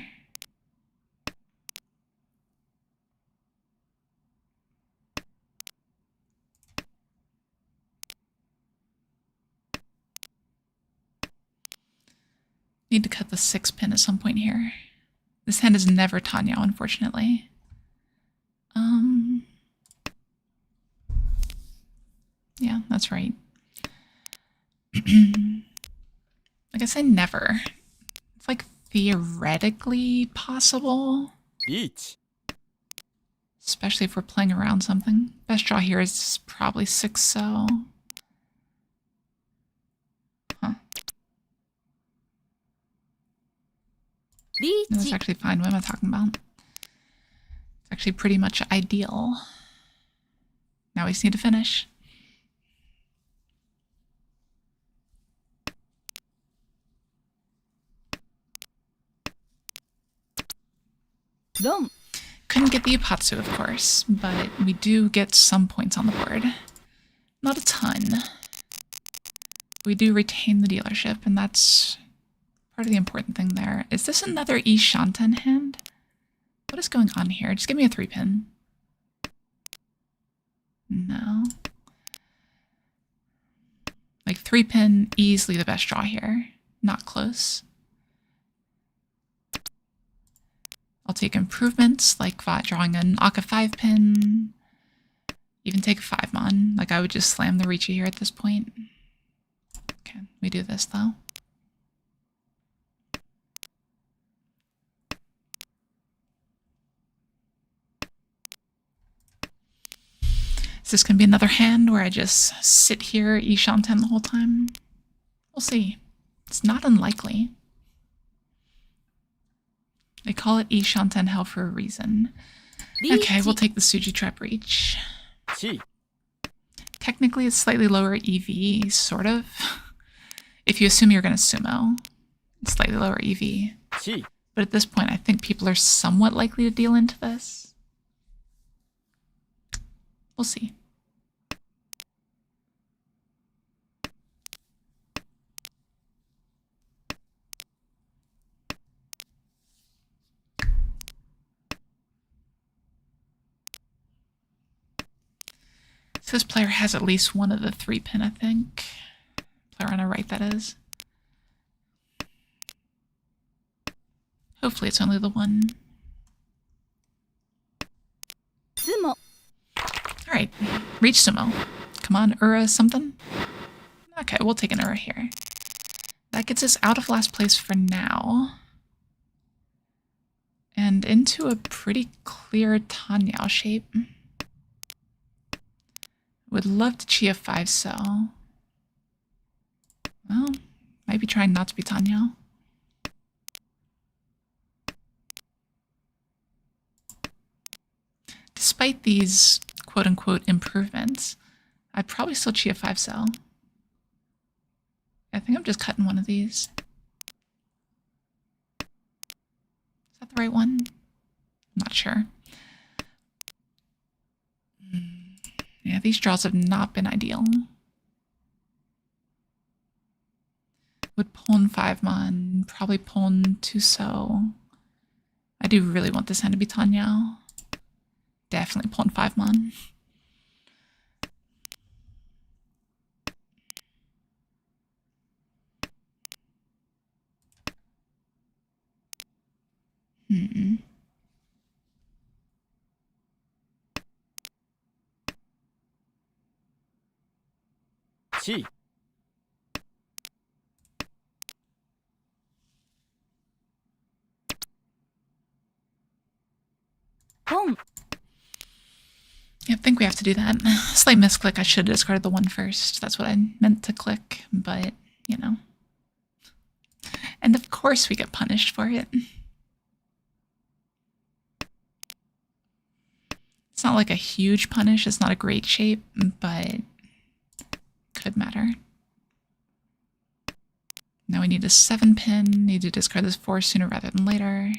Need to cut the 6-pin at some point here. This hand is never Tanya, unfortunately. Yeah, that's right. Like I say, never. It's like theoretically possible. Riichi. Especially if we're playing around something. Best draw here is probably 6-so. Huh. That's Riichi. actually fine. What am I talking about? It's actually pretty much ideal. Now we just need to finish. Dom. Couldn't get the Ipatsu, of course, but we do get some points on the board. Not a ton. We do retain the dealership, and that's part of the important thing there. Is this another E-Shanten hand? What is going on here? Just give me a 3-pin. No. Like 3-pin, easily the best draw here. Not close. I'll take improvements, like drawing an Aka 5-pin. Even take a 5-mon. Like I would just slam the Riichi here at this point. Okay, we do this though. Is this going to be another hand where I just sit here E-Shanten the whole time? We'll see. It's not unlikely. They call it E-Shanten Hell for a reason. Okay, we'll take the Suji Trap Reach. Chi. Technically, it's slightly lower EV, sort of. If you assume you're going to sumo, it's slightly lower EV. Chi. But at this point, I think people are somewhat likely to deal into this. We'll see. So this player has at least one of the 3-pin, I think. Player on our right, that is. Hopefully it's only the one. ズモ Alright, reach sumo. Come on, Ura something? Okay, we'll take an Ura here. That gets us out of last place for now. And into a pretty clear Tanyao shape. Would love to Chia 5 so. Well, might be trying not to be Tanyao. Despite these quote-unquote improvements, I'd probably still Chia 5 cell. I think I'm just cutting one of these. Is that the right one? I'm not sure. Yeah, these draws have not been ideal. Would pawn 5 mon, probably pawn 2 so. I do really want this hand to be Tanyao. Definitely pawn 5 mon. Chi. Pon. I think we have to do that. Slight misclick. I should have discarded the 1 first. That's what I meant to click, but, you know. And of course we get punished for it. It's not like a huge punish. It's not a great shape, but could matter. Now we need a 7-pin. Need to discard this 4 sooner rather than later.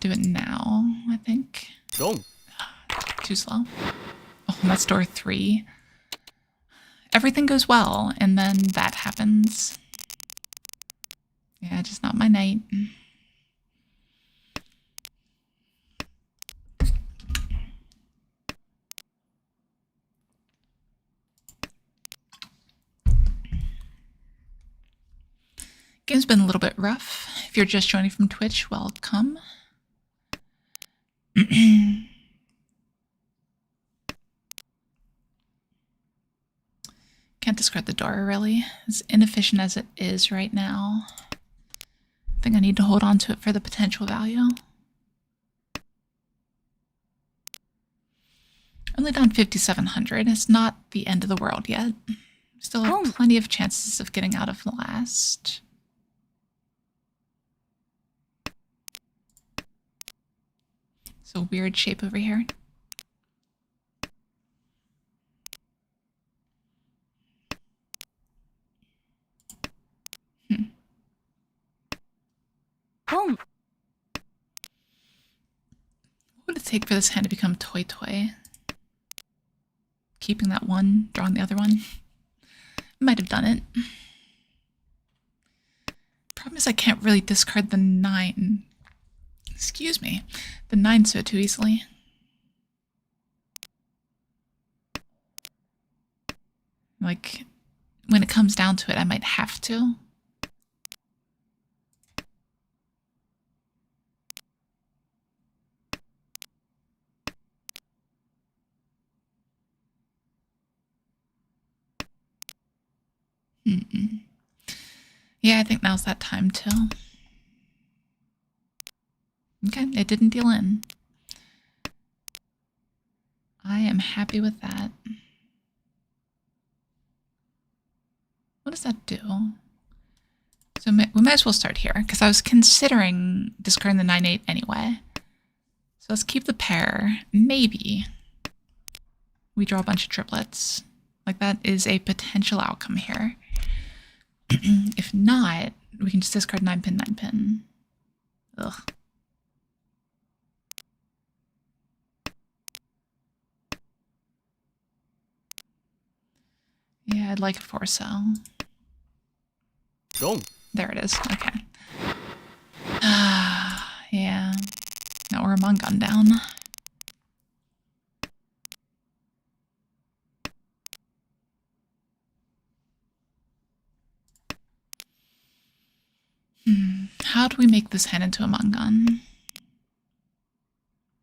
Do it now, I think. Wrong. Too slow. Oh, that's door 3. Everything goes well, and then that happens. Yeah, just not my night. Game's been a little bit rough. If you're just joining from Twitch, welcome. Can't discard the door, really. As inefficient as it is right now. I think I need to hold on to it for the potential value. Only down 5,700. It's not the end of the world yet. Still have plenty of chances of getting out of last. So weird shape over here. Pon. What would it take for this hand to become toy toy? Keeping that 1, drawing the other one. Might have done it. Problem is I can't really discard the 9. Excuse me. The 9 so too easily. Like, when it comes down to it, I might have to. Yeah, I think now's that time too. Okay, it didn't deal in. I am happy with that. What does that do? So we might as well start here, because I was considering discarding the 9-8 anyway. So let's keep the pair. Maybe we draw a bunch of triplets. Like, that is a potential outcome here. If not, we can just discard 9-pin, 9-pin. Ugh. I'd like it for so. Gong. There it is. Okay. Yeah. Now we're among gun down. How do we make this hand into a Mungun?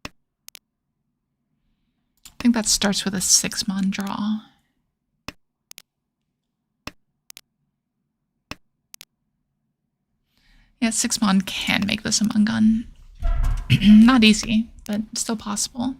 I think that starts with a 6-mon draw. Yeah, 6-mon can make this a Mungun. Not easy, but still possible.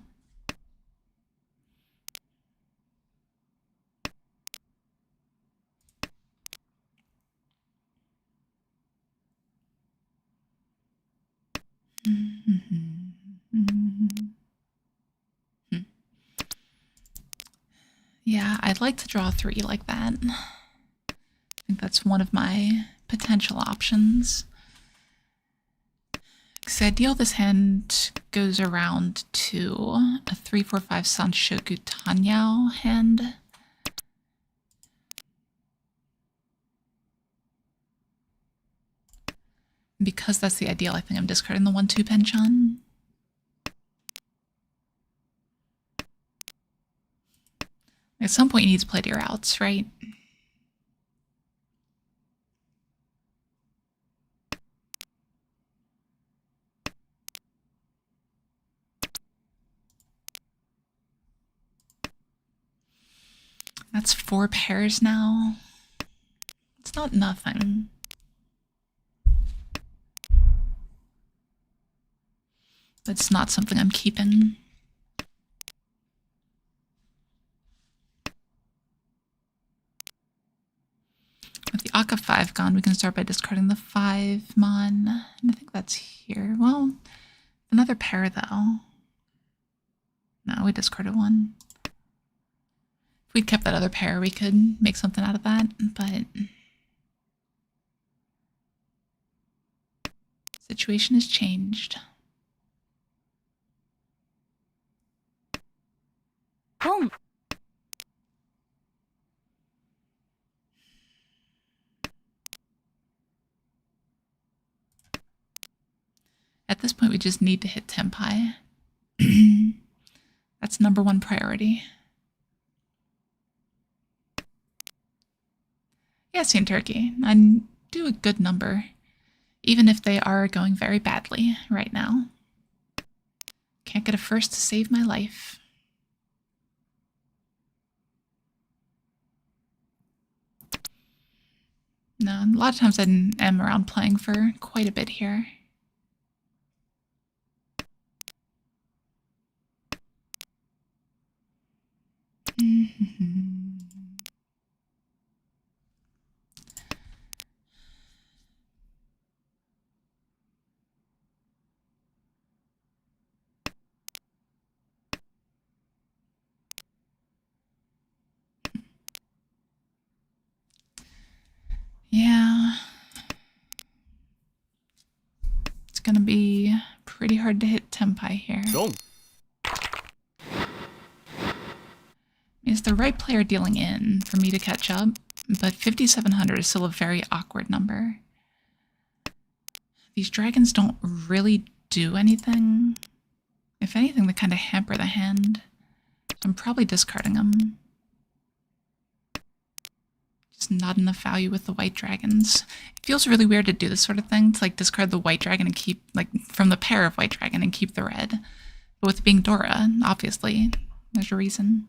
Yeah, I'd like to draw 3 like that. I think that's one of my potential options. Because the ideal this hand goes around to a 3-4-5 Sanshoku Tanyao hand. Because that's the ideal, I think I'm discarding the 1-2 Penchon. At some point you need to play to your outs, right? That's 4 pairs now. It's not nothing. But it's not something I'm keeping. With the Akka 5 gone, we can start by discarding the 5-mon. And I think that's here. Well, another pair though. No, we discarded 1. If we'd kept that other pair, we could make something out of that, but situation has changed. Pong. At this point, we just need to hit Tempai. That's #1 priority. Yes, in Turkey, I do a good number, even if they are going very badly right now. Can't get a first to save my life. No, a lot of times I am around playing for quite a bit here. Yeah. It's gonna be pretty hard to hit Tempai here. Gong. Is the right player dealing in for me to catch up, but 5,700 is still a very awkward number. These dragons don't really do anything. If anything, they kind of hamper the hand. I'm probably discarding them. Just not enough value with the white dragons. It feels really weird to do this sort of thing, to like discard the white dragon and keep, like, from the pair of white dragon and keep the red. But with being Dora, obviously, there's a reason.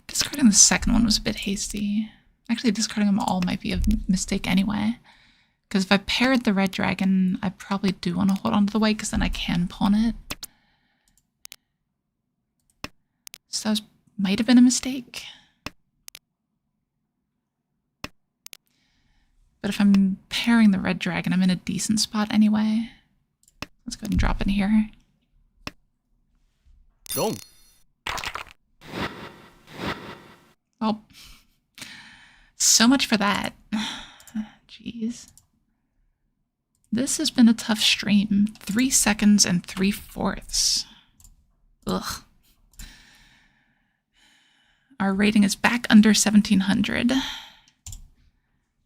Discarding the second one was a bit hasty. Actually, discarding them all might be a mistake anyway. Because if I paired the red dragon, I probably do want to hold on to the white, because then I can pawn it. So that might have been a mistake. But if I'm pairing the red dragon, I'm in a decent spot anyway. Let's go ahead and drop in here. Gong. Well, so much for that. Jeez. This has been a tough stream. 3 seconds and 3/4. Ugh. Our rating is back under 1700.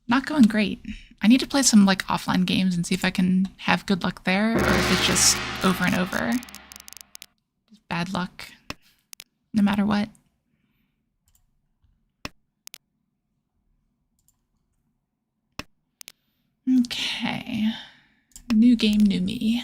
Not going great. I need to play some like offline games and see if I can have good luck there, or if it's just over and over. Just bad luck, no matter what. Okay. New game, new me.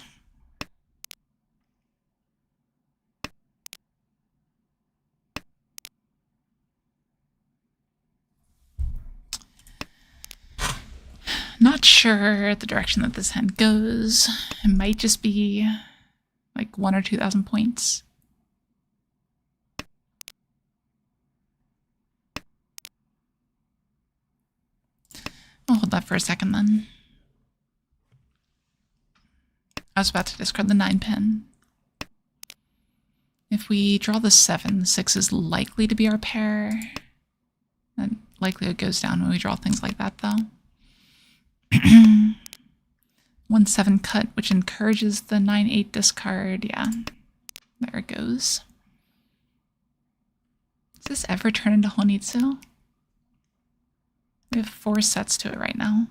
Not sure the direction that this hand goes. It might just be like 1,000 or 2,000 points. I'll hold that for a second then. I was about to discard the 9 pin. If we draw the 7, the 6 is likely to be our pair. And likely it goes down when we draw things like that, though. 1/7 cut, which encourages the 9/8 discard. Yeah, there it goes. Does this ever turn into Honitsu? We have 4 sets to it right now.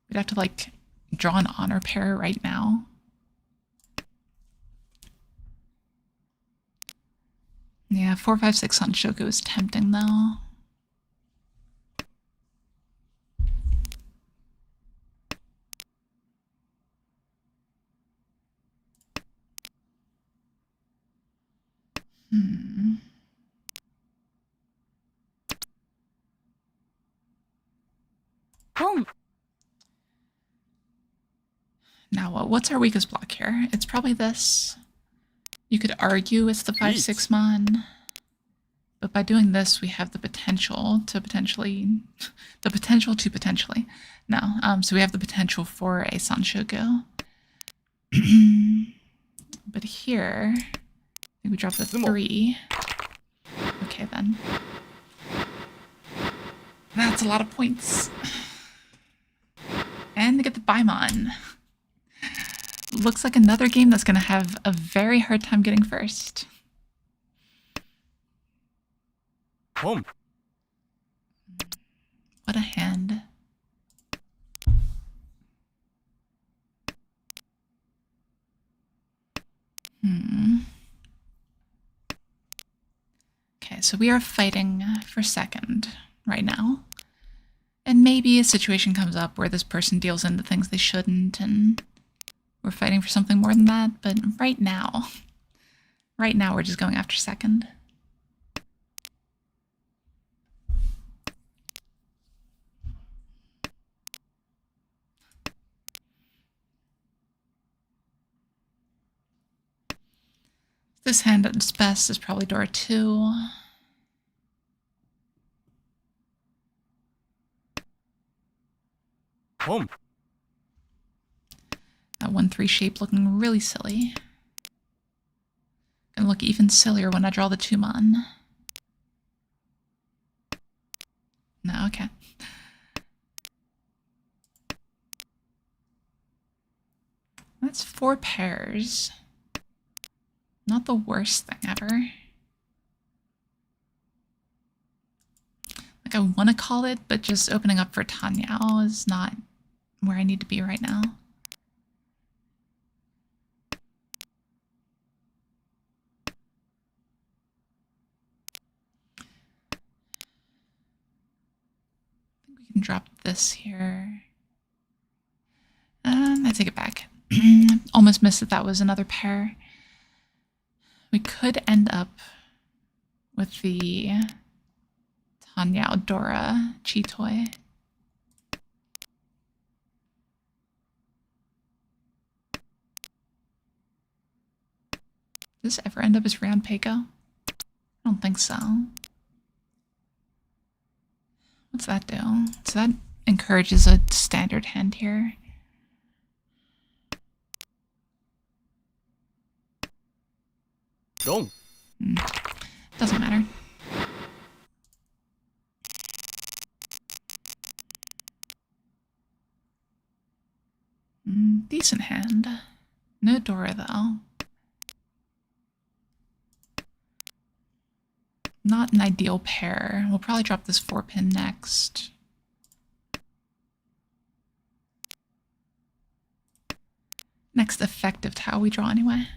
We'd have to like draw an honor pair right now. Yeah, 4, 5, 6 on Shoko is tempting though. Boom. Now, what's our weakest block here? It's probably this. You could argue it's the 5/6 mon, but by doing this, we have the potential to potentially, no. So we have the potential for a Sanshoku. But here, I think we drop the 3. Okay, then. That's a lot of points. And they get the Baimon. Looks like another game that's going to have a very hard time getting first. Boom. What a hand. Okay, so we are fighting for second right now. And maybe a situation comes up where this person deals into things they shouldn't, and we're fighting for something more than that. But right now we're just going after second. This hand at its best is probably door 2. Boom. That 1/3 shape looking really silly. Gonna look even sillier when I draw the 2 mon. No, okay. That's 4 pairs. Not the worst thing ever. Like I want to call it, but just opening up for Tanyao is not where I need to be right now. I think we can drop this here. I take it back. Almost missed it. That was another pair. We could end up with the Tanyao Dora Chitoy. Does this ever end up as round Peiko? I don't think so. What's that do? So that encourages a standard hand here. Long. Doesn't matter. decent hand. No Dora, though. Not an ideal pair. We'll probably drop this 4-pin next. Next effective tile we draw anyway.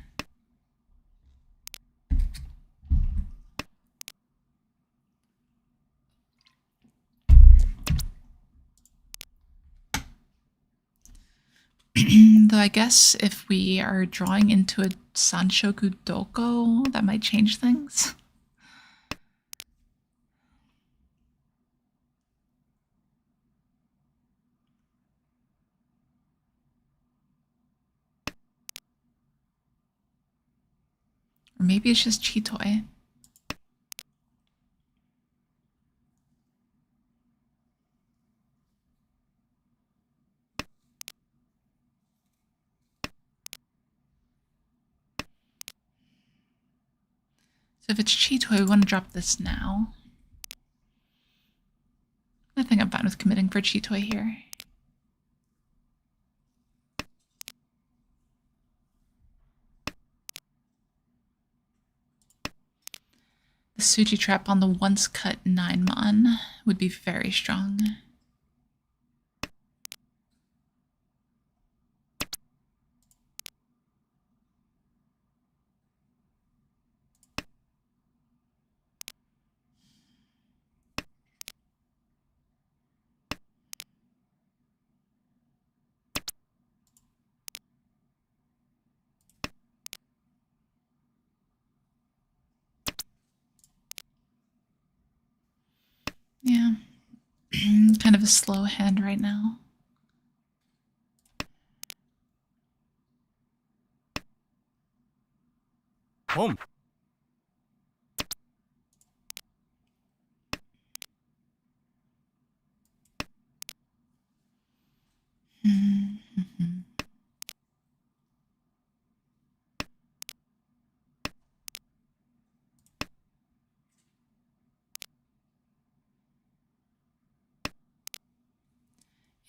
Though I guess if we are drawing into a Sanshoku Doko, that might change things. Or maybe it's just Chitoi. So if it's Chitoi, we want to drop this now. I think I'm fine with committing for Chitoi here. The Suji trap on the once cut 9-mon would be very strong. Yeah. Kind of a slow hand right now. Home.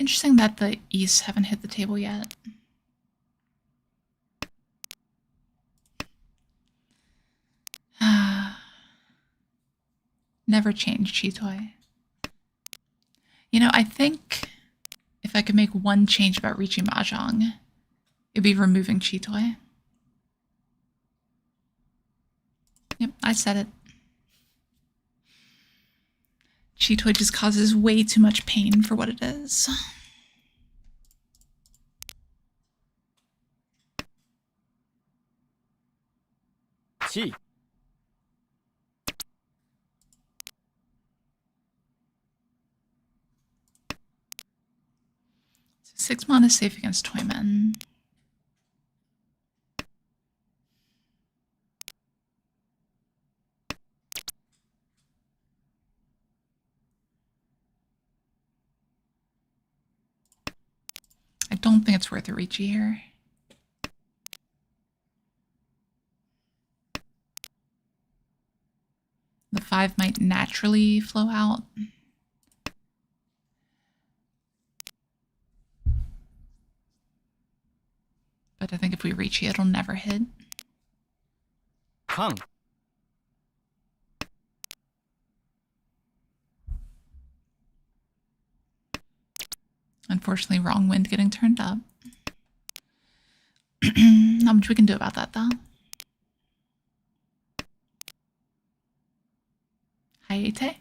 Interesting that the East haven't hit the table yet. Never change Chitoi. You know, I think if I could make one change about Riichi Mahjong, it'd be removing Chitoi. Yep, I said it. Chitoi just causes way too much pain for what it is. Chi. 6-mon is safe against Toymen. I don't think it's worth a Riichi here. The 5 might naturally flow out. But I think if we Riichi, it'll never hit. Kang. Unfortunately, wrong wind getting turned up. Not much we can do about that, though. Hayate?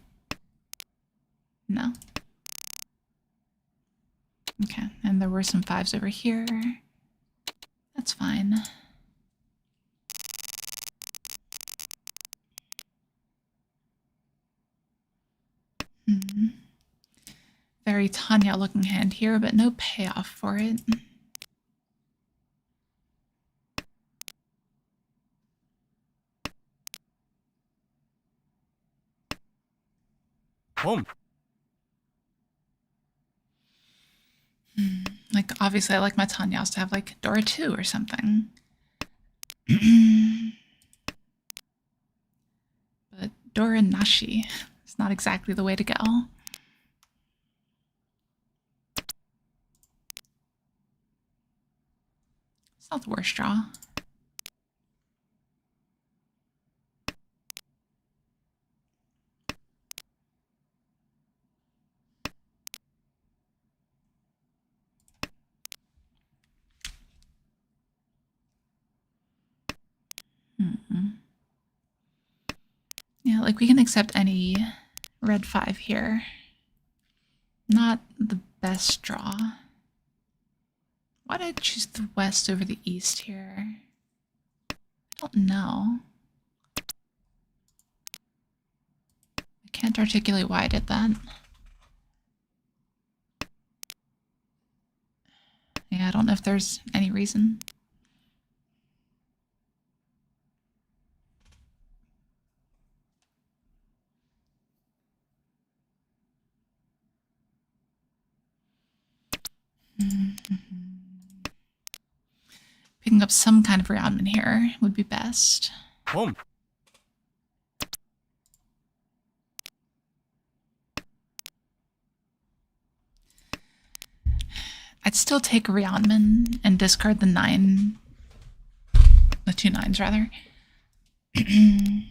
No. Okay, and there were some 5s over here. That's fine. Very Tanya looking hand here, but no payoff for it. Home. Like, obviously, I like my Tanyas to have, like, Dora 2 or something. But Dora Nashi is not exactly the way to go. It's not the worst draw. Yeah, like we can accept any red 5 here. Not the best draw. Why did I choose the west over the east here? I don't know. I can't articulate why I did that. Yeah, I don't know if there's any reason. Picking up some kind of rearmament here would be best. 봄, I'd still take a rearmament and discard the 9. The 2 9s, rather. I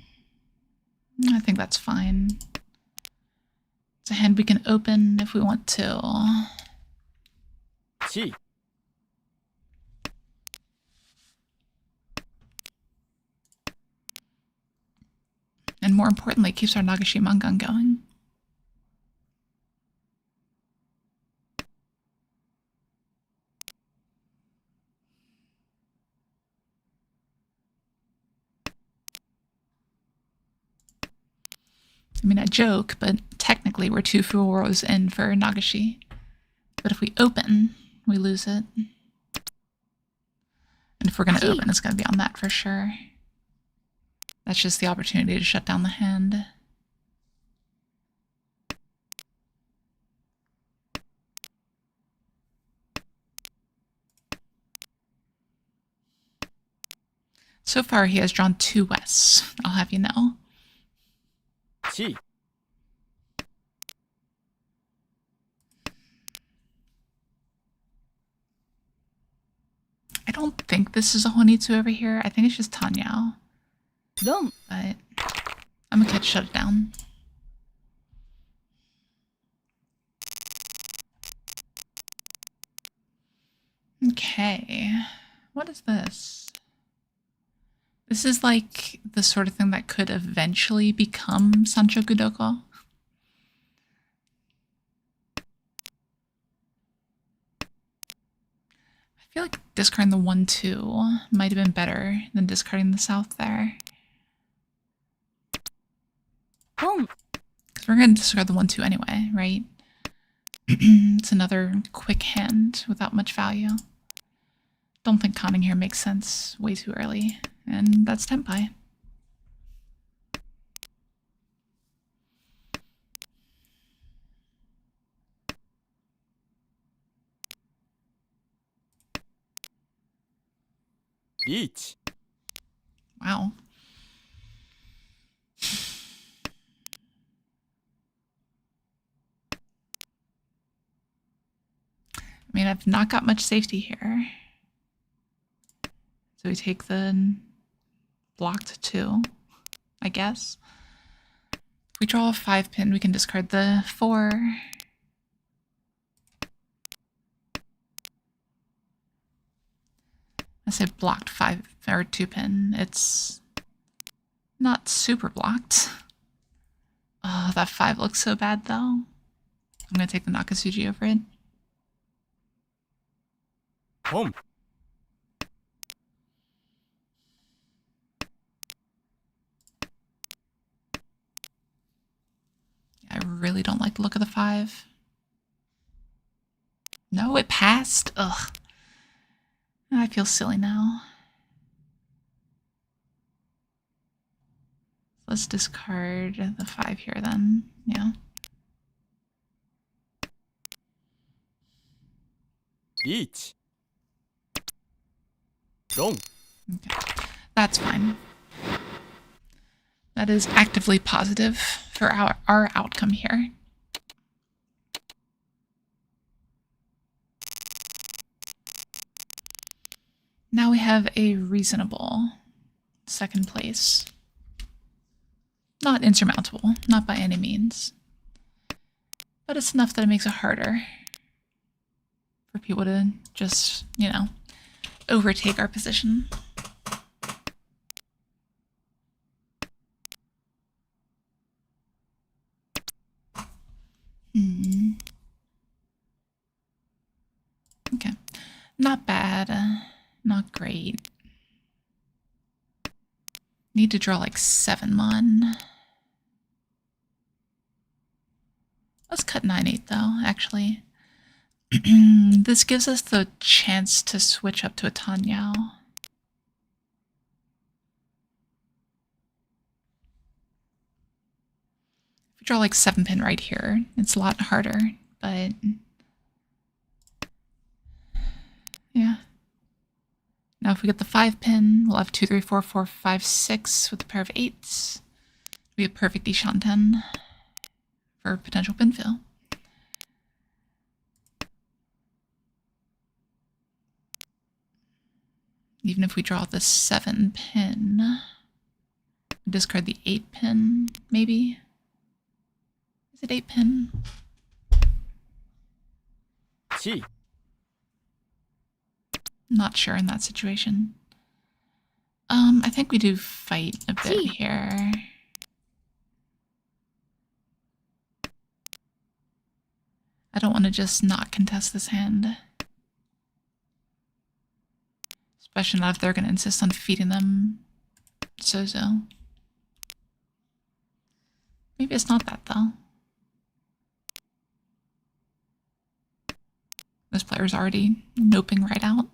think that's fine. It's a hand we can open if we want to. 지, And more importantly, keeps our Riichi Mahjong going. I mean, I joke, but technically we're 2 full rows in for Nagashi. But if we open, we lose it. And if we're going to open, it's going to be on that for sure. That's just the opportunity to shut down the hand. So far, he has drawn 2 wests, I'll have you know. 지, I don't think this is a Honitsu over here. I think it's just Tanyao. 롬, But I'm gonna shut it down. Okay. What is this? This is like the sort of thing that could eventually become Sancho Gudoko. I feel like discarding the 1-2 might have been better than discarding the south there. 봄, Because we're going to discard the 1-2 anyway, right? It's another quick hand without much value. Don't think conning here makes sense way too early. And that's Tenpai. 리치, Wow. I mean, I've not got much safety here. So we take the blocked 2, I guess. If we draw a 5 pin, we can discard the 4. I said blocked 5 or 2 pin. It's not super blocked. Oh, that 5 looks so bad though. I'm gonna take the Nakatsuji over it. 봄, I really don't like the look of the 5. No, it passed. Ugh. I feel silly now. Let's discard the 5 here then. Yeah. 리치, 롱, Okay. That's fine. That is actively positive for our outcome here. Now we have a reasonable second place. Not insurmountable, not by any means. But it's enough that it makes it harder for people to just, you know, overtake our position. Okay. Not bad. Not great. Need to draw like 7 mon. Let's cut 9/8 though, actually. This gives us the chance to switch up to a Tanyao. If we draw like 7 pin right here, it's a lot harder, but yeah. Now if we get the 5 pin, we'll have 2, 3, 4, 4, 5, 6 with a pair of 8s. We have perfect Ishanten for potential pin fill. Even if we draw the 7 pin, discard the 8 pin, maybe? Is it 8 pin? 地 Not sure in that situation. I think we do fight a bit Gee. here. I don't want to just not contest this hand. Especially not if they're going to insist on feeding them so-so. Maybe it's not that, though. This player's already noping right out.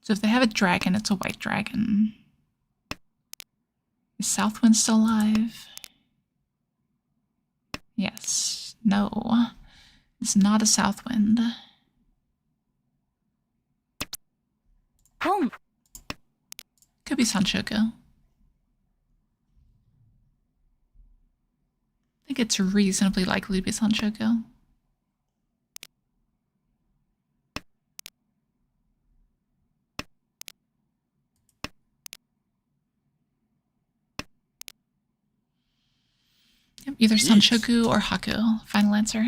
So if they have a dragon, it's a white dragon. Is Southwind still alive? Yes. No. It's not a Southwind. Pon. Could be Sanshoku. I think it's reasonably likely to be Sanshoku. Yep, either Sanshoku or Haku. Final answer.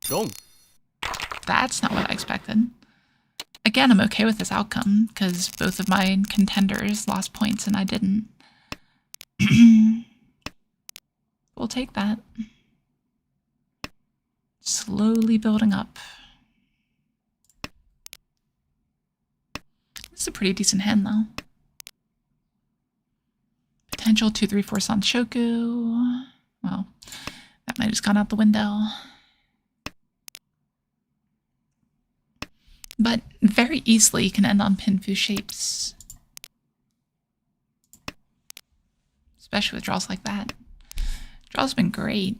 ロン That's not what I expected. Again, I'm okay with this outcome, because both of my contenders lost points and I didn't. We'll take that. Slowly building up. This is a pretty decent hand, though. Potential 2, 3, 4 Sanshoku. Well, that might have just gone out the window. But very easily can end on Pinfu shapes. Especially with draws like that. Draws have been great.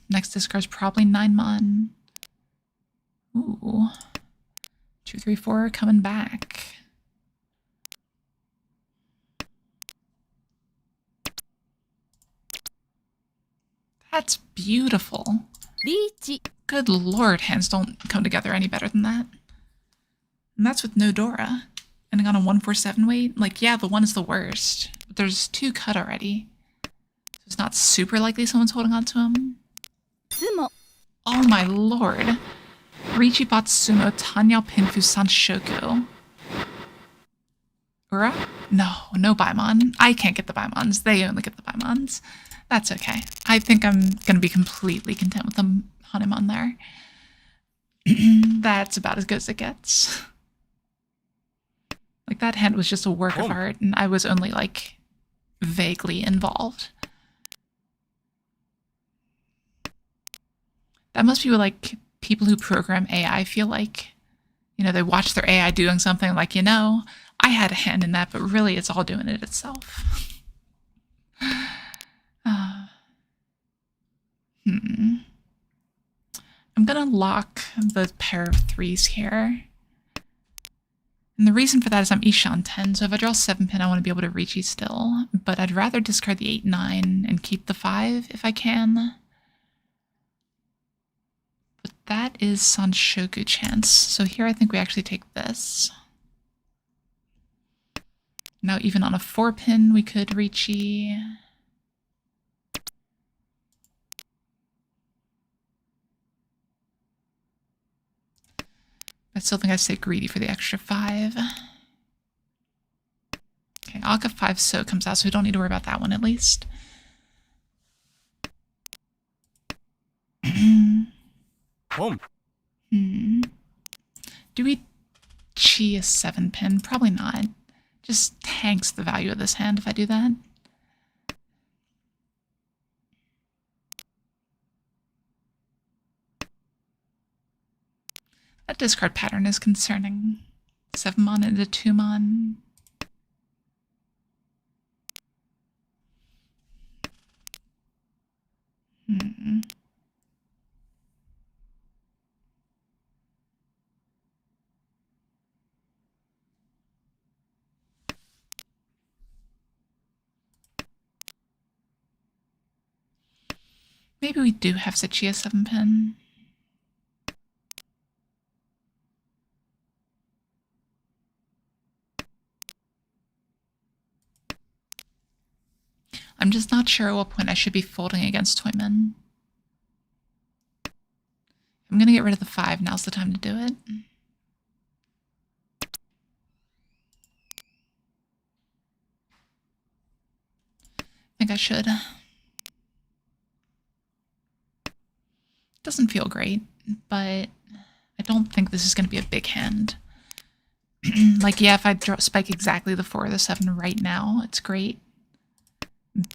Next discard's probably 9 mon. Ooh. 2, 3, 4 coming back. That's beautiful. Riichi. Good lord, hands don't come together any better than that. And that's with no Dora. Ending on a 147 weight? Like, yeah, the 1 is the worst. But there's 2 cut already. So it's not super likely someone's holding on to him. Sumo. Oh my lord. Riichi Batsumo Tanyao Pinfu Sanshoku. Ura? No, no Baimon. I can't get the Baimons. They only get the Baimons. That's okay. I think I'm going to be completely content with them Hanuman there. That's about as good as it gets. Like, that hand was just a work of art, and I was only, like, vaguely involved. That must be what, like, people who program AI feel like. You know, they watch their AI doing something like, you know, I had a hand in that, but really it's all doing it itself. I'm gonna lock the pair of 3s here. And the reason for that is I'm Ishan 10, so if I draw 7 pin, I want to be able to Riichi still. But I'd rather discard the 8, 9 and keep the 5 if I can. But that is Sanshoku chance. So here I think we actually take this. Now even on a 4 pin, we could Riichi. I still think I'd stay greedy for the extra 5. Okay, Akka 5 so comes out, so we don't need to worry about that one at least. Home. Do we chi a 7 pin? Probably not. Just tanks the value of this hand if I do that. That discard pattern is concerning. 7 mon into 2 mon. Maybe we do have to chi a 7 pin. I'm just not sure at what point I should be folding against Toyman. I'm going to get rid of the 5. Now's the time to do it. I think I should. Doesn't feel great, but I don't think this is going to be a big hand. Like, yeah, if I spike exactly the 4 or the 7 right now, it's great.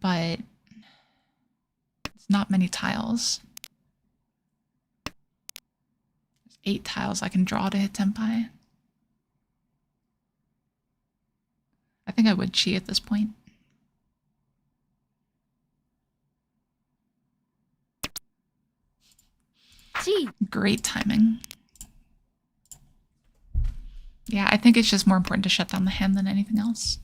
But it's not many tiles. There's 8 tiles I can draw to hit Tenpai. I think I would chi at this point. Chi. Great timing. Yeah, I think it's just more important to shut down the hand than anything else.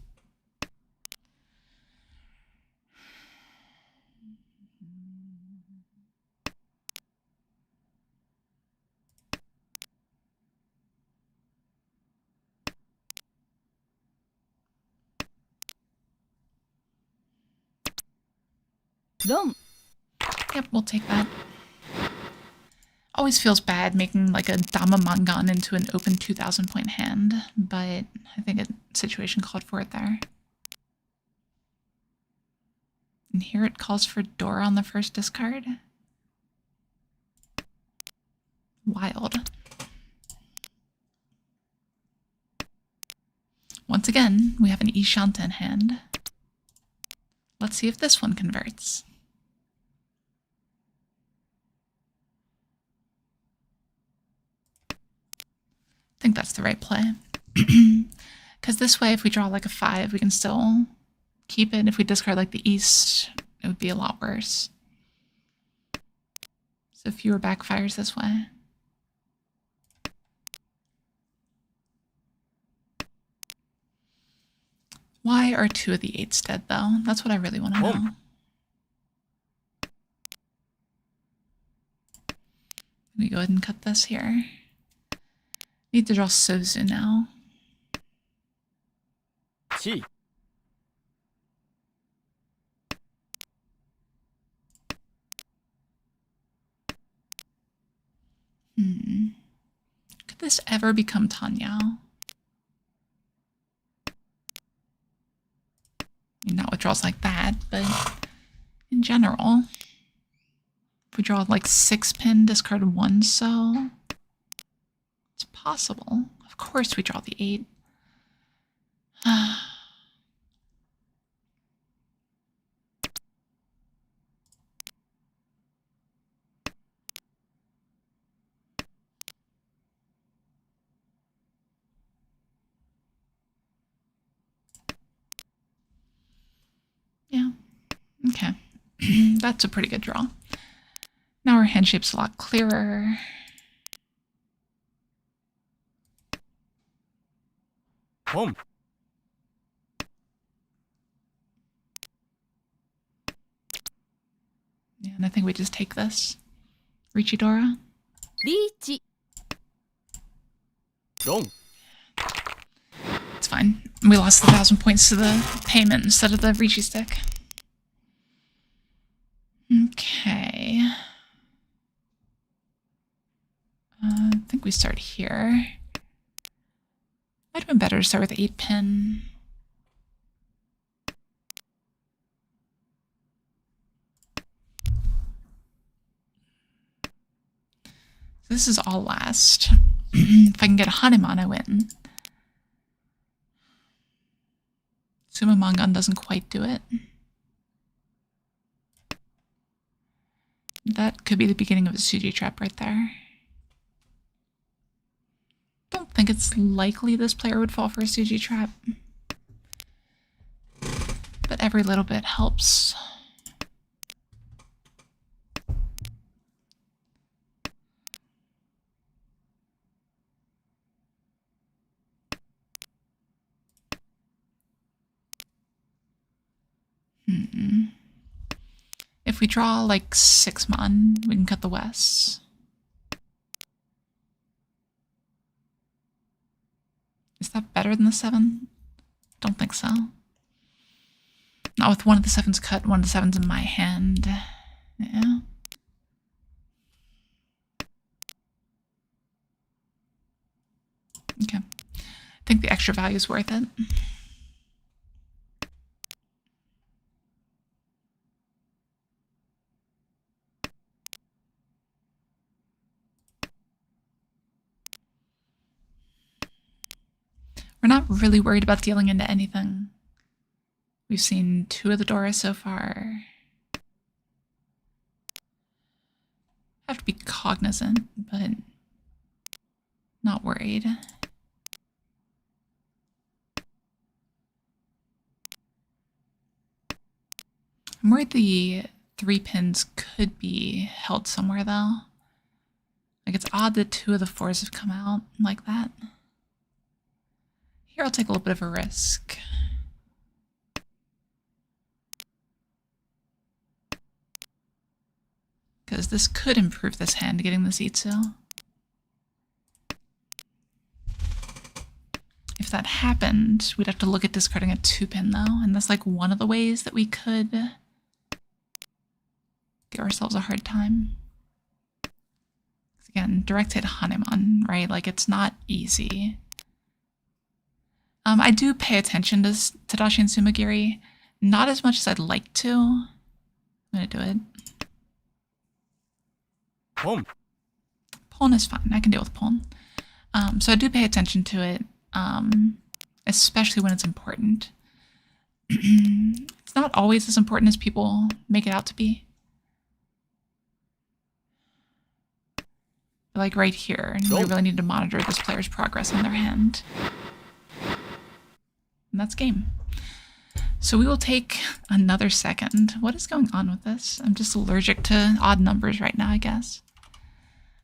Rom. Yep, we'll take that. Always feels bad making like a Dama Mangan into an open 2,000 point hand, but I think a situation called for it there. And here it calls for Dora on the first discard. Wild. Once again, we have an Ishanten hand. Let's see if this one converts. I think that's the right play. Because this way, if we draw like a 5, we can still keep it. If we discard like the East, it would be a lot worse. So fewer backfires this way. Why are 2 of the 8s dead, though? That's what I really want to know. Let me go ahead and cut this here. Need to draw Sozu now. Chi. Could this ever become Tanyao? I mean, not with draws like that, but in general. If we draw like 6 pin, discard 1 so. It's possible. Of course we draw the 8. Yeah. Okay. That's a pretty good draw. Now our hand shape's a lot clearer. Home. Yeah, and I think we just take this. Riichi. Riichi. Wrong. It's fine. We lost the 1,000 points to the payment instead of the Riichi stick. Okay. I think we start here. Might have been better to start with 8-pin. This is all last. If I can get a Hanuman, I win. Sumamongan doesn't quite do it. That could be the beginning of a Suji trap right there. Don't think it's likely this player would fall for a Suji trap. But every little bit helps. If we draw like 6 mon, we can cut the West. Is that better than the 7? Don't think so. Not with one of the 7s cut, one of the 7s in my hand. Yeah. Okay. I think the extra value is worth it. We're not really worried about dealing into anything. We've seen 2 of the Doras so far. Have to be cognizant, but not worried. I'm worried the 3 pins could be held somewhere though. Like it's odd that 2 of the 4s have come out like that. Here I'll take a little bit of a risk. Because this could improve this hand, getting the Zitsu. If that happened, we'd have to look at discarding a 2-pin though, and that's like one of the ways that we could give ourselves a hard time. Again, direct hit Hanuman, right? Like it's not easy. I do pay attention to Tadashi and Sumagiri, not as much as I'd like to. I'm gonna do it. Home. Puln is fine. I can deal with Puln. So I do pay attention to it, especially when it's important. It's not always as important as people make it out to be. Like right here, we really need to monitor this player's progress on their hand. And that's game. So we will take another second. What is going on with this? I'm just allergic to odd numbers right now, I guess.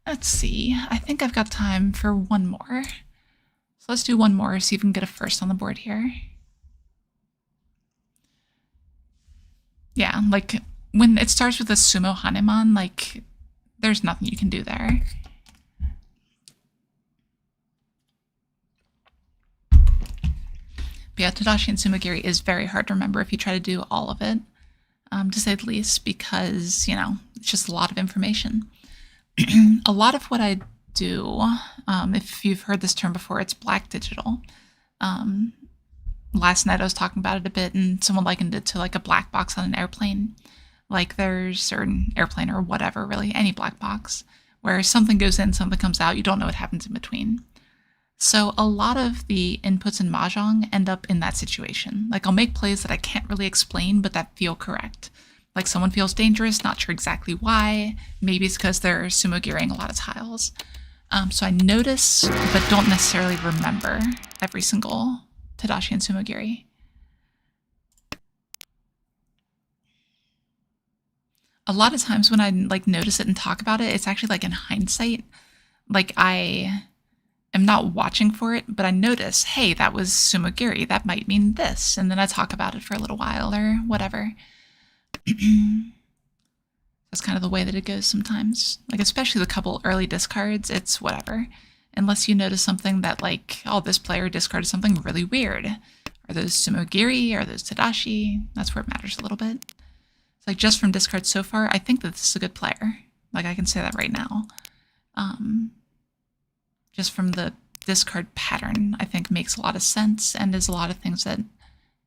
Let's see. I think I've got time for one more. So let's do one more, see if we can get a first on the board here. Yeah, like when it starts with a Sumo Hanuman, like there's nothing you can do there. But yeah, Tadashi and Sumagiri is very hard to remember if you try to do all of it, to say the least, because, you know, it's just a lot of information. A lot of what I do, if you've heard this term before, it's black digital. Last night I was talking about it a bit, and someone likened it to like a black box on an airplane. Like there's an airplane or whatever, really, any black box, where something goes in, something comes out, you don't know what happens in between. So a lot of the inputs in Mahjong end up in that situation. Like I'll make plays that I can't really explain, but that feel correct. Like someone feels dangerous, not sure exactly why. Maybe it's because they're sumo-gearing a lot of tiles. So I notice, but don't necessarily remember every single Tadashi and Sumagiri. A lot of times when I like notice it and talk about it, it's actually like in hindsight. Like I I'm not watching for it, but I notice, hey, that was Sumogiri. That might mean this. And then I talk about it for a little while or whatever. That's kind of the way that it goes sometimes. Like, especially the couple early discards, it's whatever. Unless you notice something that, like, oh, this player discarded something really weird. Are those Sumogiri? Are those Tadashi? That's where it matters a little bit. It's like, just from discards so far, I think that this is a good player. Like, I can say that right now. Just from the discard pattern, I think makes a lot of sense and is a lot of things that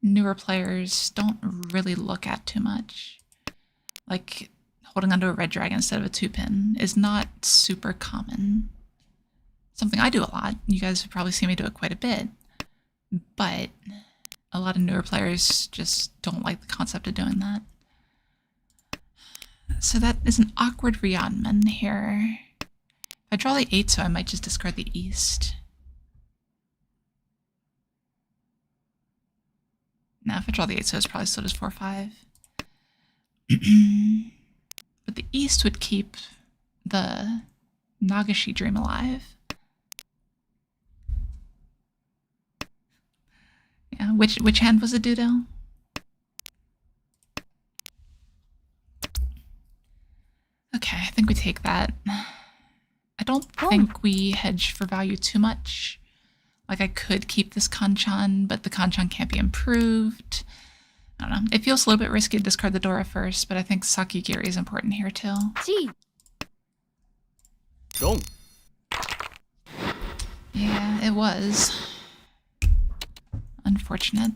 newer players don't really look at too much. Like, holding onto a red dragon instead of a 2-pin is not super common. Something I do a lot. You guys have probably seen me do it quite a bit. But a lot of newer players just don't like the concept of doing that. So that is an awkward Rionman here. If I draw the 8, so I might just discard the East. Now, if I draw the 8, so it's probably still just 4-5. But the East would keep the Nagashi dream alive. Yeah, which hand was it, Dudo? Okay, I think we take that. I don't think we hedge for value too much. Like, I could keep this Kanchan, but the Kanchan can't be improved. I don't know. It feels a little bit risky to discard the Dora first, but I think Sakigiri is important here too. G. Dong. Yeah, it was. Unfortunate.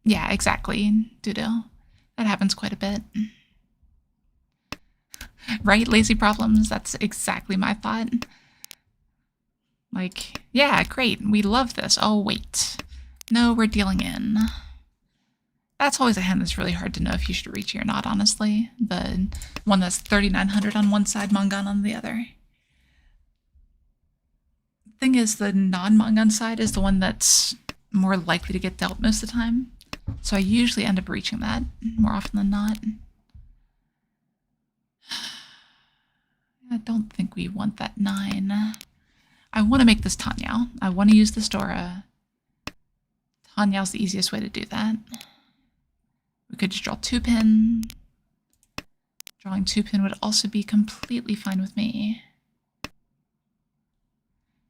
Yeah, exactly, Dudo. That happens quite a bit. Right, lazy problems? That's exactly my thought. Like, yeah, great, we love this. Oh, wait. No, we're dealing in. That's always a hand that's really hard to know if you should reach or not, honestly. The one that's 3,900 on one side, Mangan on the other. Thing is, the non-Mangan side is the one that's more likely to get dealt most of the time. So I usually end up reaching that more often than not. I don't think we want that 9. I want to make this Tanyao. I want to use this Dora. Tanyao's the easiest way to do that. We could just draw 2-pin. Drawing 2-pin would also be completely fine with me. If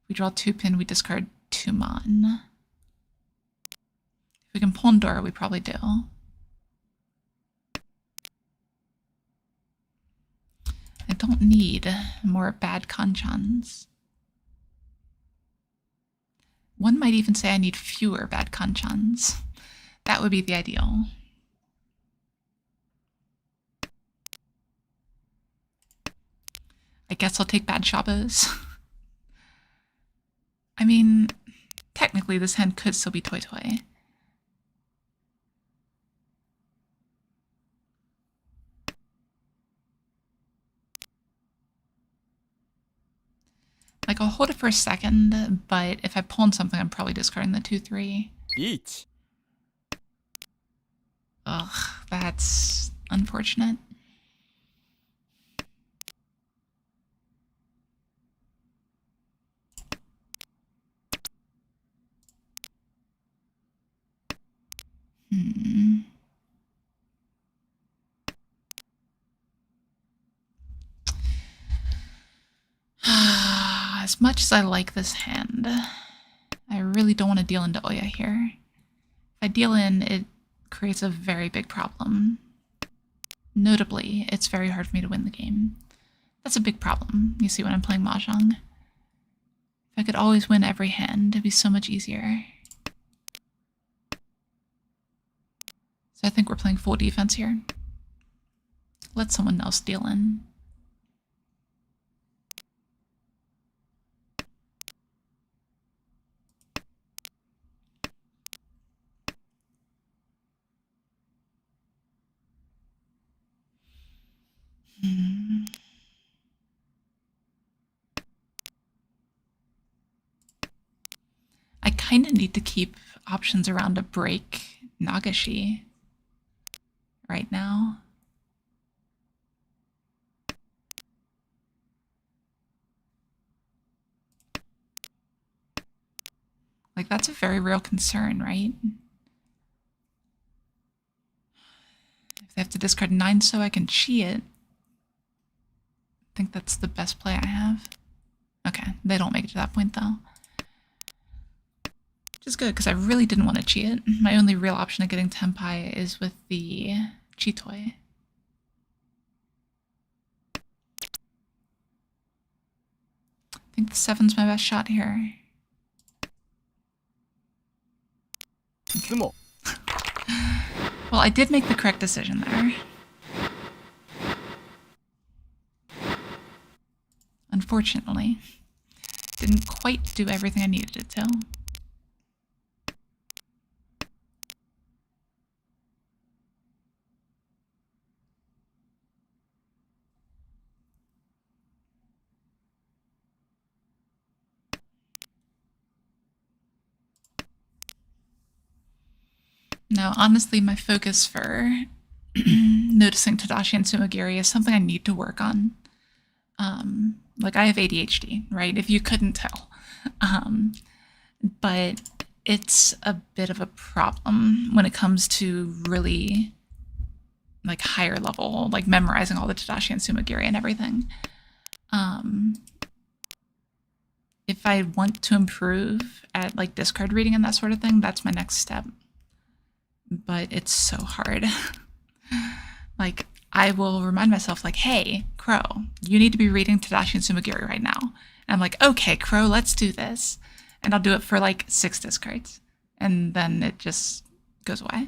we draw 2-pin, we discard 2-mon. If we can pawn Dora, we probably do. I don't need more bad Kanchans. One might even say I need fewer bad Kanchans. That would be the ideal. I guess I'll take bad Shabos. I mean, technically this hand could still be Toy Toy. Like, I'll hold it for a second, but if I pawn something, I'm probably discarding the 2-3. Riichi. Ugh, that's unfortunate. As much as I like this hand, I really don't want to deal into Oya here. If I deal in, it creates a very big problem. Notably, it's very hard for me to win the game. That's a big problem, you see, when I'm playing Mahjong. If I could always win every hand, it'd be so much easier. So I think we're playing full defense here. Let someone else deal in. I kind of need to keep options around to break Nagashi right now. Like, that's a very real concern, right? If they have to discard 9 so I can cheat it. I think that's the best play I have. Okay, they don't make it to that point though. Which is good, because I really didn't want to cheat it. My only real option of getting Tenpai is with the Chitoi. I think the 7's my best shot here. Sumo. Well, I did make the correct decision there. Unfortunately, didn't quite do everything I needed it to. No, honestly, my focus for noticing Tadashi and Sumagiri is something I need to work on. Like, I have ADHD, right? If you couldn't tell. But it's a bit of a problem when it comes to really, like, higher level, like, memorizing all the Tadashi and Sumagiri and everything. If I want to improve at, like, discard reading and that sort of thing, that's my next step. But it's so hard. Like, I will remind myself, like, hey, Crow, you need to be reading Tadashi and Sumagiri right now. And I'm like, okay, Crow, let's do this. And I'll do it for like 6 discards. And then it just goes away.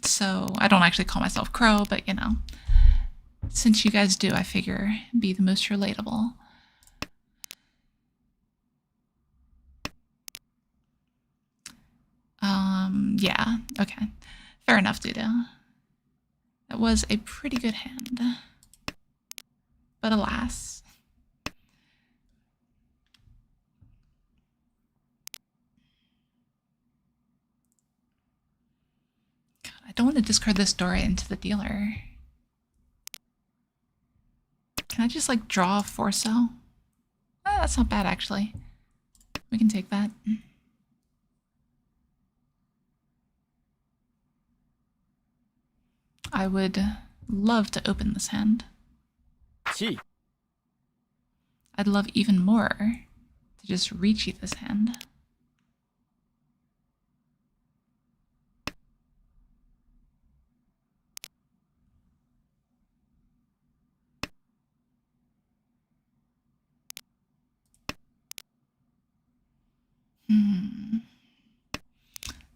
So I don't actually call myself Crow, but you know, since you guys do, I figure be the most relatable. Yeah, okay. Fair enough, Dudo. That was a pretty good hand. But alas. God, I don't want to discard this Dora into the dealer. Can I just, like, draw a Forso? Oh, that's not bad, actually. We can take that. I would love to open this hand. Chi. I'd love even more to just Riichi this hand.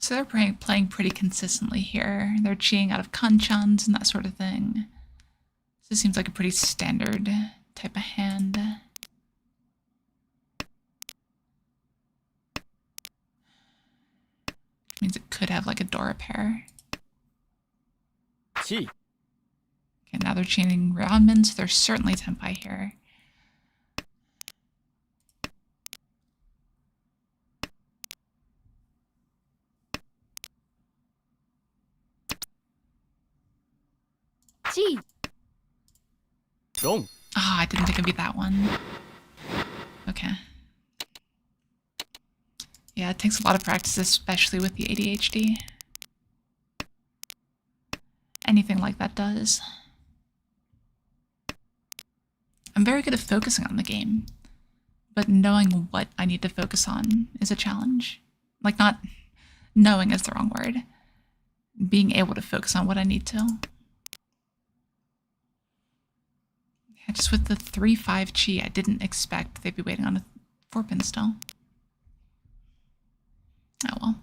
So they're playing pretty consistently here. They're cheating out of kanchans and that sort of thing. This seems like a pretty standard type of hand. Which means it could have like a Dora pair. Chi. Okay, now they're chaining Ramen, so there's certainly Tenpai here. Chi. Dong. Ah, I didn't think it'd be that one. Okay. Yeah, it takes a lot of practice, especially with the ADHD. Anything like that does. I'm very good at focusing on the game, but knowing what I need to focus on is a challenge. Like, not knowing is the wrong word. Being able to focus on what I need to. Yeah, just with the 3-5 chi, I didn't expect they'd be waiting on a 4-pin still. Oh well.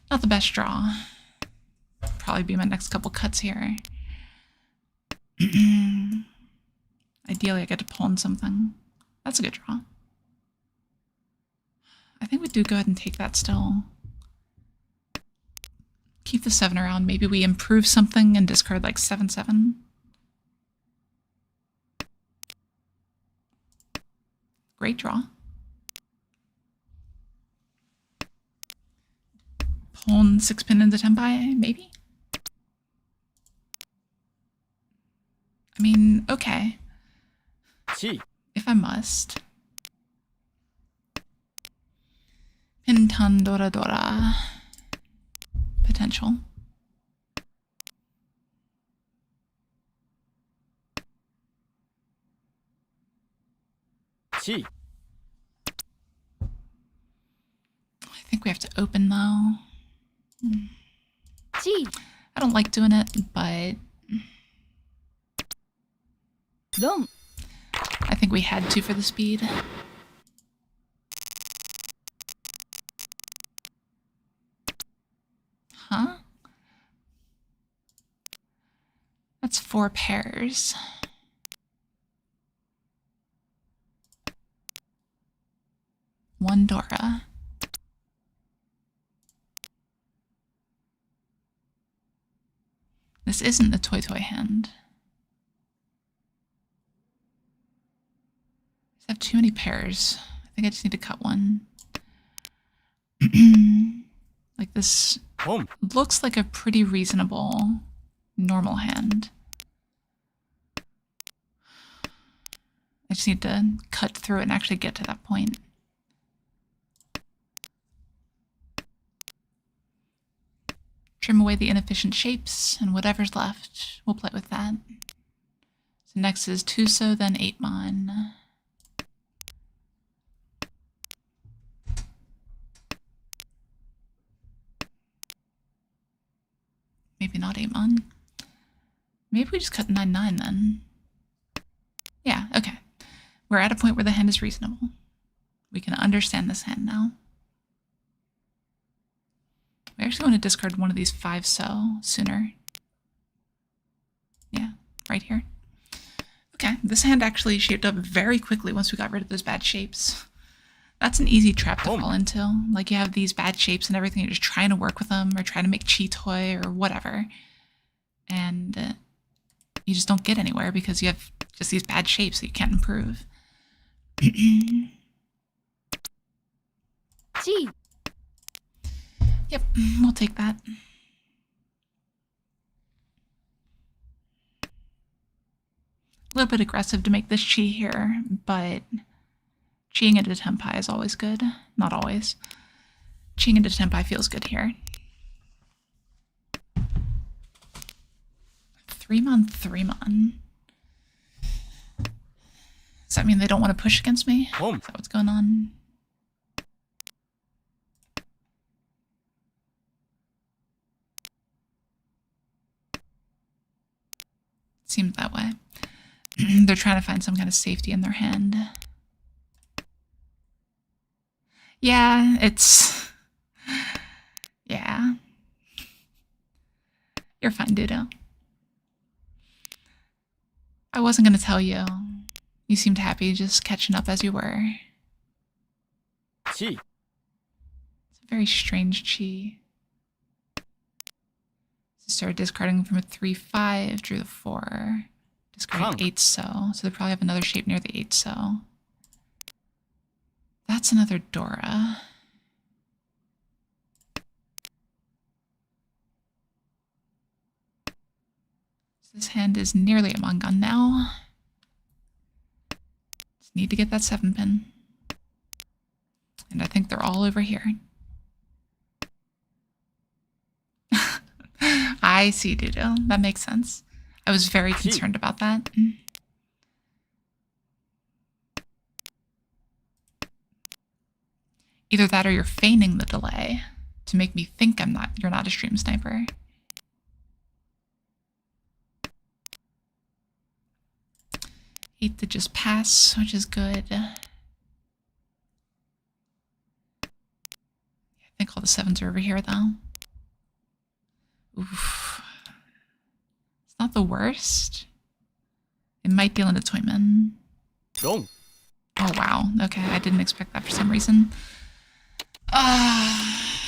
Not the best draw. Probably be my next couple cuts here. Ideally, I get to pull in something. That's a good draw. I think we do go ahead and take that still. Keep the 7 around. Maybe we improve something and discard like 7-7. Great draw. Pull 6-pin into Tenpai, maybe? I mean, okay. Chi. If I must. Hintan Dora Dora. Potential. Chi. I think we have to open though. Chi. I don't like doing it, but Rom. I think we had to for the speed. Huh? That's 4 pairs. One Dora. This isn't the toy hand. I have too many pairs. I think I just need to cut one. Like this Home. looks like a pretty reasonable normal hand. I just need to cut through it and actually get to that point. Trim away the inefficient shapes, and whatever's left, we'll play with that. So next is Tuso, then 8mon. Maybe not 8mon. Maybe we just cut 9-9 then. Yeah, okay. We're at a point where the hand is reasonable. We can understand this hand now. We actually want to discard one of these 5-so sooner. Yeah, right here. Okay, this hand actually shaped up very quickly once we got rid of those bad shapes. That's an easy trap to fall into. Like, you have these bad shapes and everything, you're just trying to work with them or trying to make chi toy or whatever. And you just don't get anywhere because you have just these bad shapes that you can't improve. Chi. Yep, we'll take that. A little bit aggressive to make this chi here, but chiing into tempai is always good. Not always. Chiing into tempai feels good here. 3-mon, 3-mon. Does that mean they don't want to push against me? Is that what's going on? Seems that way. They're trying to find some kind of safety in their hand. Yeah, it's... Yeah. You're fine, Dudo. I wasn't going to tell you. You seemed happy just catching up as you were. Chi. It's a very strange chi. Started discarding from a 3-5, drew the 4. Discarded 8-so, so they probably have another shape near the 8-so. That's another Dora. So this hand is nearly a Mongun now. Just need to get that 7-pin. And I think they're all over here. I see, Doodle. That makes sense. I was very concerned about that. Either that or you're feigning the delay to make me think you're not a stream sniper. Eight to just pass, which is good. I think all the 7s are over here though. Oof. It's not the worst. It might deal into Toyman. Go. Oh wow. Okay, I didn't expect that for some reason. I'm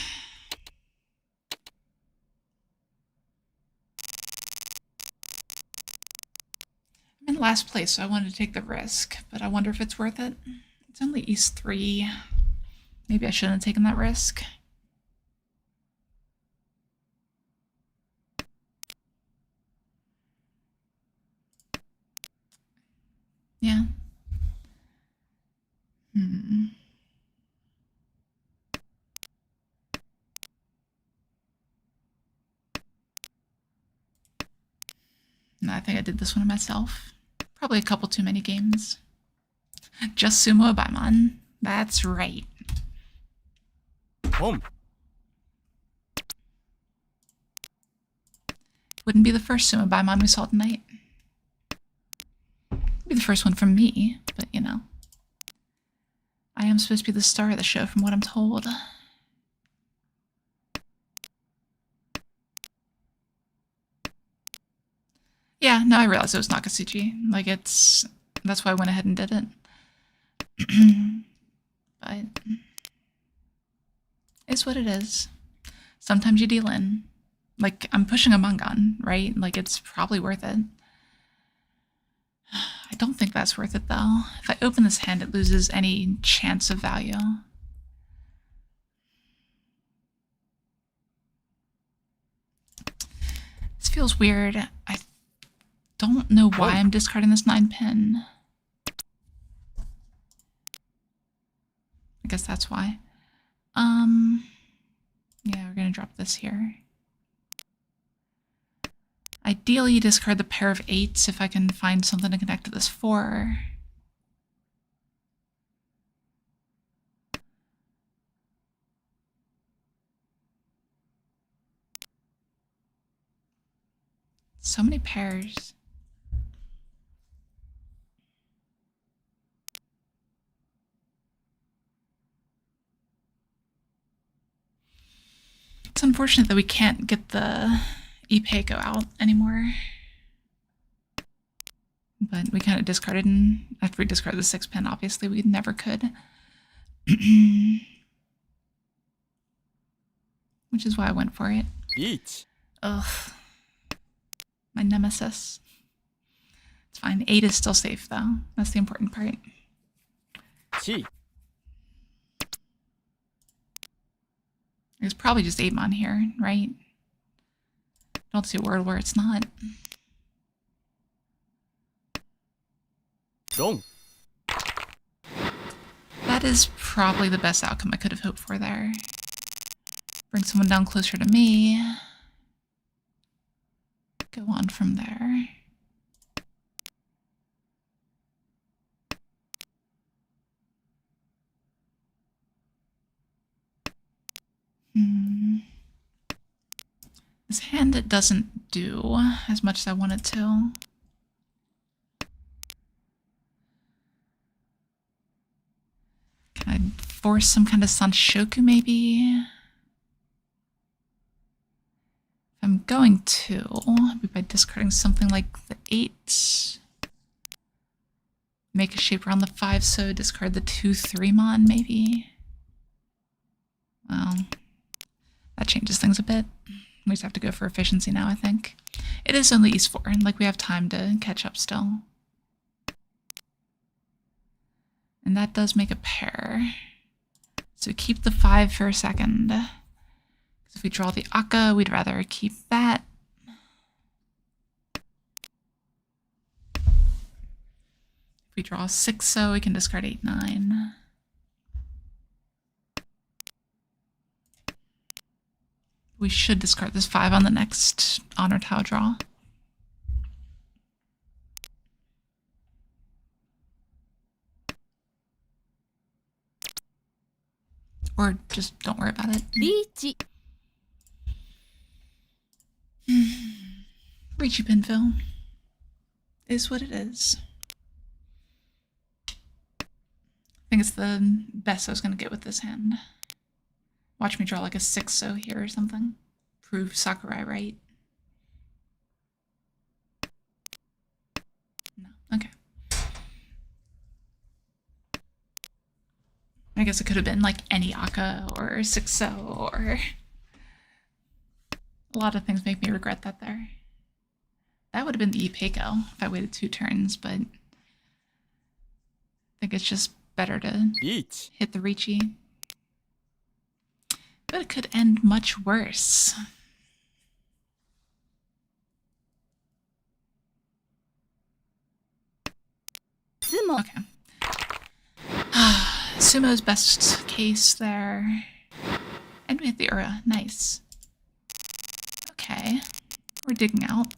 in last place, so I wanted to take the risk, but I wonder if it's worth it. It's only East 3. Maybe I shouldn't have taken that risk. Yeah. I think I did this one myself. Probably a couple too many games. Just Sumo Baimon. That's right. Home. Wouldn't be the first Sumo Baimon we saw tonight. Be the first one from me, but you know. I am supposed to be the star of the show from what I'm told. Yeah, no, I realized it was Nakatsuchi. Like, that's why I went ahead and did it. But it's what it is. Sometimes you deal in. Like, I'm pushing a Mangan, right? Like, it's probably worth it. I don't think that's worth it, though. If I open this hand, it loses any chance of value. This feels weird. I don't know why I'm discarding this 9-pin. I guess that's why. Yeah, we're gonna drop this here. Ideally, discard the pair of 8s if I can find something to connect to this 4. So many pairs. It's unfortunate that we can't get the Ipeiko out anymore. But we kind of discarded, and after we discarded the 6-pin, obviously we never could. Which is why I went for it. Riichi. Ugh. My nemesis. It's fine. 8 is still safe, though. That's the important part. Chi. There's probably just 8-mon here, right? Don't see a world where it's not. Dong. That is probably the best outcome I could have hoped for there. Bring someone down closer to me. Go on from there. This hand, it doesn't do as much as I want it to. Can I force some kind of Sanshoku, maybe? If I'm going to, maybe by discarding something like the 8. Make a shape around the 5, so discard the 2-3-mon, maybe? Well, that changes things a bit. We just have to go for efficiency now, I think. It is only East 4, and like we have time to catch up still. And that does make a pair. So keep the 5 for a second. Because if we draw the Akka, we'd rather keep that. If we draw 6, so we can discard 8, 9. We should discard this 5 on the next Honor Tau draw. Or just don't worry about it. Riichi. Riichi Pinville is what it is. I think it's the best I was going to get with this hand. Watch me draw like a 6-0 here or something. Prove Sakurai right. No, okay. I guess it could have been like any Akka or 6-0 or... A lot of things make me regret that there. That would have been the Ipeiko if I waited 2 turns, but I think it's just better to Riichi. hit the Riichi. But it could end much worse. Sumo. Okay. Sumo's best case there. And we hit the Ura. Nice. Okay. We're digging out.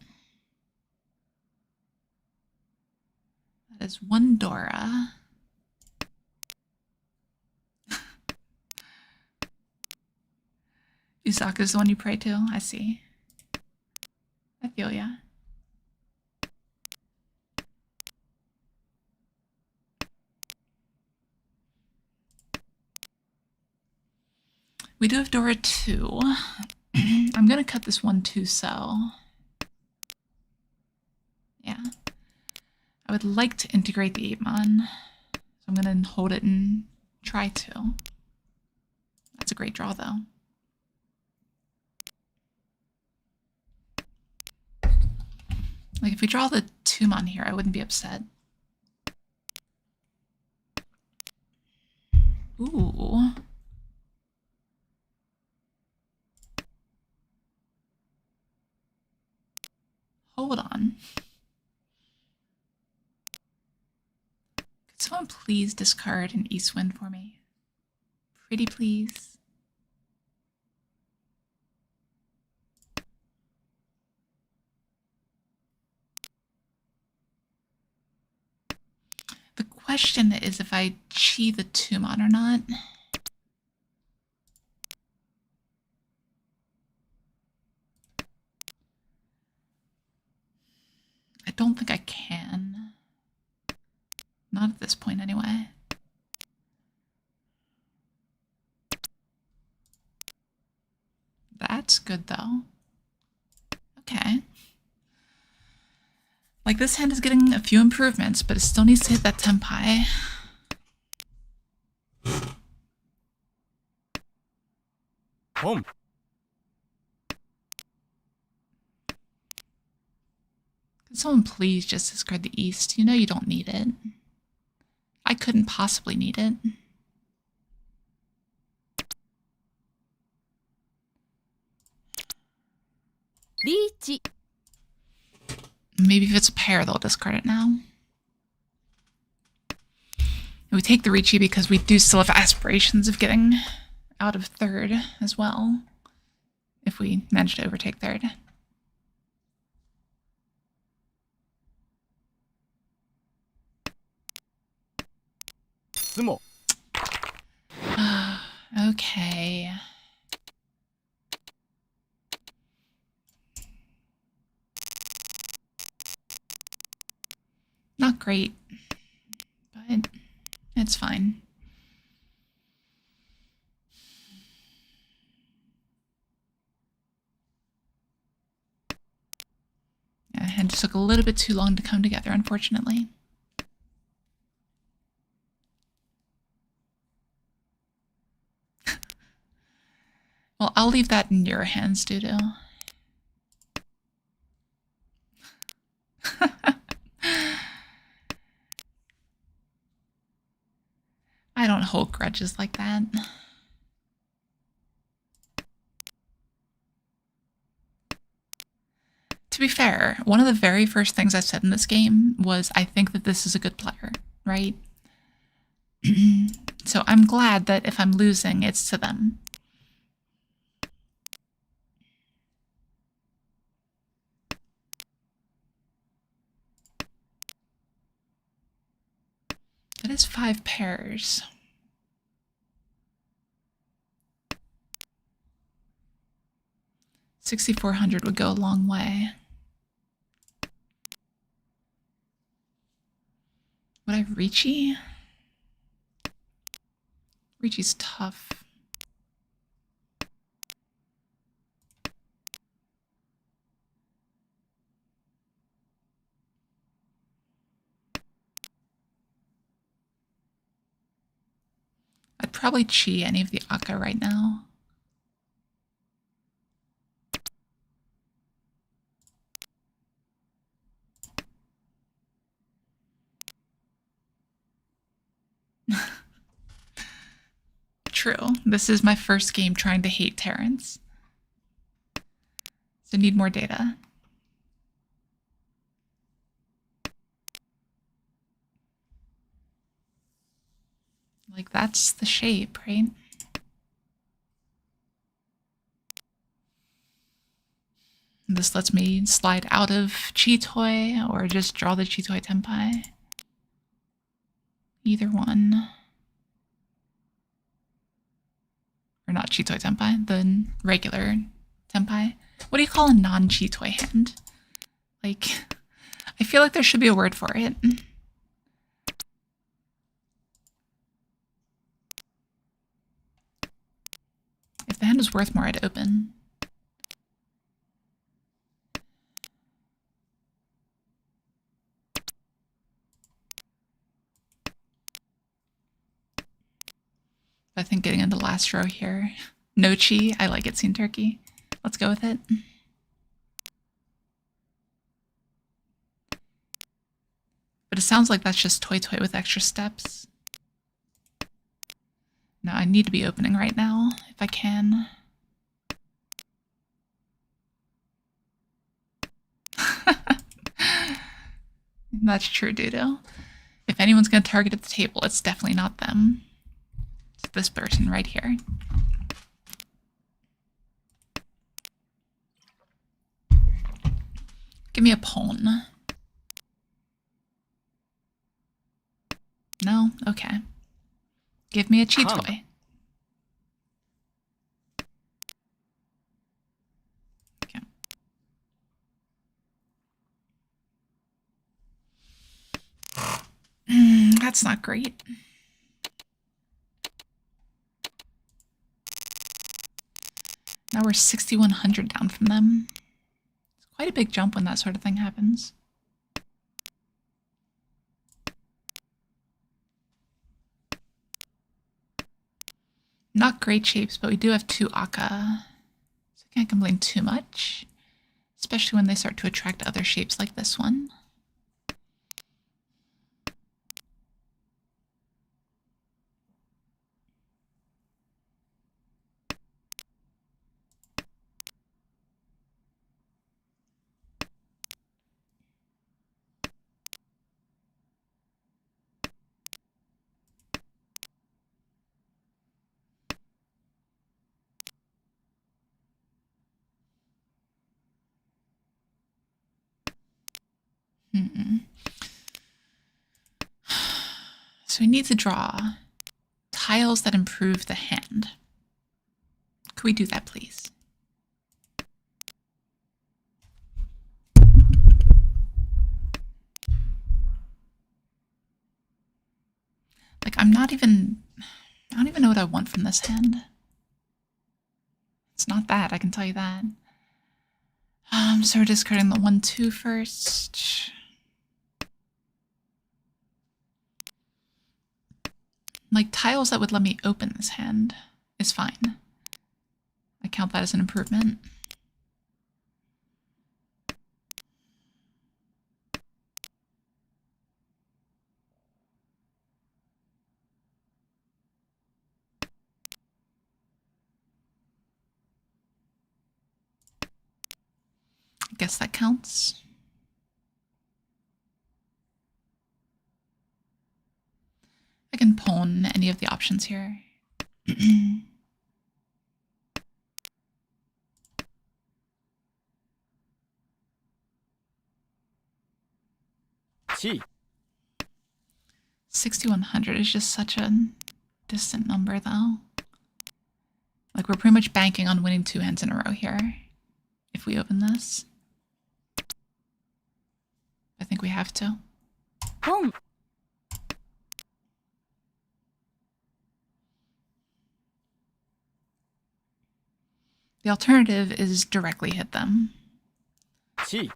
is one Dora. Usaka's the one you pray to? I see. I feel ya. We do have Dora 2. I'm gonna cut this one too, so yeah. I would like to integrate the 8-mon, so I'm gonna hold it and try to. That's a great draw, though. Like, if we draw the 2-mon here, I wouldn't be upset. Ooh. Hold on. Could someone please discard an East Wind for me? Pretty please. The question is if I chi the 2-mon or not. I don't think I can. Not at this point, anyway. That's good, though. Okay. Like, this hand is getting a few improvements, but it still needs to hit that Tenpai. Home. Could someone please just discard the East? You know you don't need it. I couldn't possibly need it. Riichi. Maybe if it's a pair, they'll discard it now. And we take the Riichi because we do still have aspirations of getting out of third as well, if we manage to overtake third. Sumo. Okay. Not great, but it's fine. Yeah, it just took a little bit too long to come together, unfortunately. Well, I'll leave that in your hands, Dudu. I don't hold grudges like that. To be fair, one of the very first things I said in this game was I think that this is a good player, right? So I'm glad that if I'm losing, it's to them. That is 5 pairs. $6,400 would go a long way. Would I Riichi? Riichi's tough. I'd probably chi any of the Akka right now. True. This is my first game trying to hate Terrence. So need more data. Like, that's the shape, right? This lets me slide out of Chitoi or just draw the Chitoi Tenpai. Either one. Or not Chitoi Tenpai, the regular Tenpai. What do you call a non-Chitoi hand? Like, I feel like there should be a word for it. If the hand was worth more, I'd open. I think getting into the last row here. No chi, I like it, seen turkey. Let's go with it. But it sounds like that's just toy toy with extra steps. No, I need to be opening right now, if I can. That's true, Dodo. If anyone's going to target at the table, it's definitely not them. It's this person right here. Give me a pawn. No? Okay. Give me a Chitoi. Okay. That's not great. Now we're 6,100 down from them. It's quite a big jump when that sort of thing happens. Not great shapes, but we do have 2 Aka, so I can't complain too much, especially when they start to attract other shapes like this one. So we need to draw tiles that improve the hand. Could we do that, please? Like, I don't even know what I want from this hand. It's not that, I can tell you that. So we're discarding the 1-2 first. Like, tiles that would let me open this hand is fine. I count that as an improvement. I guess that counts. I can pawn any of the options here. Chi. 6,100 is just such a distant number, though. Like, we're pretty much banking on winning 2 hands in a row here, if we open this. I think we have to. Boom. The alternative is directly hit them. Chi.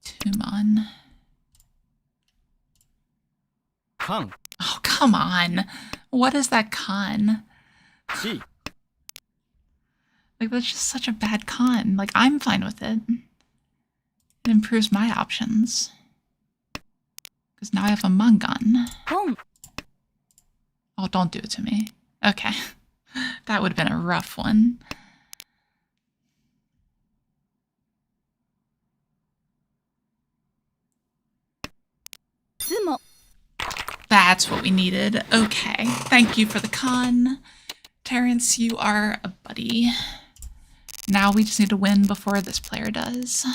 Tumon. Kang. Oh, come on. What is that con? Chi. Like, that's just such a bad con. Like, I'm fine with it. It improves my options. Because now I have a Mangan. Boom. Oh, don't do it to me. Okay. That would have been a rough one. That's what we needed. Okay, thank you for the con. Terrence, you are a buddy. Now we just need to win before this player does.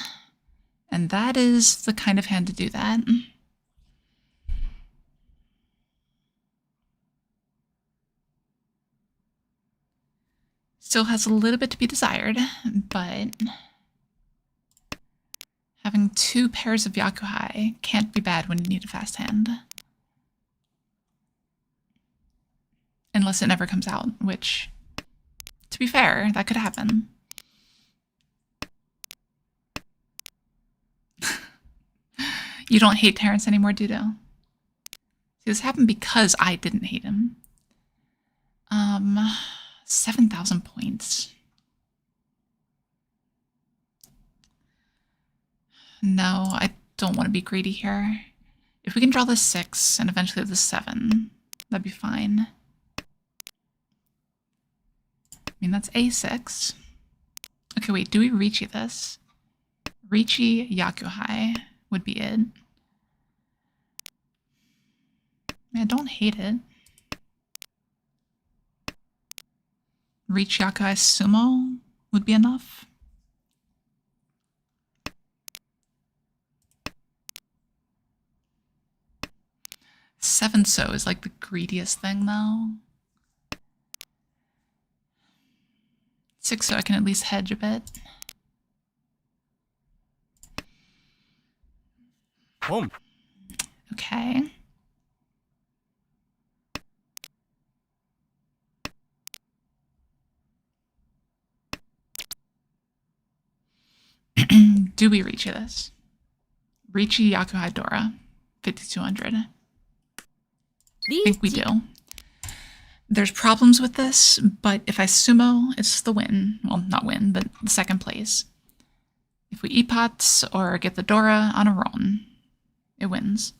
And that is the kind of hand to do that. Still has a little bit to be desired, but having 2 pairs of Yakuhai can't be bad when you need a fast hand. Unless it never comes out, which, to be fair, that could happen. You don't hate Terrence anymore, Dudo? See, this happened because I didn't hate him. 7,000 points. No, I don't want to be greedy here. If we can draw the 6 and eventually the 7, that'd be fine. I mean, that's A6. Okay, wait, do we Riichi this? Riichi Yakuhai would be it. I mean, I don't hate it. Riichi Yakuhai Sumo would be enough. Seven so is like the greediest thing though. 6 so I can at least hedge a bit. Home. Okay. Do we Riichi this? Riichi Yakuhai Dora, 5200. I think we do. There's problems with this, but if I sumo, it's the win. Well, not win, but the second place. If we epot or get the Dora on a Ron, it wins.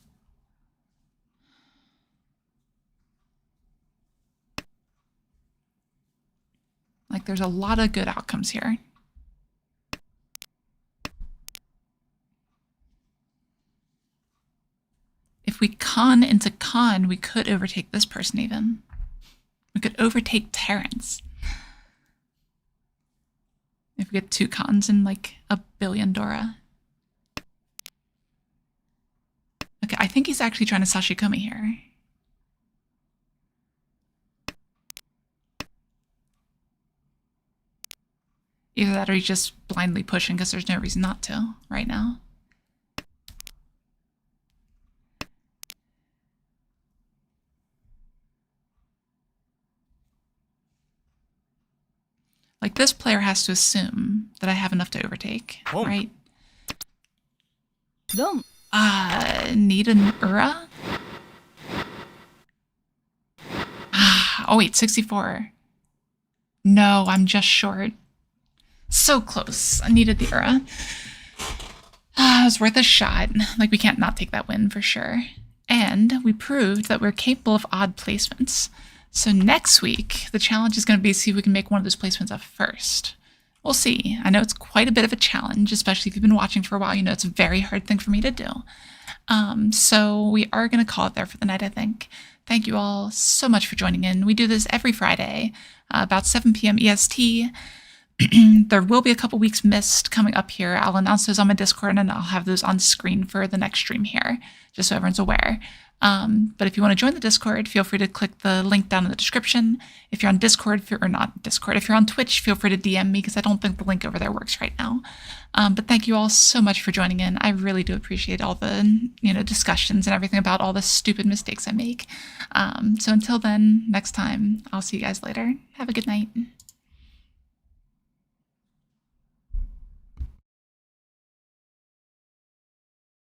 Like, there's a lot of good outcomes here. If we con into con, we could overtake this person even. We could overtake Terrence. If we get 2 cons and like a billion Dora. Okay, I think he's actually trying to sashikomi here. Either that or he's just blindly pushing because there's no reason not to right now. Like, this player has to assume that I have enough to overtake, right? Dom. Need an Ura? Oh wait, 64. No, I'm just short. So close. I needed the Ura. It was worth a shot. Like, we can't not take that win for sure. And we proved that we're capable of odd placements. So next week, the challenge is going to be to see if we can make one of those placements up first. We'll see. I know it's quite a bit of a challenge, especially if you've been watching for a while. You know it's a very hard thing for me to do. So we are going to call it there for the night, I think. Thank you all so much for joining in. We do this every Friday, about 7 p.m. EST. There will be a couple weeks missed coming up here. I'll announce those on my Discord, and I'll have those on screen for the next stream here, just so everyone's aware. But if you want to join the Discord, feel free to click the link down in the description. If you're on Discord, or not Discord, if you're on Twitch, feel free to DM me because I don't think the link over there works right now. But thank you all so much for joining in. I really do appreciate all the discussions and everything about all the stupid mistakes I make. So until then, next time, I'll see you guys later. Have a good night.